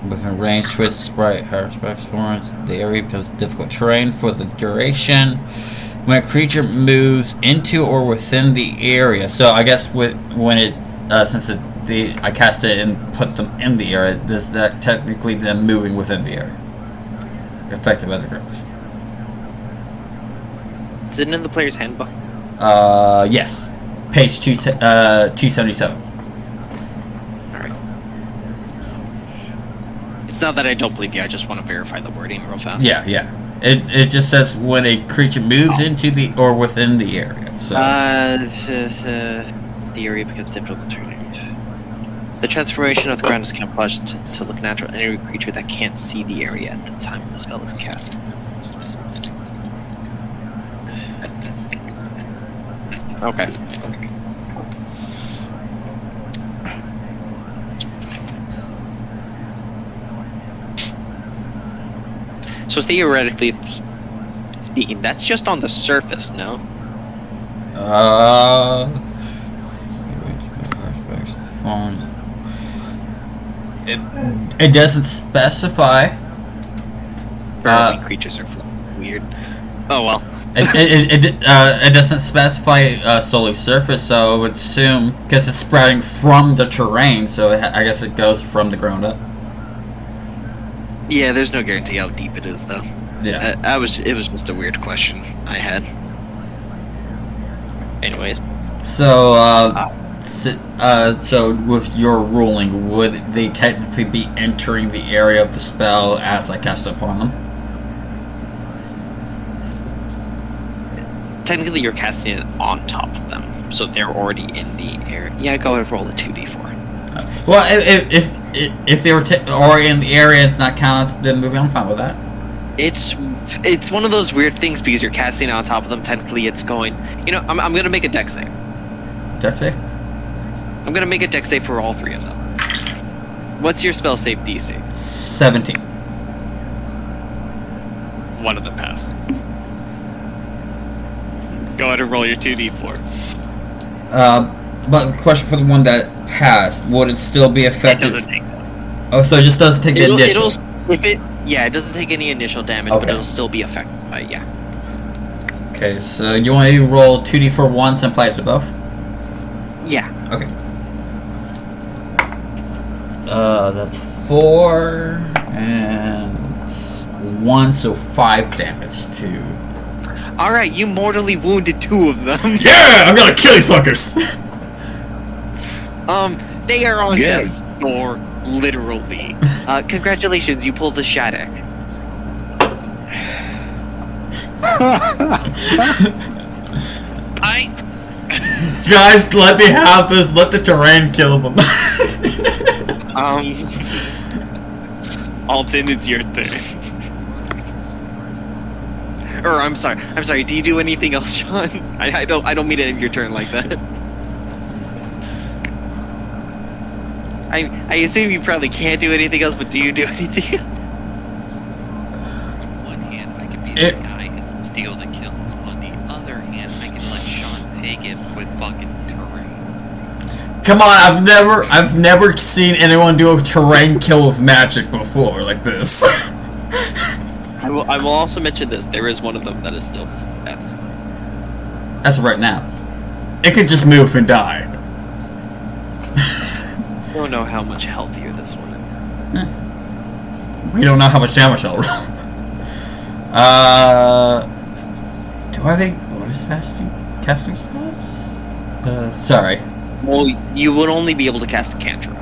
Within range, twist, sprite, Harrisburg Thorns. The area becomes difficult terrain for the duration. When a creature moves into or within the area, so I guess when it since I cast it and put them in the area, does that technically them moving within the area, affected by the growth? Is it in the player's handbook? Yes, page 277. It's not that I don't believe you. I just want to verify the wording real fast. Yeah. It just says when a creature moves into the or within the area. So the area becomes difficult to turn. The transformation of the ground is camouflaged to look natural. Any creature that can't see the area at the time the spell is cast. Okay. So theoretically speaking, that's just on the surface, no? It doesn't specify. Creatures are weird. Oh well. It doesn't specify solely surface, so I would assume because it's spreading from the terrain, so I guess it goes from the ground up. Yeah, there's no guarantee how deep it is, though. Yeah, it was just a weird question I had. Anyways, so with your ruling, would they technically be entering the area of the spell as I cast upon them? technically you're casting it on top of them, so they're already in the area. Yeah, go ahead and roll a 2d4. Well, if they were already in the area and it's not counted the movie, I'm fine with that. It's one of those weird things because you're casting it on top of them. Technically, it's going. You know, I'm gonna make a dex save. Dex save? I'm gonna make a dex save for all three of them. What's your spell save DC? 17. One of them passed. Go ahead and roll your 2d4. But the question for the one that passed, would it still be effective? It doesn't take that. Oh, so it just doesn't take the initial. It doesn't take any initial damage, Okay. but it'll still be affected by it, yeah. Okay, so you want to roll 2d4 once and apply it to both? Yeah. Okay. That's 4 and 1, so 5 damage to. Alright, you mortally wounded 2 of them. Yeah, I'm gonna kill these fuckers. They are on Good. death's door, literally. Congratulations, you pulled the Shattuck. Guys, let me have this. Let the terrain kill them. Alton, it's your turn. Or I'm sorry. Do you do anything else, Sean? I don't mean to end your turn like that. I assume you probably can't do anything else, but do you do anything else? On one hand, I can be the guy and steal the kills. On the other hand, I can let Sean take it with fucking terrain. Come on, I've never seen anyone do a terrain kill with magic before like this. I will also mention this. There is one of them that is still F. That's right now. It could just move and die. I don't know how much healthier this one is. We don't know how much damage I'll roll. I have any bonus casting spells? Sorry. Well, you would only be able to cast a cantrip.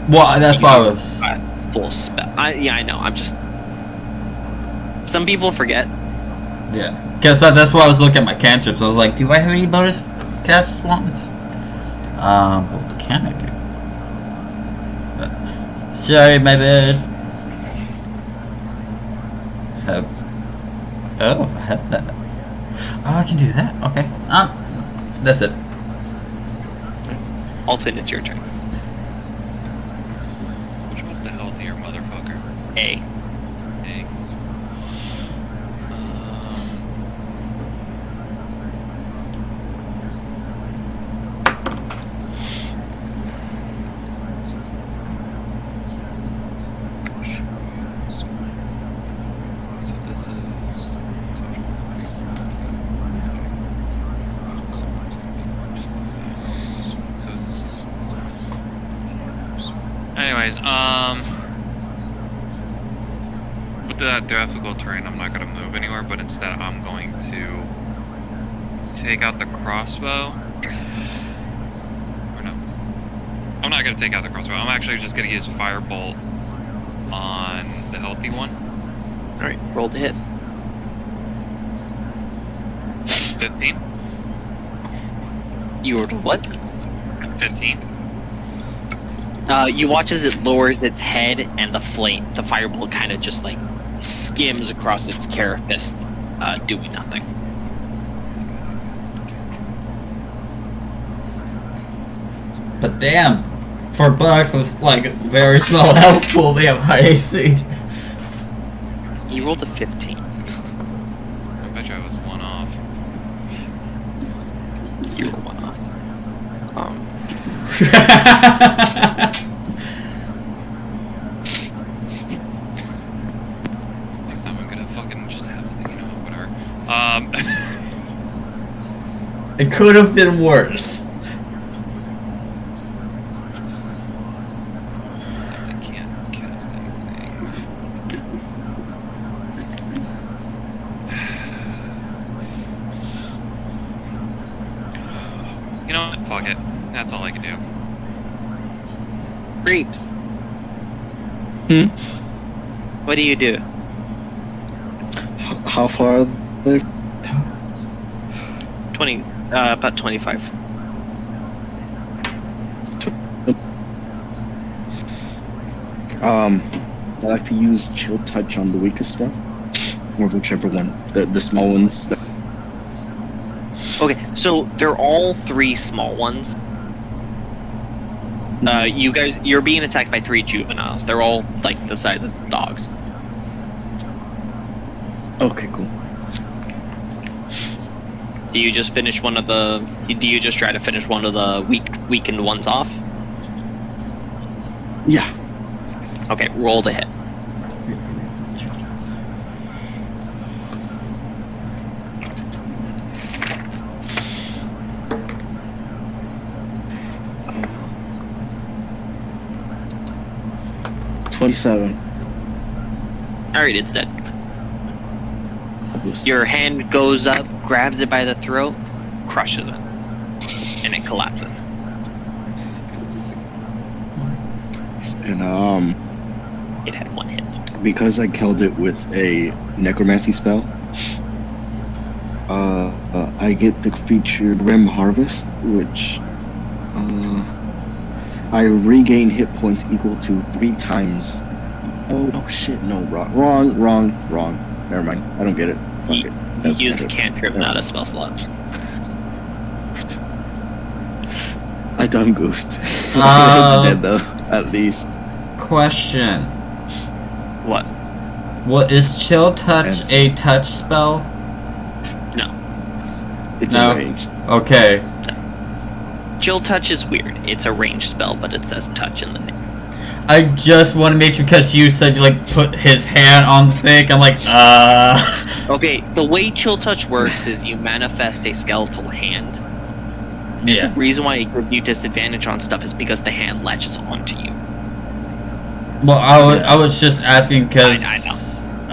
Well, that's why I was. Full spell. Yeah, I know. I'm just. Some people forget. Yeah, because that's why I was looking at my cantrips. I was like, do I have any bonus cast ones? What can I do? Sorry, my bad. Oh, I have that. Oh, I can do that. Okay. That's it. Alton, it's your turn. Which was the healthier motherfucker? A. Hey. So this is so is this. Anyways, with that difficult terrain, I'm not gonna move anywhere, but instead I'm going to take out the crossbow. Or no, I'm not gonna take out the crossbow. I'm actually just gonna use firebolt on the healthy one. All right, roll to hit. 15. You rolled a what? 15. You watch as it lowers its head, and the firebolt kind of just like skims across its carapace, doing nothing. But damn, for bugs with like very small health pool, they have high AC. You rolled a 15. I bet you I was one off. You were one off. Next time I'm gonna fucking just have the thing, whatever. It could have been worse. I can't cast anything. You know what? Fuck it. That's all I can do. Creeps. What do you do? How far are they? 20, about 25. I like to use chill touch on the weakest one, or whichever one, the small ones. Okay, so they're all three small ones. You're being attacked by 3 juveniles. They're all like the size of dogs. Okay, cool. Do you just finish one of the? Do you just try to finish one of the weakened ones off? Yeah. Okay, roll to hit. Uh, 27. All right, it's dead. Your hand goes up, grabs it by the throat, crushes it, and it collapses. And It had 1 hit. because I killed it with a necromancy spell, I get the feature Grim Harvest, which I regain hit points equal to 3 times. Oh shit! No, wrong. Never mind. I don't get it. Fuck it. You used a cantrip, not a spell slot. I done goofed. It's dead though, at least. Question. What? What is Chill Touch And- a touch spell? No. It's No. arranged. Okay. Chill touch is weird. It's a ranged spell, but it says touch in the name. I just want to make sure because you said you like put his hand on the thing. I'm like, Okay, the way chill touch works is you manifest a skeletal hand. Yeah. The reason why it gives you disadvantage on stuff is because the hand latches onto you. Well, I was just asking because I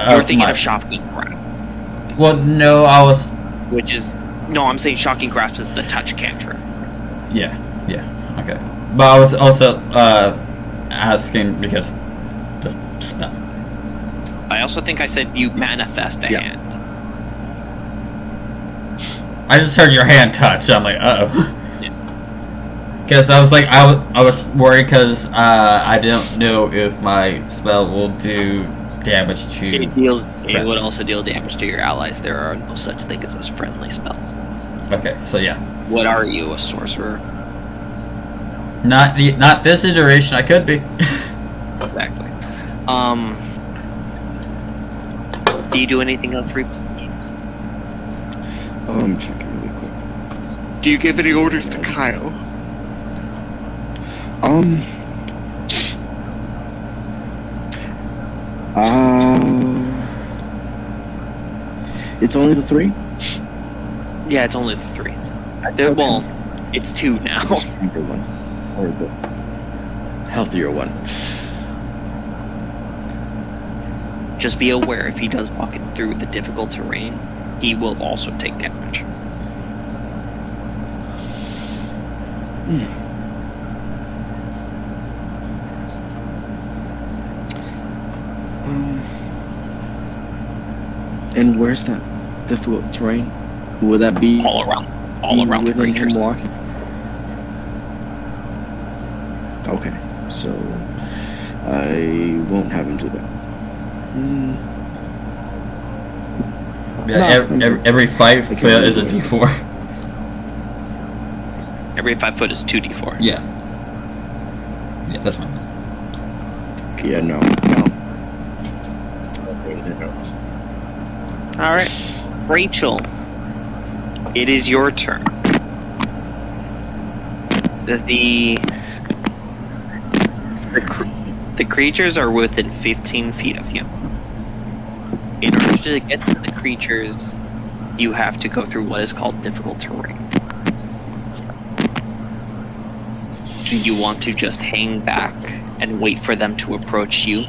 know. You were thinking of shotgun grab. Well, no, I was which is no, I'm saying shocking grasp is the touch cantrip. Yeah. Okay. But I was also asking because the spell. I also think I said you manifest a Yeah. hand. I just heard your hand touch. So I'm like, uh oh. Yeah. Because I was like, I was worried because I didn't know if my spell will do damage to. It would friends. also deal damage to your allies. There are no such things as friendly spells. Okay, so yeah, What are you, a sorcerer? not this iteration. I could be. Exactly. Do you do anything else, Reap? I'm checking really quick. Do you give any orders to Kyle? It's only the 3? Yeah, it's only the 3. Okay. Well, it's 2 now. The stronger one. Or the healthier one. Just be aware if he does walk it through the difficult terrain, he will also take damage. And where's that difficult terrain? Would that be All around the within him creatures. walking? Okay, so I won't have him do that. Yeah, No. every 5 I can foot is a do it. D4. Every 5 foot is 2d4. Yeah, that's my. Yeah, no. Okay, there goes. Alright. Rachel, it is your turn. The creatures are within 15 feet of you. In order to get to the creatures, you have to go through what is called difficult terrain. Do you want to just hang back and wait for them to approach you?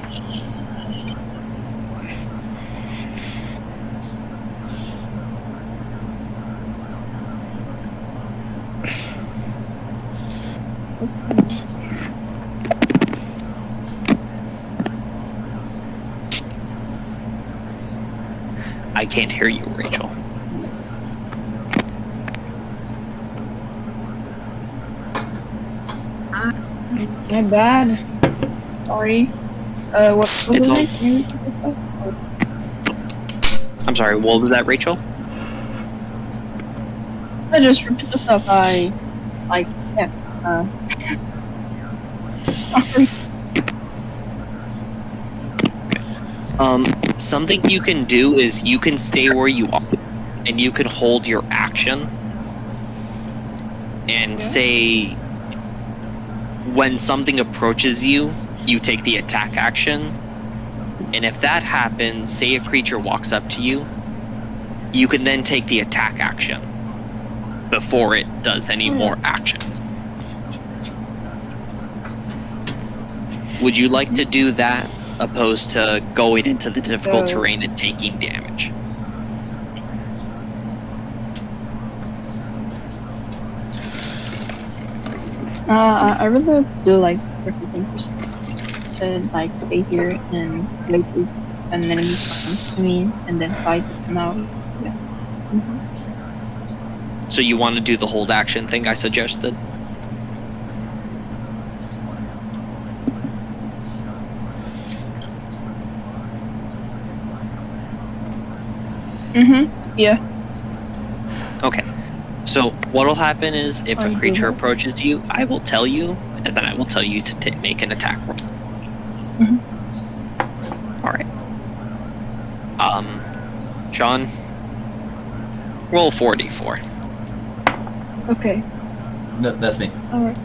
I can't hear you, Rachel. My bad. Sorry. What was It's all- it? Can you repeat this stuff? I'm sorry, what was that, Rachel? I just repeat the stuff. Yeah. Sorry. Something you can do is you can stay where you are, and you can hold your action, and say, when something approaches you, you take the attack action, and if that happens, say a creature walks up to you, you can then take the attack action before it does any more actions. Would you like to do that, opposed to going into the difficult terrain and taking damage? I really do like everything to like stay here and wait for an enemy comes to me and then fight them out. Yeah. So you want to do the hold action thing I suggested? Yeah. Okay. So what'll happen is if a Oh, creature yeah. approaches you, I will tell you, and then I will tell you to make an attack roll. All right. John, roll 4d4. Okay. No, that's me. All right.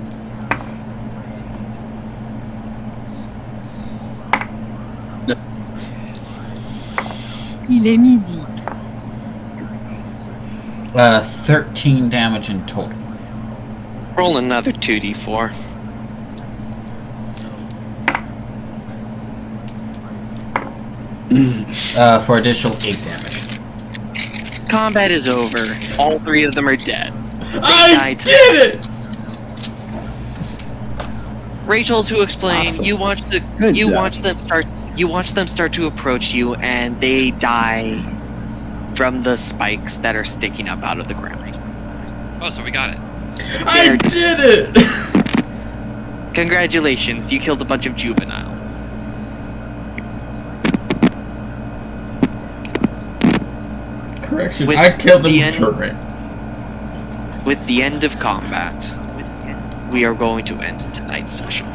Il est midi. 13 damage in total. Roll another 2d4. For additional 8 damage. combat is over. All 3 of them are dead. I died. did it! Rachel, to explain, Awesome. you watch the Good you job. watch them start you watch them start to approach you, and they die from the spikes that are sticking up out of the ground. Oh, so we got it. I did it! Congratulations, you killed a bunch of juveniles. Correction, With I killed the them end- with turret. With the end of combat, we are going to end tonight's session.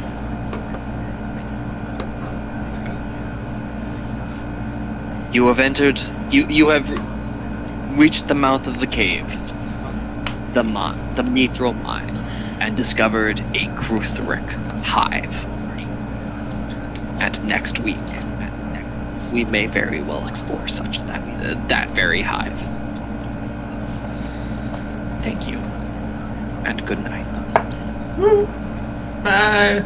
You have entered. You have reached the mouth of the cave, the Mithril mine, and discovered a Kruthrik hive. And next week, we may very well explore such that very hive. Thank you, and good night. Bye.